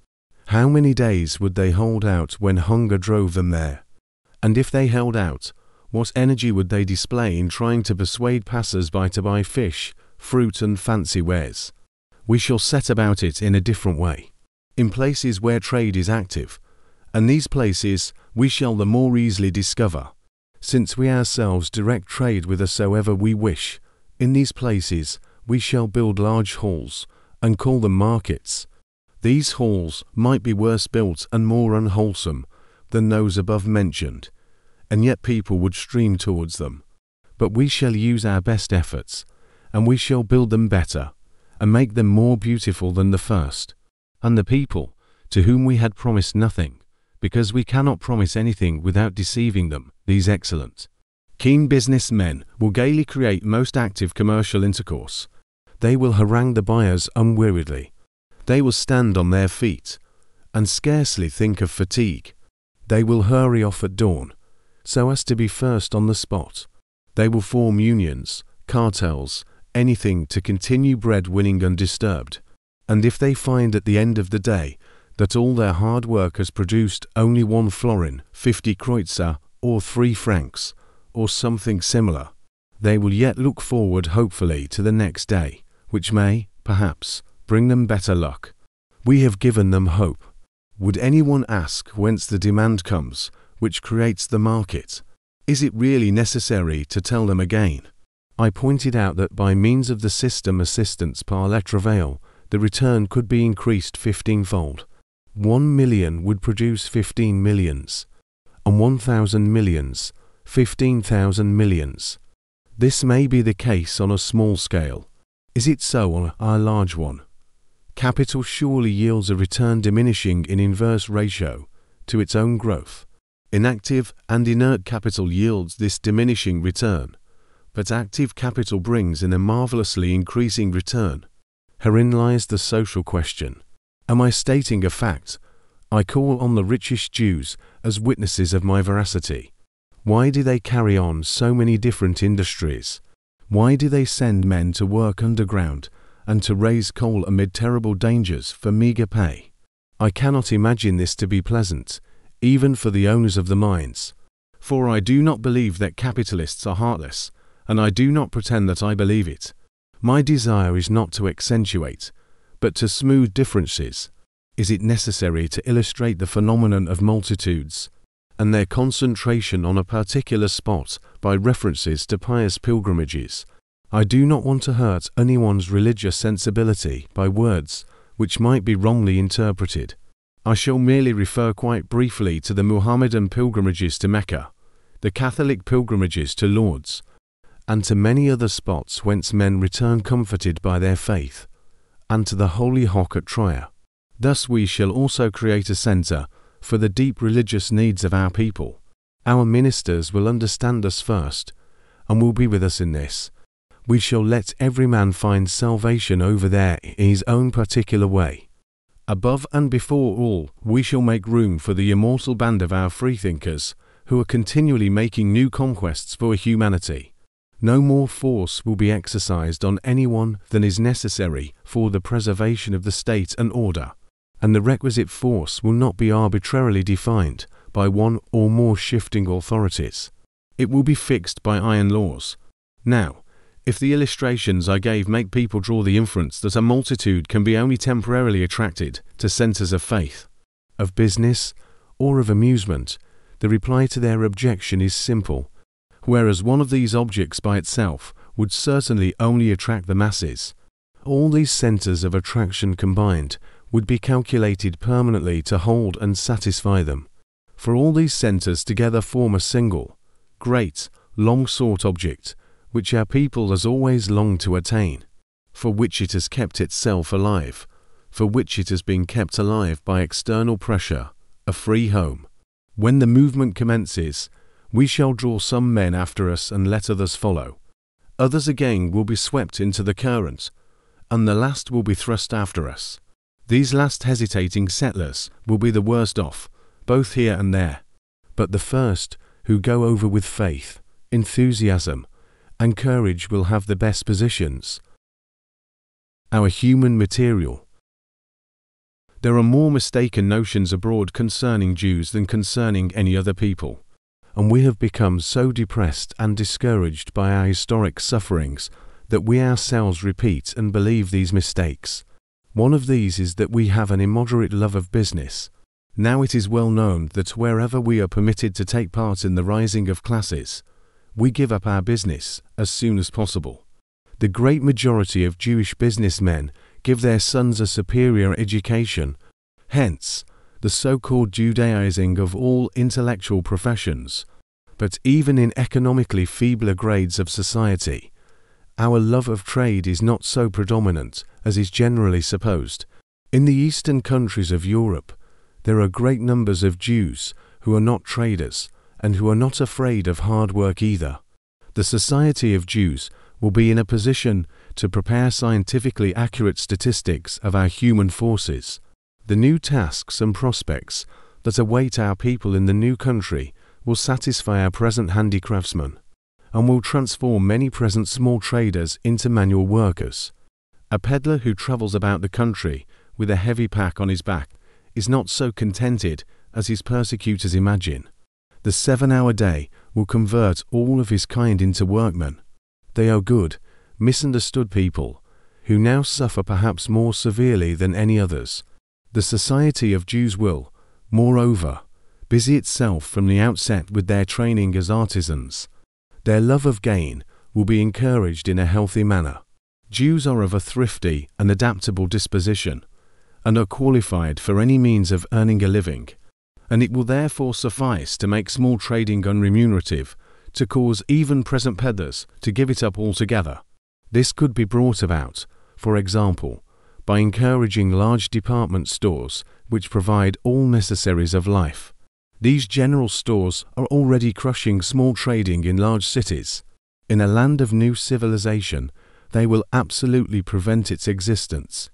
How many days would they hold out when hunger drove them there? And if they held out, what energy would they display in trying to persuade passers-by to buy fish, fruit and fancy wares? We shall set about it in a different way, in places where trade is active, and these places we shall the more easily discover, since we ourselves direct trade whithersoever we wish. In these places we shall build large halls, and call them markets. These halls might be worse built and more unwholesome than those above mentioned, and yet people would stream towards them. But we shall use our best efforts, and we shall build them better, and make them more beautiful than the first. And the people, to whom we had promised nothing, because we cannot promise anything without deceiving them, these excellent, keen business men will gaily create most active commercial intercourse. They will harangue the buyers unweariedly. They will stand on their feet, and scarcely think of fatigue. They will hurry off at dawn, so as to be first on the spot. They will form unions, cartels, anything to continue bread-winning undisturbed. And if they find at the end of the day that all their hard work has produced only 1 florin, 50 kreuzer, or 3 francs, or something similar, they will yet look forward hopefully to the next day, which may, perhaps, bring them better luck. We have given them hope. Would anyone ask whence the demand comes, which creates the market? Is it really necessary to tell them again? I pointed out that by means of the system assistance par le travail, the return could be increased 15-fold. 1 million would produce 15 millions, and 1,000 millions, 15,000 millions. This may be the case on a small scale. Is it so on a large one? Capital surely yields a return diminishing in inverse ratio to its own growth. Inactive and inert capital yields this diminishing return, but active capital brings in a marvelously increasing return. Herein lies the social question. Am I stating a fact? I call on the richest Jews as witnesses of my veracity. Why do they carry on so many different industries? Why do they send men to work underground and to raise coal amid terrible dangers for meagre pay? I cannot imagine this to be pleasant, even for the owners of the mines. For I do not believe that capitalists are heartless, and I do not pretend that I believe it. My desire is not to accentuate, but to smooth differences. Is it necessary to illustrate the phenomenon of multitudes and their concentration on a particular spot by references to pious pilgrimages? I do not want to hurt anyone's religious sensibility by words which might be wrongly interpreted. I shall merely refer quite briefly to the Muhammadan pilgrimages to Mecca, the Catholic pilgrimages to Lourdes, and to many other spots whence men return comforted by their faith, and to the Holy Hock at Troia. Thus we shall also create a centre for the deep religious needs of our people. Our ministers will understand us first, and will be with us in this. We shall let every man find salvation over there in his own particular way. Above and before all, we shall make room for the immortal band of our freethinkers, who are continually making new conquests for humanity. No more force will be exercised on anyone than is necessary for the preservation of the state and order, and the requisite force will not be arbitrarily defined by one or more shifting authorities. It will be fixed by iron laws. Now, if the illustrations I gave make people draw the inference that a multitude can be only temporarily attracted to centres of faith, of business, or of amusement, the reply to their objection is simple. Whereas one of these objects by itself would certainly only attract the masses, all these centres of attraction combined would be calculated permanently to hold and satisfy them. For all these centres together form a single, great, long-sought object, which our people has always longed to attain, for which it has kept itself alive, for which it has been kept alive by external pressure, a free home. When the movement commences, we shall draw some men after us and let others follow. Others again will be swept into the current, and the last will be thrust after us. These last hesitating settlers will be the worst off, both here and there. But the first, who go over with faith, enthusiasm, and courage will have the best positions. Our human material. There are more mistaken notions abroad concerning Jews than concerning any other people, and we have become so depressed and discouraged by our historic sufferings that we ourselves repeat and believe these mistakes. One of these is that we have an immoderate love of business. Now it is well known that wherever we are permitted to take part in the rising of classes, we give up our business as soon as possible. The great majority of Jewish businessmen give their sons a superior education. Hence, the so-called Judaizing of all intellectual professions. But even in economically feebler grades of society, our love of trade is not so predominant as is generally supposed. In the eastern countries of Europe, there are great numbers of Jews who are not traders and who are not afraid of hard work either. The Society of Jews will be in a position to prepare scientifically accurate statistics of our human forces. The new tasks and prospects that await our people in the new country will satisfy our present handicraftsmen and will transform many present small traders into manual workers. A peddler who travels about the country with a heavy pack on his back is not so contented as his persecutors imagine. The 7-hour day will convert all of his kind into workmen. They are good, misunderstood people, who now suffer perhaps more severely than any others. The Society of Jews will, moreover, busy itself from the outset with their training as artisans. Their love of gain will be encouraged in a healthy manner. Jews are of a thrifty and adaptable disposition, and are qualified for any means of earning a living, and it will therefore suffice to make small trading unremunerative, to cause even present peddlers to give it up altogether. This could be brought about, for example, by encouraging large department stores which provide all necessaries of life. These general stores are already crushing small trading in large cities. In a land of new civilization, they will absolutely prevent its existence.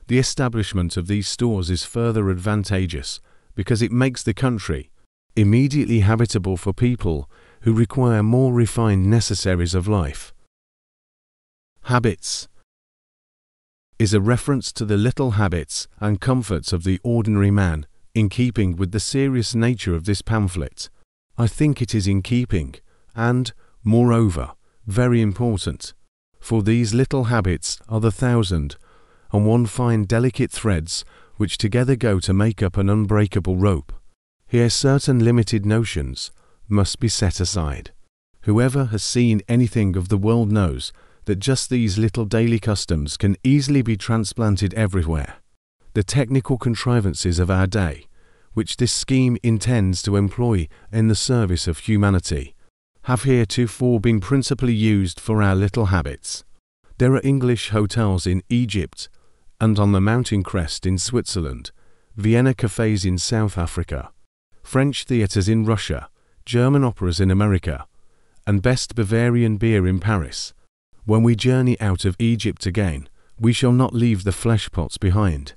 The establishment of these stores is further advantageous because it makes the country immediately habitable for people who require more refined necessaries of life. Habits is a reference to the little habits and comforts of the ordinary man, in keeping with the serious nature of this pamphlet. I think it is in keeping, and, moreover, very important, for these little habits are the 1,001 fine delicate threads which together go to make up an unbreakable rope. Here certain limited notions must be set aside. Whoever has seen anything of the world knows that just these little daily customs can easily be transplanted everywhere. The technical contrivances of our day, which this scheme intends to employ in the service of humanity, have heretofore been principally used for our little habits. There are English hotels in Egypt and on the mountain crest in Switzerland, Vienna cafes in South Africa, French theatres in Russia, German operas in America, and best Bavarian beer in Paris. When we journey out of Egypt again, we shall not leave the flesh pots behind.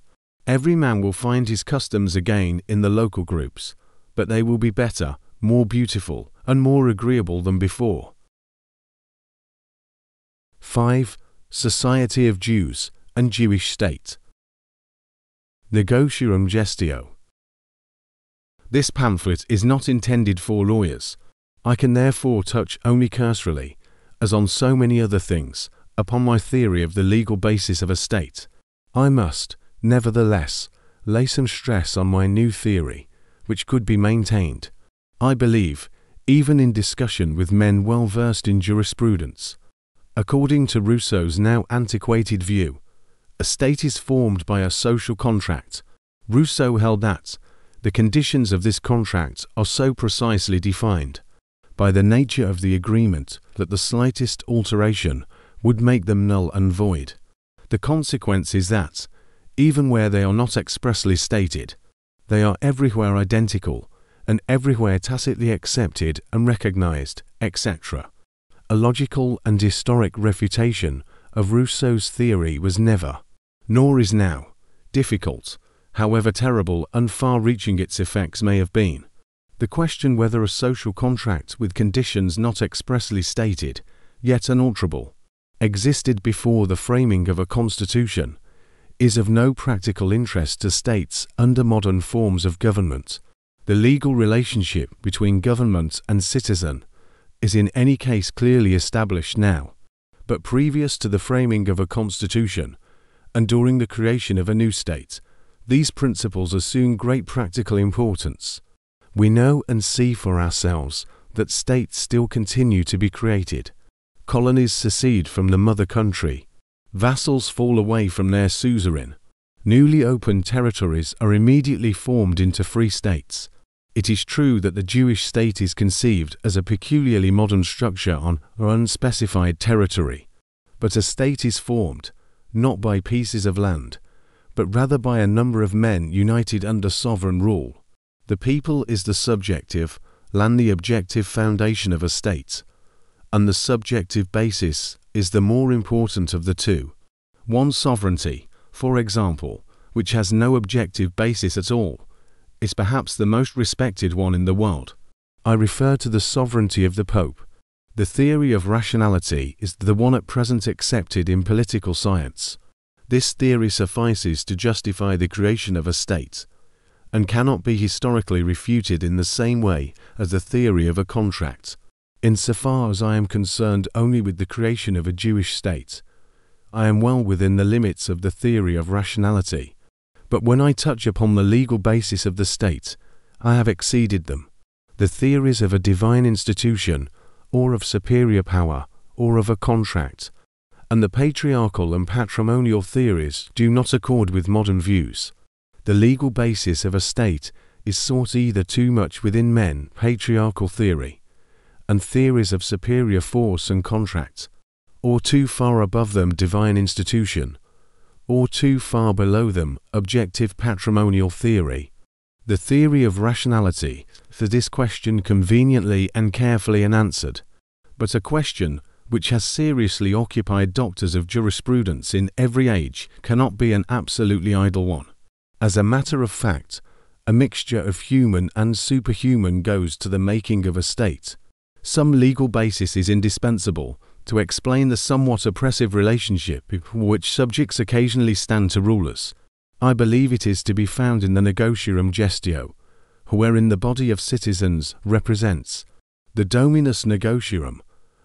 Every man will find his customs again in the local groups, but they will be better, more beautiful, and more agreeable than before. 5. Society of Jews and Jewish State. Negotiorum Gestio. This pamphlet is not intended for lawyers. I can therefore touch only cursorily, as on so many other things, upon my theory of the legal basis of a state. I must, nevertheless, lay some stress on my new theory, which could be maintained, I believe, even in discussion with men well versed in jurisprudence. According to Rousseau's now antiquated view, a state is formed by a social contract. Rousseau held that the conditions of this contract are so precisely defined by the nature of the agreement that the slightest alteration would make them null and void. The consequence is that, even where they are not expressly stated, they are everywhere identical and everywhere tacitly accepted and recognized, etc. A logical and historic refutation of Rousseau's theory was never, nor is now, difficult, however terrible and far-reaching its effects may have been. The question whether a social contract with conditions not expressly stated, yet unalterable, existed before the framing of a constitution, is of no practical interest to states under modern forms of government. The legal relationship between government and citizen is in any case clearly established now, but previous to the framing of a constitution, and during the creation of a new state, these principles assume great practical importance. We know and see for ourselves that states still continue to be created. Colonies secede from the mother country. Vassals fall away from their suzerain. Newly opened territories are immediately formed into free states. It is true that the Jewish state is conceived as a peculiarly modern structure on an unspecified territory, But a state is formed, not by pieces of land, but rather by a number of men united under sovereign rule. The people is the subjective, land the objective foundation of a state, and the subjective basis is the more important of the two. One sovereignty, for example, which has no objective basis at all, is perhaps the most respected one in the world. I refer to the sovereignty of the Pope. The theory of rationality is the one at present accepted in political science. This theory suffices to justify the creation of a state, and cannot be historically refuted in the same way as the theory of a contract. Insofar as I am concerned only with the creation of a Jewish state, I am well within the limits of the theory of rationality. But when I touch upon the legal basis of the state, I have exceeded them. The theories of a divine institution, or of superior power, or of a contract, and the patriarchal and patrimonial theories do not accord with modern views. The legal basis of a state is sought either too much within men, patriarchal theory, and theories of superior force and contract, or too far above them, divine institution, or too far below them, objective patrimonial theory. The theory of rationality, for this question conveniently and carefully unanswered, but a question which has seriously occupied doctors of jurisprudence in every age, cannot be an absolutely idle one. As a matter of fact, a mixture of human and superhuman goes to the making of a state. Some legal basis is indispensable to explain the somewhat oppressive relationship which subjects occasionally stand to rulers. I believe it is to be found in the Negotiarum Gestio, wherein the body of citizens represents the Dominus Negotiarum,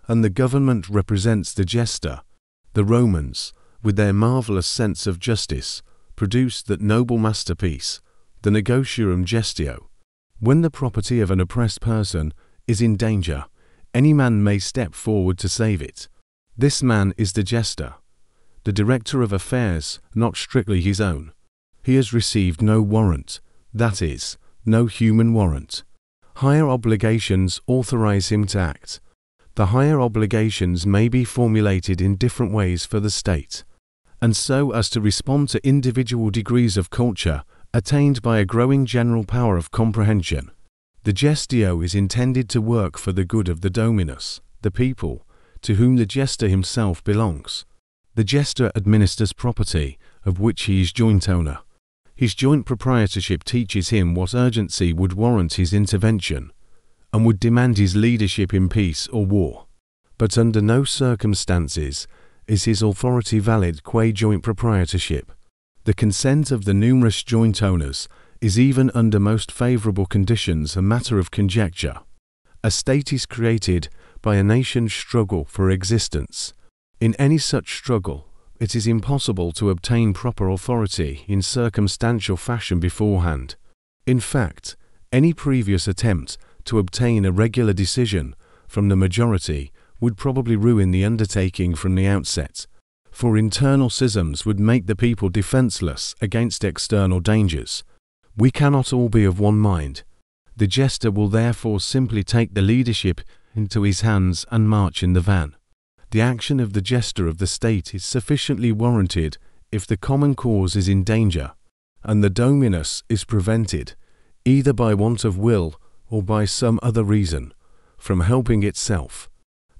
and the government represents the Gesta. The Romans, with their marvellous sense of justice, produced that noble masterpiece, the Negotiarum Gestio. When the property of an oppressed person is in danger, any man may step forward to save it. This man is the Gesta, the director of affairs, not strictly his own. He has received no warrant, that is, no human warrant. Higher obligations authorize him to act. The higher obligations may be formulated in different ways for the state, and so as to respond to individual degrees of culture attained by a growing general power of comprehension. The Gestio is intended to work for the good of the Dominus, the people, to whom the Gesta himself belongs. The Gesta administers property, of which he is joint owner. His joint proprietorship teaches him what urgency would warrant his intervention, and would demand his leadership in peace or war. But under no circumstances is his authority valid qua joint proprietorship. The consent of the numerous joint owners is even under most favourable conditions a matter of conjecture. A state is created by a nation's struggle for existence. In any such struggle, it is impossible to obtain proper authority in circumstantial fashion beforehand. In fact, any previous attempt to obtain a regular decision from the majority would probably ruin the undertaking from the outset, for internal schisms would make the people defenceless against external dangers. We cannot all be of one mind. The Gesta will therefore simply take the leadership into his hands and march in the van. The action of the Gesta of the state is sufficiently warranted if the common cause is in danger, and the Dominus is prevented, either by want of will or by some other reason, from helping itself.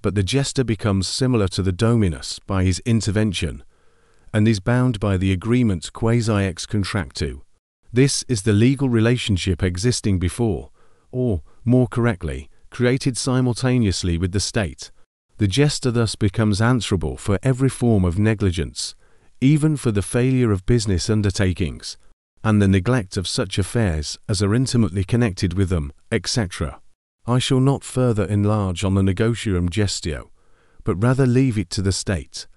But the Gesta becomes similar to the Dominus by his intervention, and is bound by the agreement quasi ex contractu. This is the legal relationship existing before, or, more correctly, created simultaneously with the state. The Gesta thus becomes answerable for every form of negligence, even for the failure of business undertakings, and the neglect of such affairs as are intimately connected with them, etc. I shall not further enlarge on the Negotiarum Gestio, but rather leave it to the state,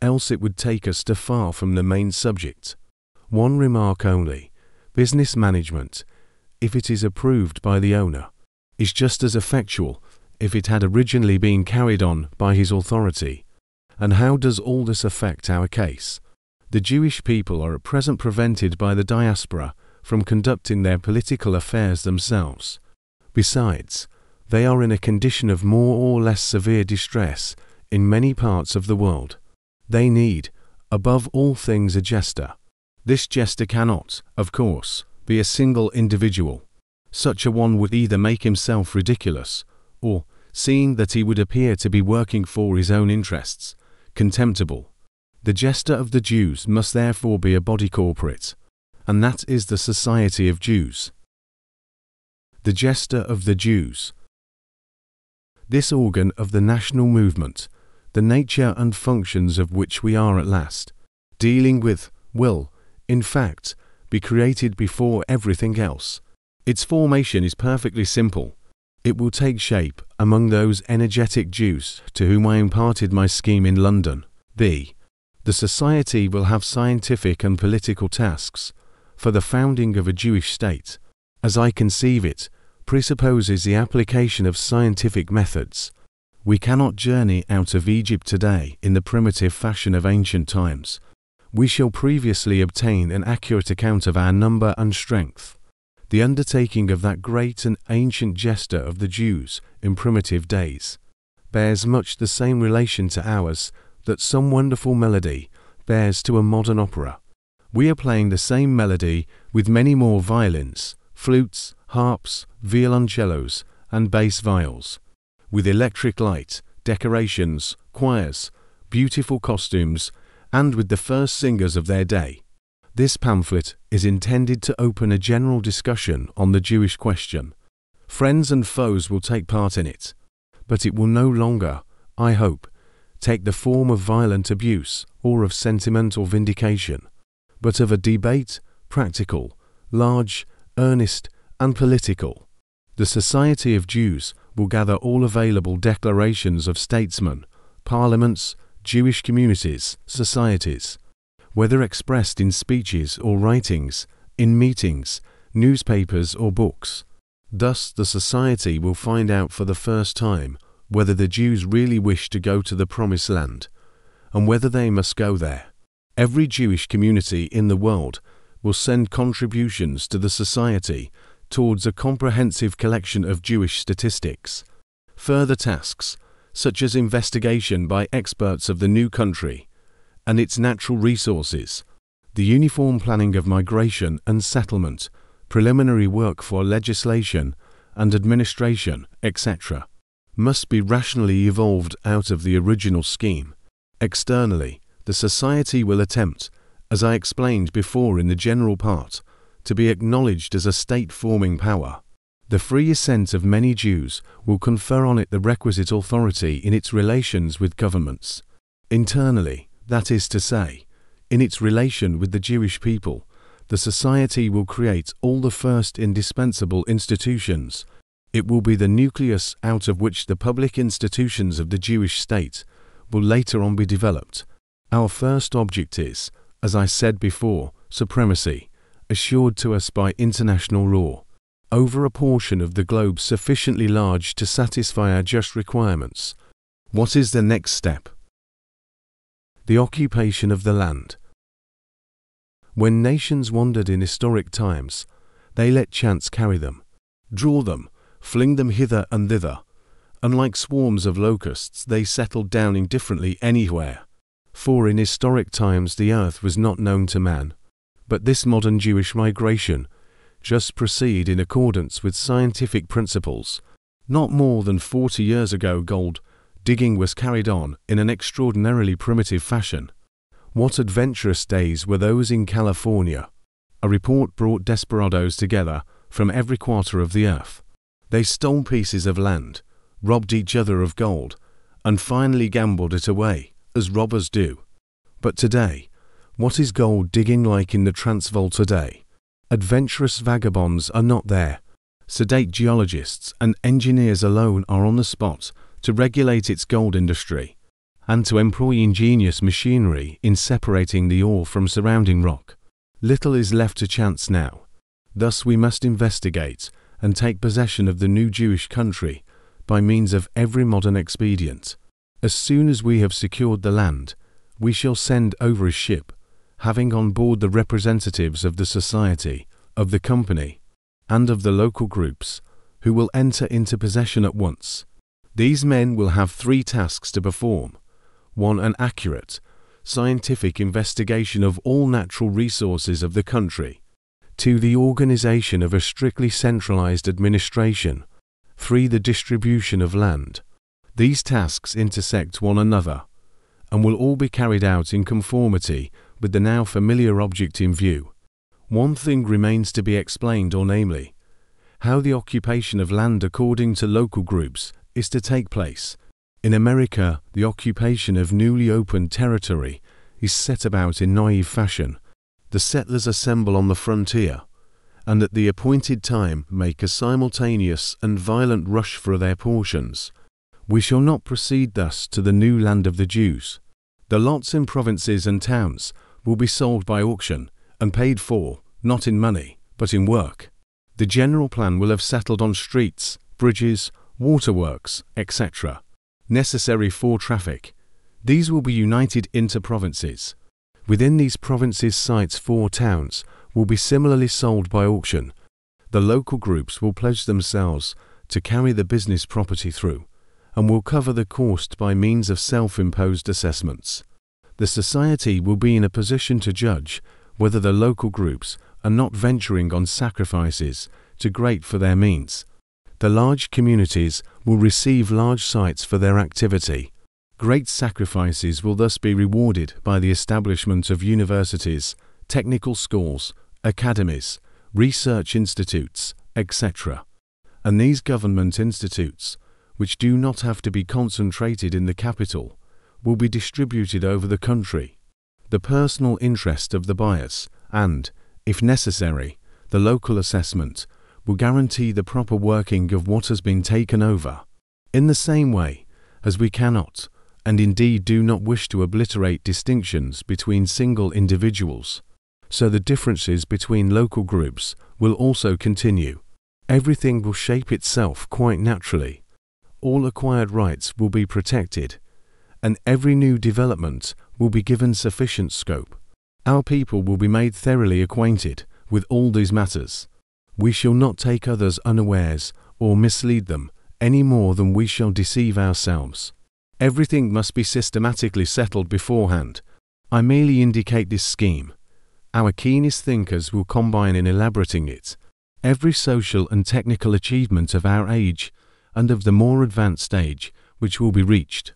else it would take us too far from the main subject. One remark only. Business management, if it is approved by the owner, is just as effectual if it had originally been carried on by his authority. And how does all this affect our case? The Jewish people are at present prevented by the diaspora from conducting their political affairs themselves. Besides, they are in a condition of more or less severe distress in many parts of the world. They need, above all things, a jester. This jester cannot, of course, be a single individual. Such a one would either make himself ridiculous, or, seeing that he would appear to be working for his own interests, contemptible. The jester of the Jews must therefore be a body corporate, and that is the Society of Jews. The jester of the Jews. This organ of the national movement, the nature and functions of which we are at last dealing with, will, in fact, be created before everything else. Its formation is perfectly simple. It will take shape among those energetic Jews to whom I imparted my scheme in London. B. The Society will have scientific and political tasks, for the founding of a Jewish state, as I conceive it, presupposes the application of scientific methods. We cannot journey out of Egypt today in the primitive fashion of ancient times. We shall previously obtain an accurate account of our number and strength. The undertaking of that great and ancient jester of the Jews in primitive days bears much the same relation to ours that some wonderful melody bears to a modern opera. We are playing the same melody with many more violins, flutes, harps, violoncellos, and bass viols, with electric light, decorations, choirs, beautiful costumes, and with the first singers of their day. This pamphlet is intended to open a general discussion on the Jewish question. Friends and foes will take part in it, but it will no longer, I hope, take the form of violent abuse or of sentimental vindication, but of a debate, practical, large, earnest, and political. The Society of Jews will gather all available declarations of statesmen, parliaments, Jewish communities, societies, whether expressed in speeches or writings, in meetings, newspapers or books. Thus the Society will find out for the first time whether the Jews really wish to go to the Promised Land, and whether they must go there. Every Jewish community in the world will send contributions to the Society towards a comprehensive collection of Jewish statistics. Further tasks, such as investigation by experts of the new country and its natural resources, the uniform planning of migration and settlement, preliminary work for legislation and administration, etc., must be rationally evolved out of the original scheme. Externally, the Society will attempt, as I explained before in the general part, to be acknowledged as a state-forming power. The free assent of many Jews will confer on it the requisite authority in its relations with governments. Internally, that is to say, in its relation with the Jewish people, the Society will create all the first indispensable institutions. It will be the nucleus out of which the public institutions of the Jewish state will later on be developed. Our first object is, as I said before, supremacy, assured to us by international law, over a portion of the globe sufficiently large to satisfy our just requirements. What is the next step? The occupation of the land. When nations wandered in historic times, they let chance carry them, draw them, fling them hither and thither, and like swarms of locusts they settled down indifferently anywhere. For in historic times the earth was not known to man, but this modern Jewish migration just proceed in accordance with scientific principles. Not more than 40 years ago gold digging was carried on in an extraordinarily primitive fashion. What adventurous days were those in California! A report brought desperadoes together from every quarter of the earth. They stole pieces of land, robbed each other of gold, and finally gambled it away, as robbers do. But today, what is gold digging like in the Transvaal today? Adventurous vagabonds are not there. Sedate geologists and engineers alone are on the spot to regulate its gold industry, and to employ ingenious machinery in separating the ore from surrounding rock. Little is left to chance now. Thus we must investigate and take possession of the new Jewish country by means of every modern expedient. As soon as we have secured the land, we shall send over a ship, having on board the representatives of the Society, of the Company, and of the local groups, who will enter into possession at once. These men will have 3 tasks to perform: 1. An accurate, scientific investigation of all natural resources of the country, to the organization of a strictly centralized administration, 3. The distribution of land. These tasks intersect one another, and will all be carried out in conformity with the now familiar object in view. One thing remains to be explained, or namely, how the occupation of land according to local groups is to take place. In America, the occupation of newly opened territory is set about in naive fashion. The settlers assemble on the frontier, and at the appointed time make a simultaneous and violent rush for their portions. We shall not proceed thus to the new land of the Jews. The lots in provinces and towns will be sold by auction, and paid for, not in money, but in work. The general plan will have settled on streets, bridges, waterworks, etc., necessary for traffic. These will be united into provinces. Within these provinces, sites for towns will be similarly sold by auction. The local groups will pledge themselves to carry the business property through, and will cover the cost by means of self-imposed assessments. The society will be in a position to judge whether the local groups are not venturing on sacrifices too great for their means. The large communities will receive large sites for their activity. Great sacrifices will thus be rewarded by the establishment of universities, technical schools, academies, research institutes, etc. And these government institutes, which do not have to be concentrated in the capital, will be distributed over the country. The personal interest of the buyers and, if necessary, the local assessment will guarantee the proper working of what has been taken over. In the same way as we cannot, and indeed do not wish to obliterate distinctions between single individuals, so the differences between local groups will also continue. Everything will shape itself quite naturally. All acquired rights will be protected, and every new development will be given sufficient scope. Our people will be made thoroughly acquainted with all these matters. We shall not take others unawares or mislead them any more than we shall deceive ourselves. Everything must be systematically settled beforehand. I merely indicate this scheme. Our keenest thinkers will combine in elaborating it. Every social and technical achievement of our age and of the more advanced age which will be reached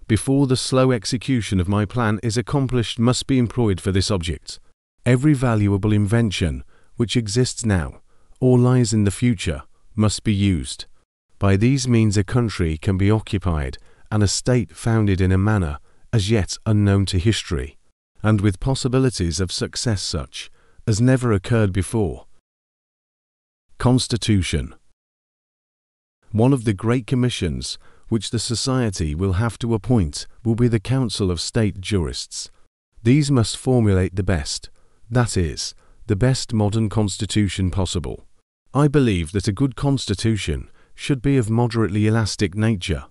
before the slow execution of my plan is accomplished must be employed for this object. Every valuable invention which exists now or lies in the future must be used. By these means a country can be occupied and a state founded in a manner as yet unknown to history, and with possibilities of success such as never occurred before. Constitution. One of the great commissions which the society will have to appoint will be the Council of State Jurists. These must formulate the best, that is, the best modern constitution possible. I believe that a good constitution should be of moderately elastic nature.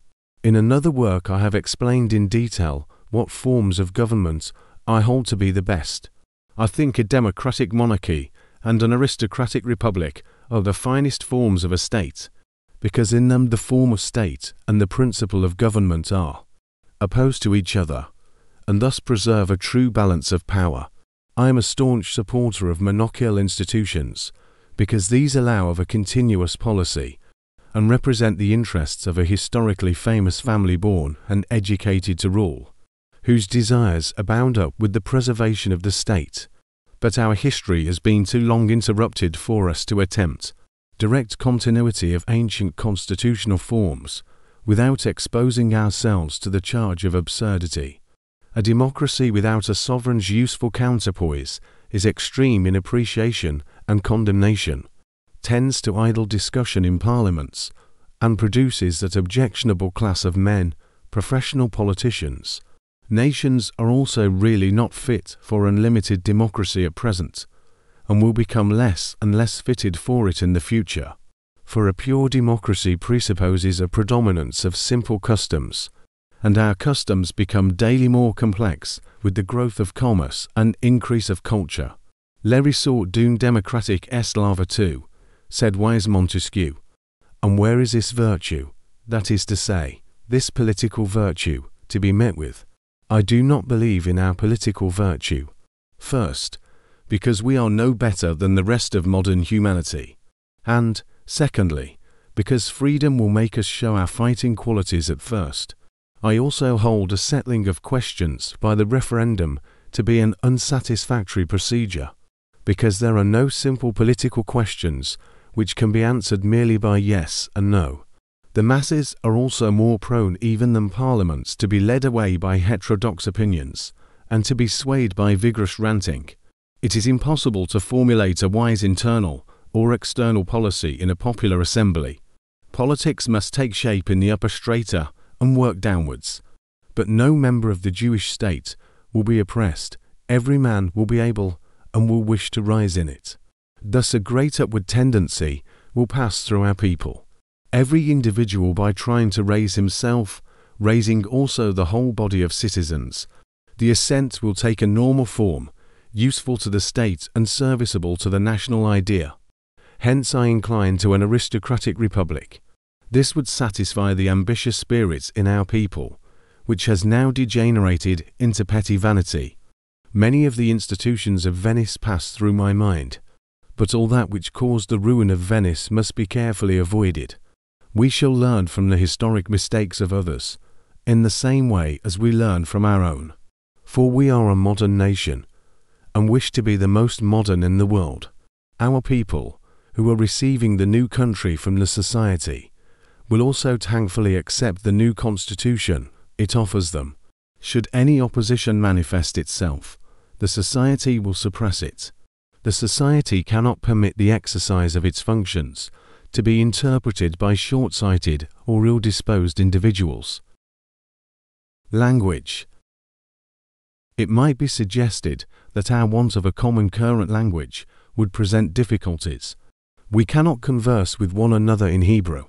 In another work I have explained in detail what forms of government I hold to be the best. I think a democratic monarchy and an aristocratic republic are the finest forms of a state, because in them the form of state and the principle of government are opposed to each other, and thus preserve a true balance of power. I am a staunch supporter of monarchical institutions, because these allow of a continuous policy, and represent the interests of a historically famous family born and educated to rule, whose desires are bound up with the preservation of the state. But our history has been too long interrupted for us to attempt direct continuity of ancient constitutional forms without exposing ourselves to the charge of absurdity. A democracy without a sovereign's useful counterpoise is extreme in appreciation and condemnation, tends to idle discussion in parliaments, and produces that objectionable class of men, professional politicians. Nations are also really not fit for unlimited democracy at present, and will become less and less fitted for it in the future. For a pure democracy presupposes a predominance of simple customs, and our customs become daily more complex with the growth of commerce and increase of culture. Le resort d'une démocratique est la vertu, said wise Montesquieu. And where is this virtue, that is to say, this political virtue, to be met with? I do not believe in our political virtue. First, because we are no better than the rest of modern humanity. And, secondly, because freedom will make us show our fighting qualities at first. I also hold a settling of questions by the referendum to be an unsatisfactory procedure, because there are no simple political questions which can be answered merely by yes and no. The masses are also more prone even than parliaments to be led away by heterodox opinions, and to be swayed by vigorous ranting. It is impossible to formulate a wise internal or external policy in a popular assembly. Politics must take shape in the upper strata and work downwards. But no member of the Jewish state will be oppressed. Every man will be able and will wish to rise in it. Thus a great upward tendency will pass through our people. Every individual, by trying to raise himself, raising also the whole body of citizens, the ascent will take a normal form, useful to the state and serviceable to the national idea. Hence I incline to an aristocratic republic. This would satisfy the ambitious spirit in our people, which has now degenerated into petty vanity. Many of the institutions of Venice pass through my mind, but all that which caused the ruin of Venice must be carefully avoided. We shall learn from the historic mistakes of others, in the same way as we learn from our own. For we are a modern nation, and wish to be the most modern in the world. Our people, who are receiving the new country from the society, will also thankfully accept the new constitution it offers them. Should any opposition manifest itself, the society will suppress it. The society cannot permit the exercise of its functions to be interpreted by short-sighted or ill-disposed individuals. Language. It might be suggested that our want of a common current language would present difficulties. We cannot converse with one another in Hebrew.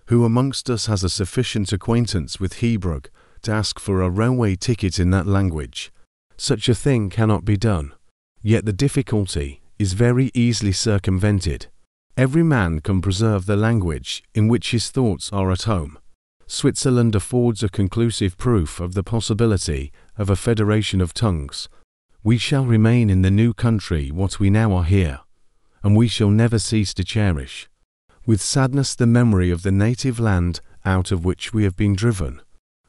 Who amongst us has a sufficient acquaintance with Hebrew to ask for a railway ticket in that language? Such a thing cannot be done. Yet the difficulty is very easily circumvented. Every man can preserve the language in which his thoughts are at home. Switzerland affords a conclusive proof of the possibility of a federation of tongues. We shall remain in the new country what we now are here, and we shall never cease to cherish with sadness the memory of the native land out of which we have been driven.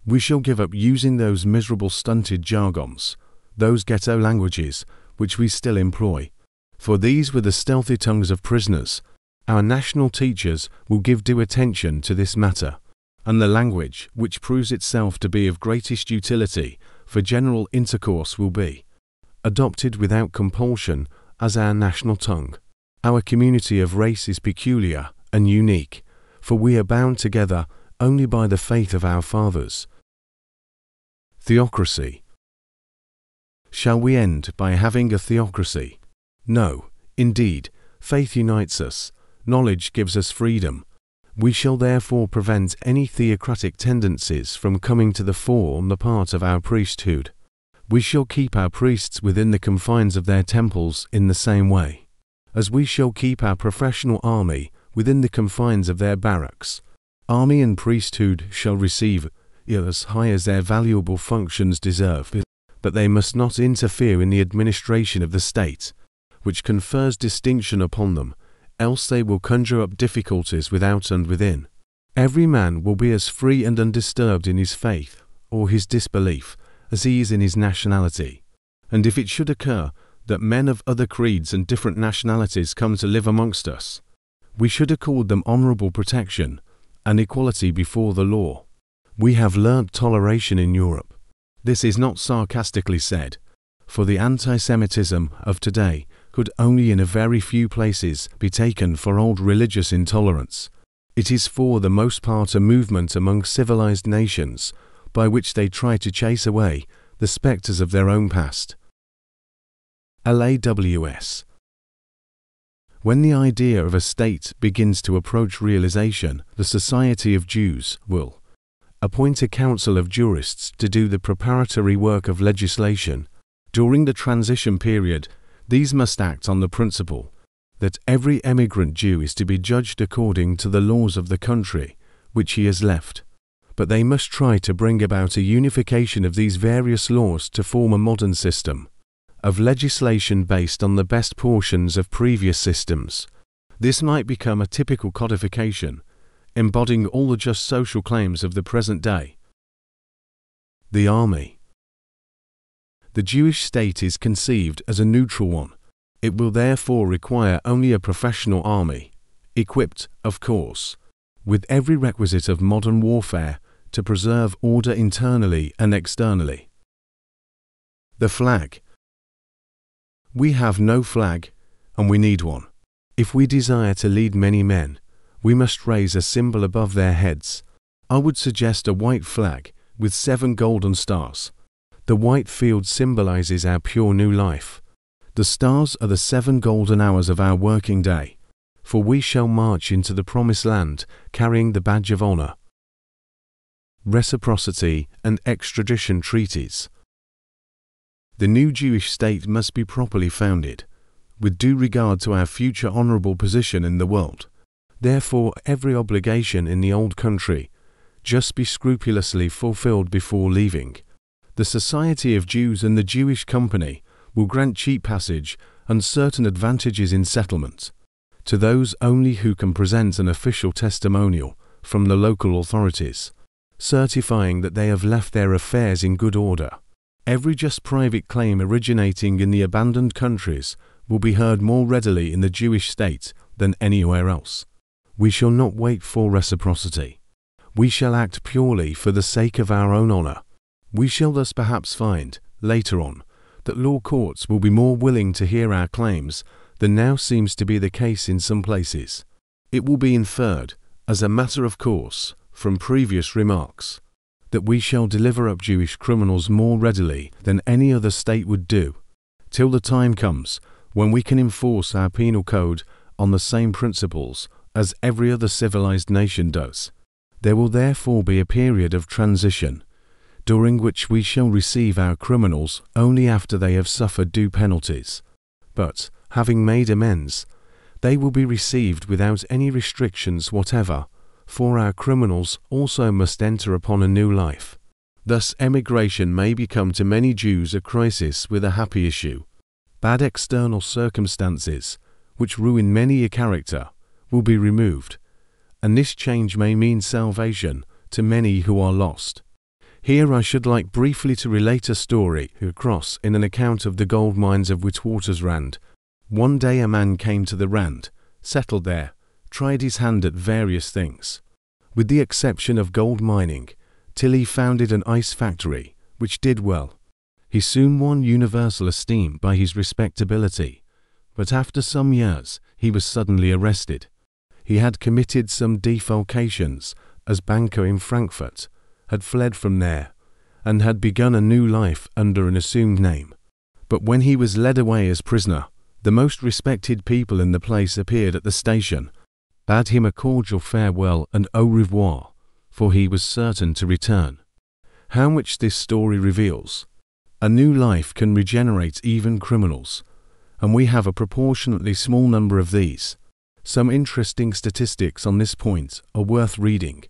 We shall give up using those miserable stunted jargons, those ghetto languages which we still employ, for these were the stealthy tongues of prisoners. Our national teachers will give due attention to this matter, and the language which proves itself to be of greatest utility for general intercourse will be adopted without compulsion as our national tongue. Our community of race is peculiar and unique, for we are bound together only by the faith of our fathers. Theocracy. Shall we end by having a theocracy? No, indeed, faith unites us, knowledge gives us freedom. We shall therefore prevent any theocratic tendencies from coming to the fore on the part of our priesthood. We shall keep our priests within the confines of their temples in the same way, as we shall keep our professional army within the confines of their barracks. Army and priesthood shall receive as high as their valuable functions deserve, but they must not interfere in the administration of the state, which confers distinction upon them, else they will conjure up difficulties without and within. Every man will be as free and undisturbed in his faith or his disbelief as he is in his nationality, and if it should occur that men of other creeds and different nationalities come to live amongst us, we should accord them honourable protection and equality before the law. We have learnt toleration in Europe. This is not sarcastically said, for the anti-Semitism of today could only in a very few places be taken for old religious intolerance. It is for the most part a movement among civilized nations by which they try to chase away the spectres of their own past. LAWS. When the idea of a state begins to approach realization, the Society of Jews will appoint a council of jurists to do the preparatory work of legislation. During the transition period, these must act on the principle that every emigrant Jew is to be judged according to the laws of the country which he has left. but they must try to bring about a unification of these various laws to form a modern system of legislation based on the best portions of previous systems. This might become a typical codification, embodying all the just social claims of the present day. The army. The Jewish state is conceived as a neutral one. It will therefore require only a professional army, equipped, of course, with every requisite of modern warfare to preserve order internally and externally. The flag. We have no flag, and we need one. If we desire to lead many men, we must raise a symbol above their heads. I would suggest a white flag with 7 golden stars. The white field symbolizes our pure new life. The stars are the 7 golden hours of our working day, for we shall march into the promised land carrying the badge of honor. Reciprocity and extradition treaties. The new Jewish state must be properly founded, with due regard to our future honorable position in the world. Therefore, every obligation in the old country just be scrupulously fulfilled before leaving. The Society of Jews and the Jewish Company will grant cheap passage and certain advantages in settlement to those only who can present an official testimonial from the local authorities, certifying that they have left their affairs in good order. Every just private claim originating in the abandoned countries will be heard more readily in the Jewish state than anywhere else. We shall not wait for reciprocity. We shall act purely for the sake of our own honor. We shall thus perhaps find, later on, that law courts will be more willing to hear our claims than now seems to be the case in some places. It will be inferred, as a matter of course, from previous remarks, that we shall deliver up Jewish criminals more readily than any other state would do, till the time comes when we can enforce our penal code on the same principles as every other civilized nation does. There will therefore be a period of transition, during which we shall receive our criminals only after they have suffered due penalties. But, having made amends, they will be received without any restrictions whatever, for our criminals also must enter upon a new life. Thus emigration may become to many Jews a crisis with a happy issue. Bad external circumstances, which ruin many a character, will be removed, and this change may mean salvation to many who are lost. Here I should like briefly to relate a story across in an account of the gold mines of Witwatersrand. One day a man came to the Rand, settled there, tried his hand at various things, with the exception of gold mining, till he founded an ice factory, which did well. He soon won universal esteem by his respectability, but after some years he was suddenly arrested. He had committed some defalcations as banker in Frankfurt, had fled from there, and had begun a new life under an assumed name. But when he was led away as prisoner, the most respected people in the place appeared at the station, bade him a cordial farewell and au revoir, for he was certain to return. How much this story reveals. A new life can regenerate even criminals, and we have a proportionately small number of these. Some interesting statistics on this point are worth reading,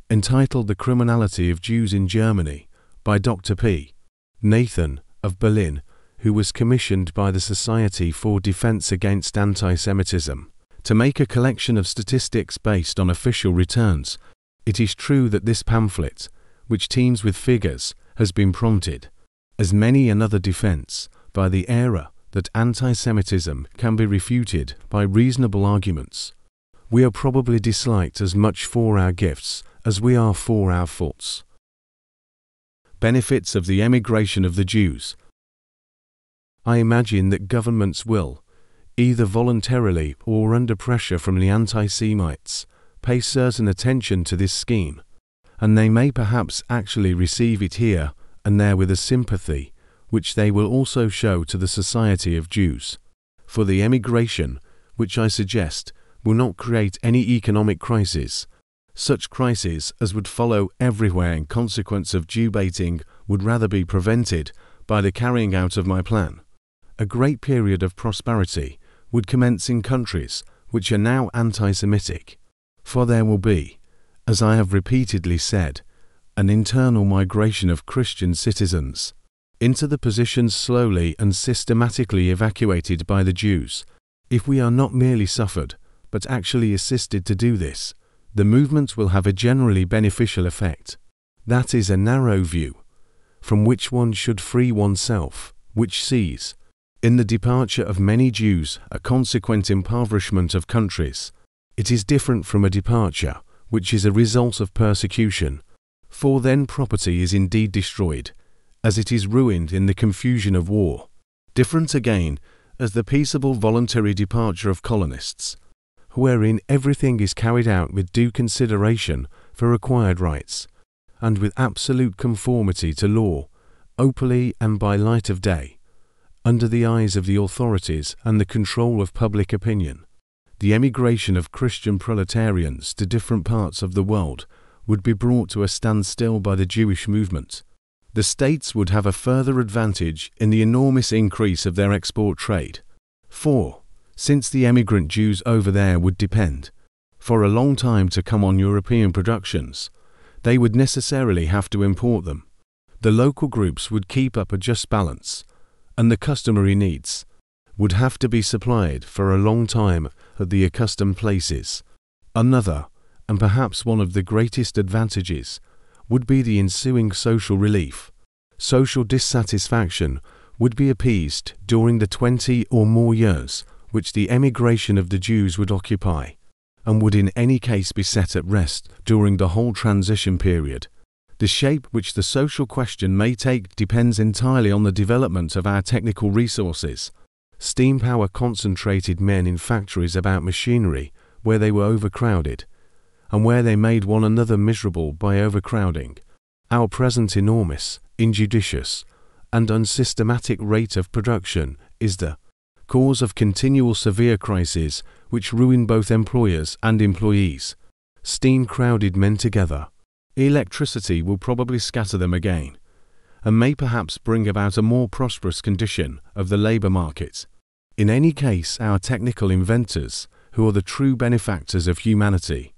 entitled The Criminality of Jews in Germany by Dr. P. Nathan of Berlin, who was commissioned by the Society for Defense Against Anti-Semitism to make a collection of statistics based on official returns. It is true that this pamphlet, which teems with figures, has been prompted, as many another defense, by the error that anti-Semitism can be refuted by reasonable arguments. We are probably disliked as much for our gifts as we are for our faults. Benefits of the emigration of the Jews. I imagine that governments will, either voluntarily or under pressure from the anti-Semites, pay certain attention to this scheme, and they may perhaps actually receive it here and there with a sympathy, which they will also show to the Society of Jews. For the emigration, which I suggest, will not create any economic crisis. Such crises as would follow everywhere in consequence of Jew baiting would rather be prevented by the carrying out of my plan. A great period of prosperity would commence in countries which are now anti-Semitic, for there will be, as I have repeatedly said, an internal migration of Christian citizens into the positions slowly and systematically evacuated by the Jews. If we are not merely suffered, but actually assisted to do this, the movement will have a generally beneficial effect. That is a narrow view, from which one should free oneself, which sees, in the departure of many Jews, a consequent impoverishment of countries. It is different from a departure, which is a result of persecution, for then property is indeed destroyed, as it is ruined in the confusion of war. Different again, as the peaceable voluntary departure of colonists, wherein everything is carried out with due consideration for acquired rights, and with absolute conformity to law, openly and by light of day, under the eyes of the authorities and the control of public opinion. The emigration of Christian proletarians to different parts of the world would be brought to a standstill by the Jewish movement. The states would have a further advantage in the enormous increase of their export trade. 4. Since the emigrant Jews over there would depend, for a long time to come, on European productions, they would necessarily have to import them. The local groups would keep up a just balance, and the customary needs would have to be supplied for a long time at the accustomed places. Another, and perhaps one of the greatest advantages, would be the ensuing social relief. Social dissatisfaction would be appeased during the 20 or more years which the emigration of the Jews would occupy, and would in any case be set at rest during the whole transition period. The shape which the social question may take depends entirely on the development of our technical resources. Steam power concentrated men in factories about machinery where they were overcrowded, and where they made one another miserable by overcrowding. Our present enormous, injudicious, and unsystematic rate of production is the cause of continual severe crises which ruin both employers and employees. Steam crowded men together. Electricity will probably scatter them again, and may perhaps bring about a more prosperous condition of the labour market. In any case, our technical inventors, who are the true benefactors of humanity,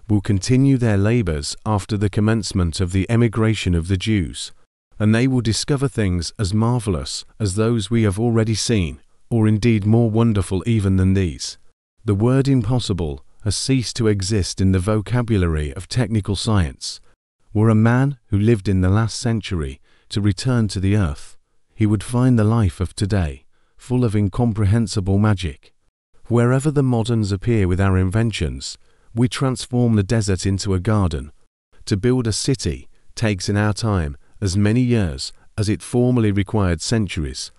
will continue their labours after the commencement of the emigration of the Jews, and they will discover things as marvellous as those we have already seen, or indeed more wonderful even than these. The word impossible has ceased to exist in the vocabulary of technical science. Were a man who lived in the last century to return to the earth, he would find the life of today full of incomprehensible magic. Wherever the moderns appear with our inventions, we transform the desert into a garden. To build a city takes in our time as many years as it formerly required centuries.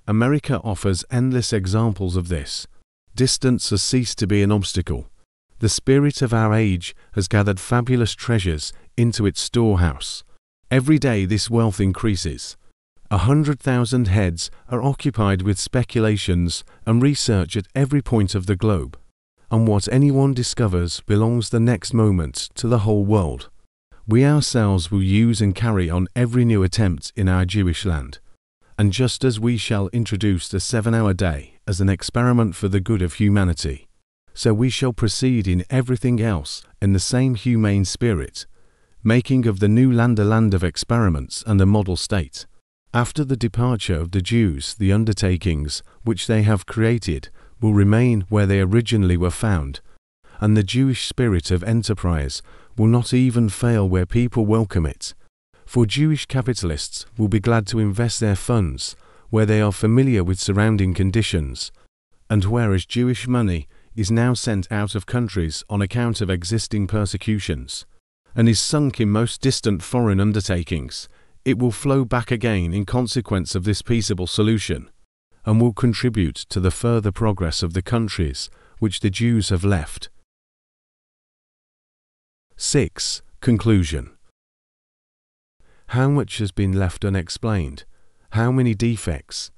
America offers endless examples of this. Distance has ceased to be an obstacle. The spirit of our age has gathered fabulous treasures into its storehouse. Every day this wealth increases. 100,000 heads are occupied with speculations and research at every point of the globe, and what anyone discovers belongs the next moment to the whole world. We ourselves will use and carry on every new attempt in our Jewish land, and just as we shall introduce the 7-hour day as an experiment for the good of humanity, so we shall proceed in everything else in the same humane spirit, making of the new land a land of experiments and a model state. After the departure of the Jews, the undertakings which they have created will remain where they originally were found, and the Jewish spirit of enterprise will not even fail where people welcome it. For Jewish capitalists will be glad to invest their funds where they are familiar with surrounding conditions, and whereas Jewish money is now sent out of countries on account of existing persecutions, and is sunk in most distant foreign undertakings, it will flow back again in consequence of this peaceable solution, and will contribute to the further progress of the countries which the Jews have left. 6. Conclusion. How much has been left unexplained, how many defects,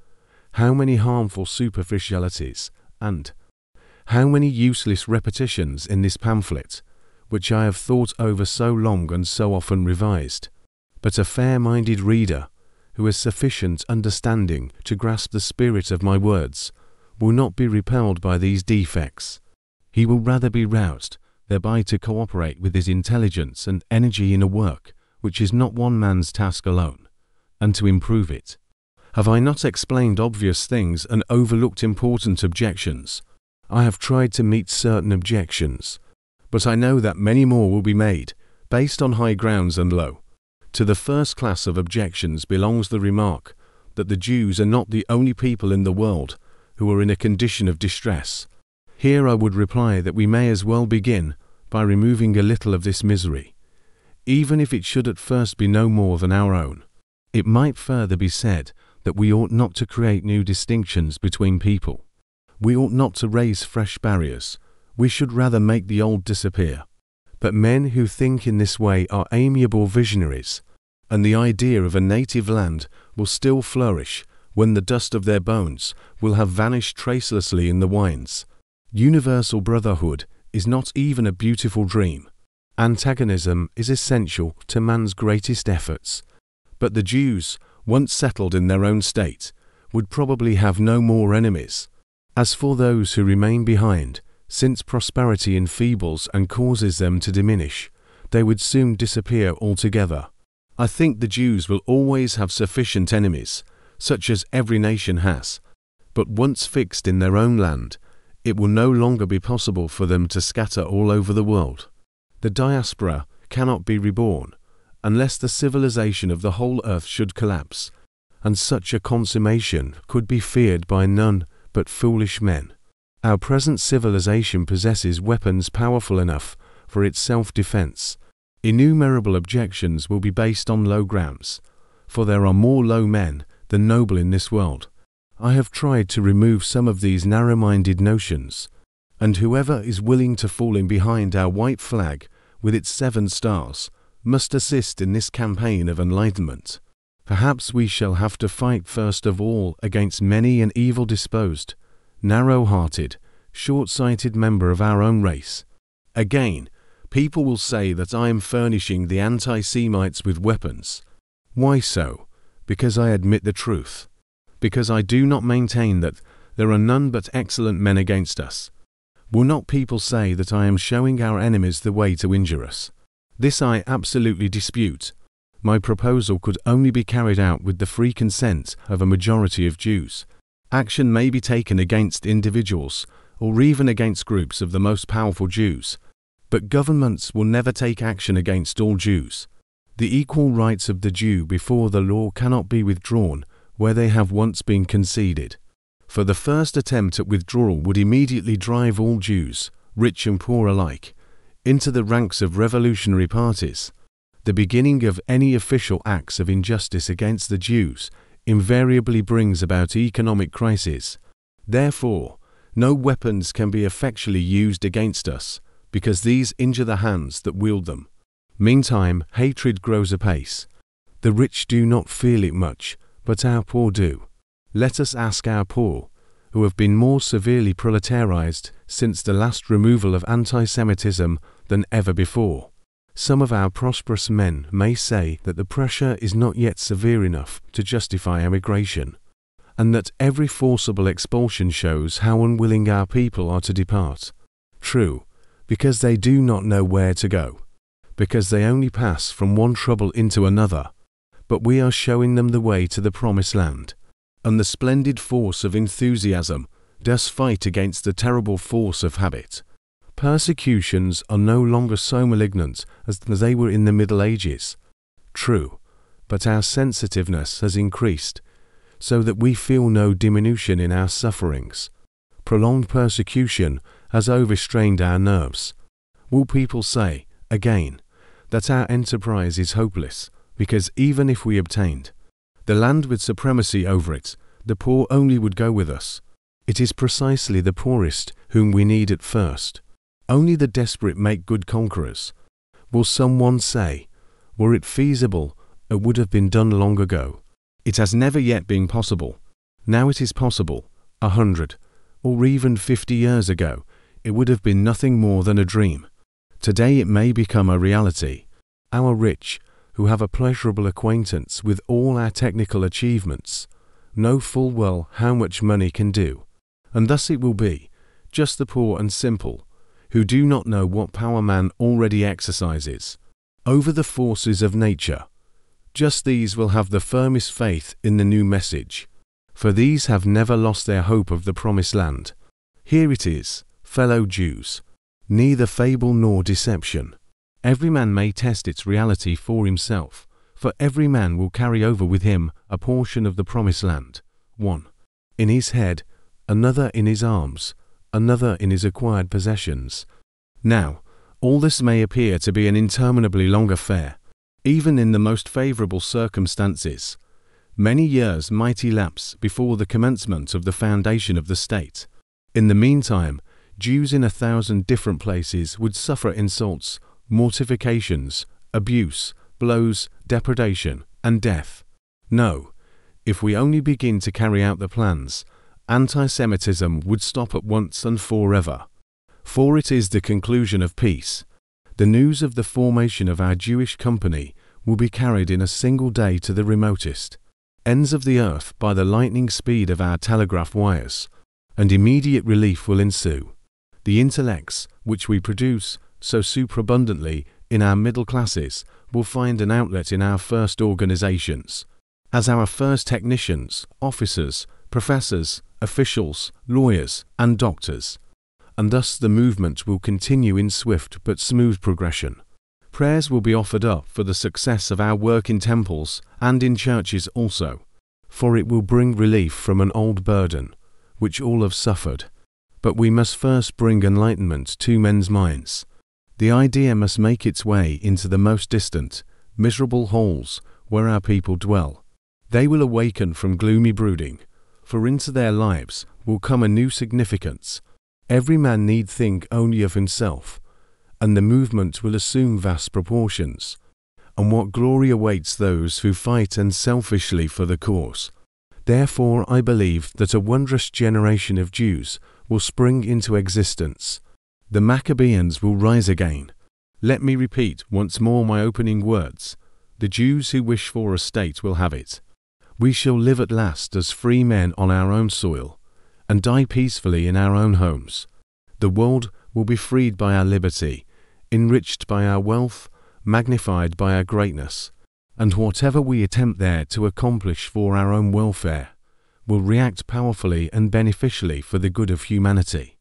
how many harmful superficialities, and how many useless repetitions in this pamphlet, which I have thought over so long and so often revised. But a fair-minded reader, who has sufficient understanding to grasp the spirit of my words, will not be repelled by these defects. He will rather be roused thereby to cooperate with his intelligence and energy in a work which is not one man's task alone, and to improve it. Have I not explained obvious things and overlooked important objections? I have tried to meet certain objections, but I know that many more will be made, based on high grounds and low. To the first class of objections belongs the remark that the Jews are not the only people in the world who are in a condition of distress. Here I would reply that we may as well begin by removing a little of this misery, even if it should at first be no more than our own. It might further be said that we ought not to create new distinctions between people. We ought not to raise fresh barriers. We should rather make the old disappear. But men who think in this way are amiable visionaries, and the idea of a native land will still flourish when the dust of their bones will have vanished tracelessly in the winds. Universal brotherhood is not even a beautiful dream. Antagonism is essential to man's greatest efforts. But the Jews, once settled in their own state, would probably have no more enemies. As for those who remain behind, since prosperity enfeebles and causes them to diminish, they would soon disappear altogether. I think the Jews will always have sufficient enemies, such as every nation has, but once fixed in their own land, it will no longer be possible for them to scatter all over the world. The diaspora cannot be reborn, unless the civilization of the whole earth should collapse, and such a consummation could be feared by none but foolish men. Our present civilization possesses weapons powerful enough for its self-defense. Innumerable objections will be based on low grounds, for there are more low men than noble in this world. I have tried to remove some of these narrow-minded notions, and whoever is willing to fall in behind our white flag with its 7 stars must assist in this campaign of enlightenment. Perhaps we shall have to fight first of all against many an evil-disposed, narrow-hearted, short-sighted member of our own race. Again, people will say that I am furnishing the anti-Semites with weapons. Why so? Because I admit the truth. Because I do not maintain that there are none but excellent men against us. Will not people say that I am showing our enemies the way to injure us? This I absolutely dispute. My proposal could only be carried out with the free consent of a majority of Jews. Action may be taken against individuals, or even against groups of the most powerful Jews, but governments will never take action against all Jews. The equal rights of the Jew before the law cannot be withdrawn where they have once been conceded. For the first attempt at withdrawal would immediately drive all Jews, rich and poor alike, into the ranks of revolutionary parties. The beginning of any official acts of injustice against the Jews invariably brings about economic crises. Therefore, no weapons can be effectually used against us, because these injure the hands that wield them. Meantime, hatred grows apace. The rich do not feel it much, but our poor do. Let us ask our poor, who have been more severely proletarized since the last removal of anti-Semitism than ever before. Some of our prosperous men may say that the pressure is not yet severe enough to justify emigration, and that every forcible expulsion shows how unwilling our people are to depart. True, because they do not know where to go, because they only pass from one trouble into another, but we are showing them the way to the promised land, and the splendid force of enthusiasm does fight against the terrible force of habit. Persecutions are no longer so malignant as they were in the Middle Ages. True, but our sensitiveness has increased, so that we feel no diminution in our sufferings. Prolonged persecution has overstrained our nerves. Will people say, again, that our enterprise is hopeless, because even if we obtained the land with supremacy over it, the poor only would go with us? It is precisely the poorest whom we need at first. Only the desperate make good conquerors. Will someone say, were it feasible, it would have been done long ago? It has never yet been possible. Now it is possible. 100, or even 50 years ago, it would have been nothing more than a dream. Today it may become a reality. Our rich, who have a pleasurable acquaintance with all our technical achievements, know full well how much money can do. And thus it will be, just the poor and simple, who do not know what power man already exercises, over the forces of nature. Just these will have the firmest faith in the new message, for these have never lost their hope of the promised land. Here it is, fellow Jews, neither fable nor deception. Every man may test its reality for himself, for every man will carry over with him a portion of the promised land, one in his head, another in his arms, another in his acquired possessions. Now, all this may appear to be an interminably long affair, even in the most favorable circumstances. Many years might elapse before the commencement of the foundation of the state. In the meantime, Jews in 1,000 different places would suffer insults, mortifications, abuse, blows, depredation, and death. No, if we only begin to carry out the plans, anti-Semitism would stop at once and forever. For it is the conclusion of peace. The news of the formation of our Jewish company will be carried in a single day to the remotest ends of the earth by the lightning speed of our telegraph wires, and immediate relief will ensue. The intellects which we produce so superabundantly in our middle classes will find an outlet in our first organizations, as our first technicians, officers, professors, officials, lawyers, and doctors. And thus the movement will continue in swift but smooth progression. Prayers will be offered up for the success of our work in temples and in churches also, for it will bring relief from an old burden, which all have suffered. But we must first bring enlightenment to men's minds. The idea must make its way into the most distant, miserable holes where our people dwell. They will awaken from gloomy brooding, for into their lives will come a new significance. Every man need think only of himself, and the movement will assume vast proportions. And what glory awaits those who fight unselfishly for the cause. Therefore I believe that a wondrous generation of Jews will spring into existence. The Maccabeans will rise again. Let me repeat once more my opening words. The Jews who wish for a state will have it. We shall live at last as free men on our own soil, and die peacefully in our own homes. The world will be freed by our liberty, enriched by our wealth, magnified by our greatness, and whatever we attempt there to accomplish for our own welfare will react powerfully and beneficially for the good of humanity.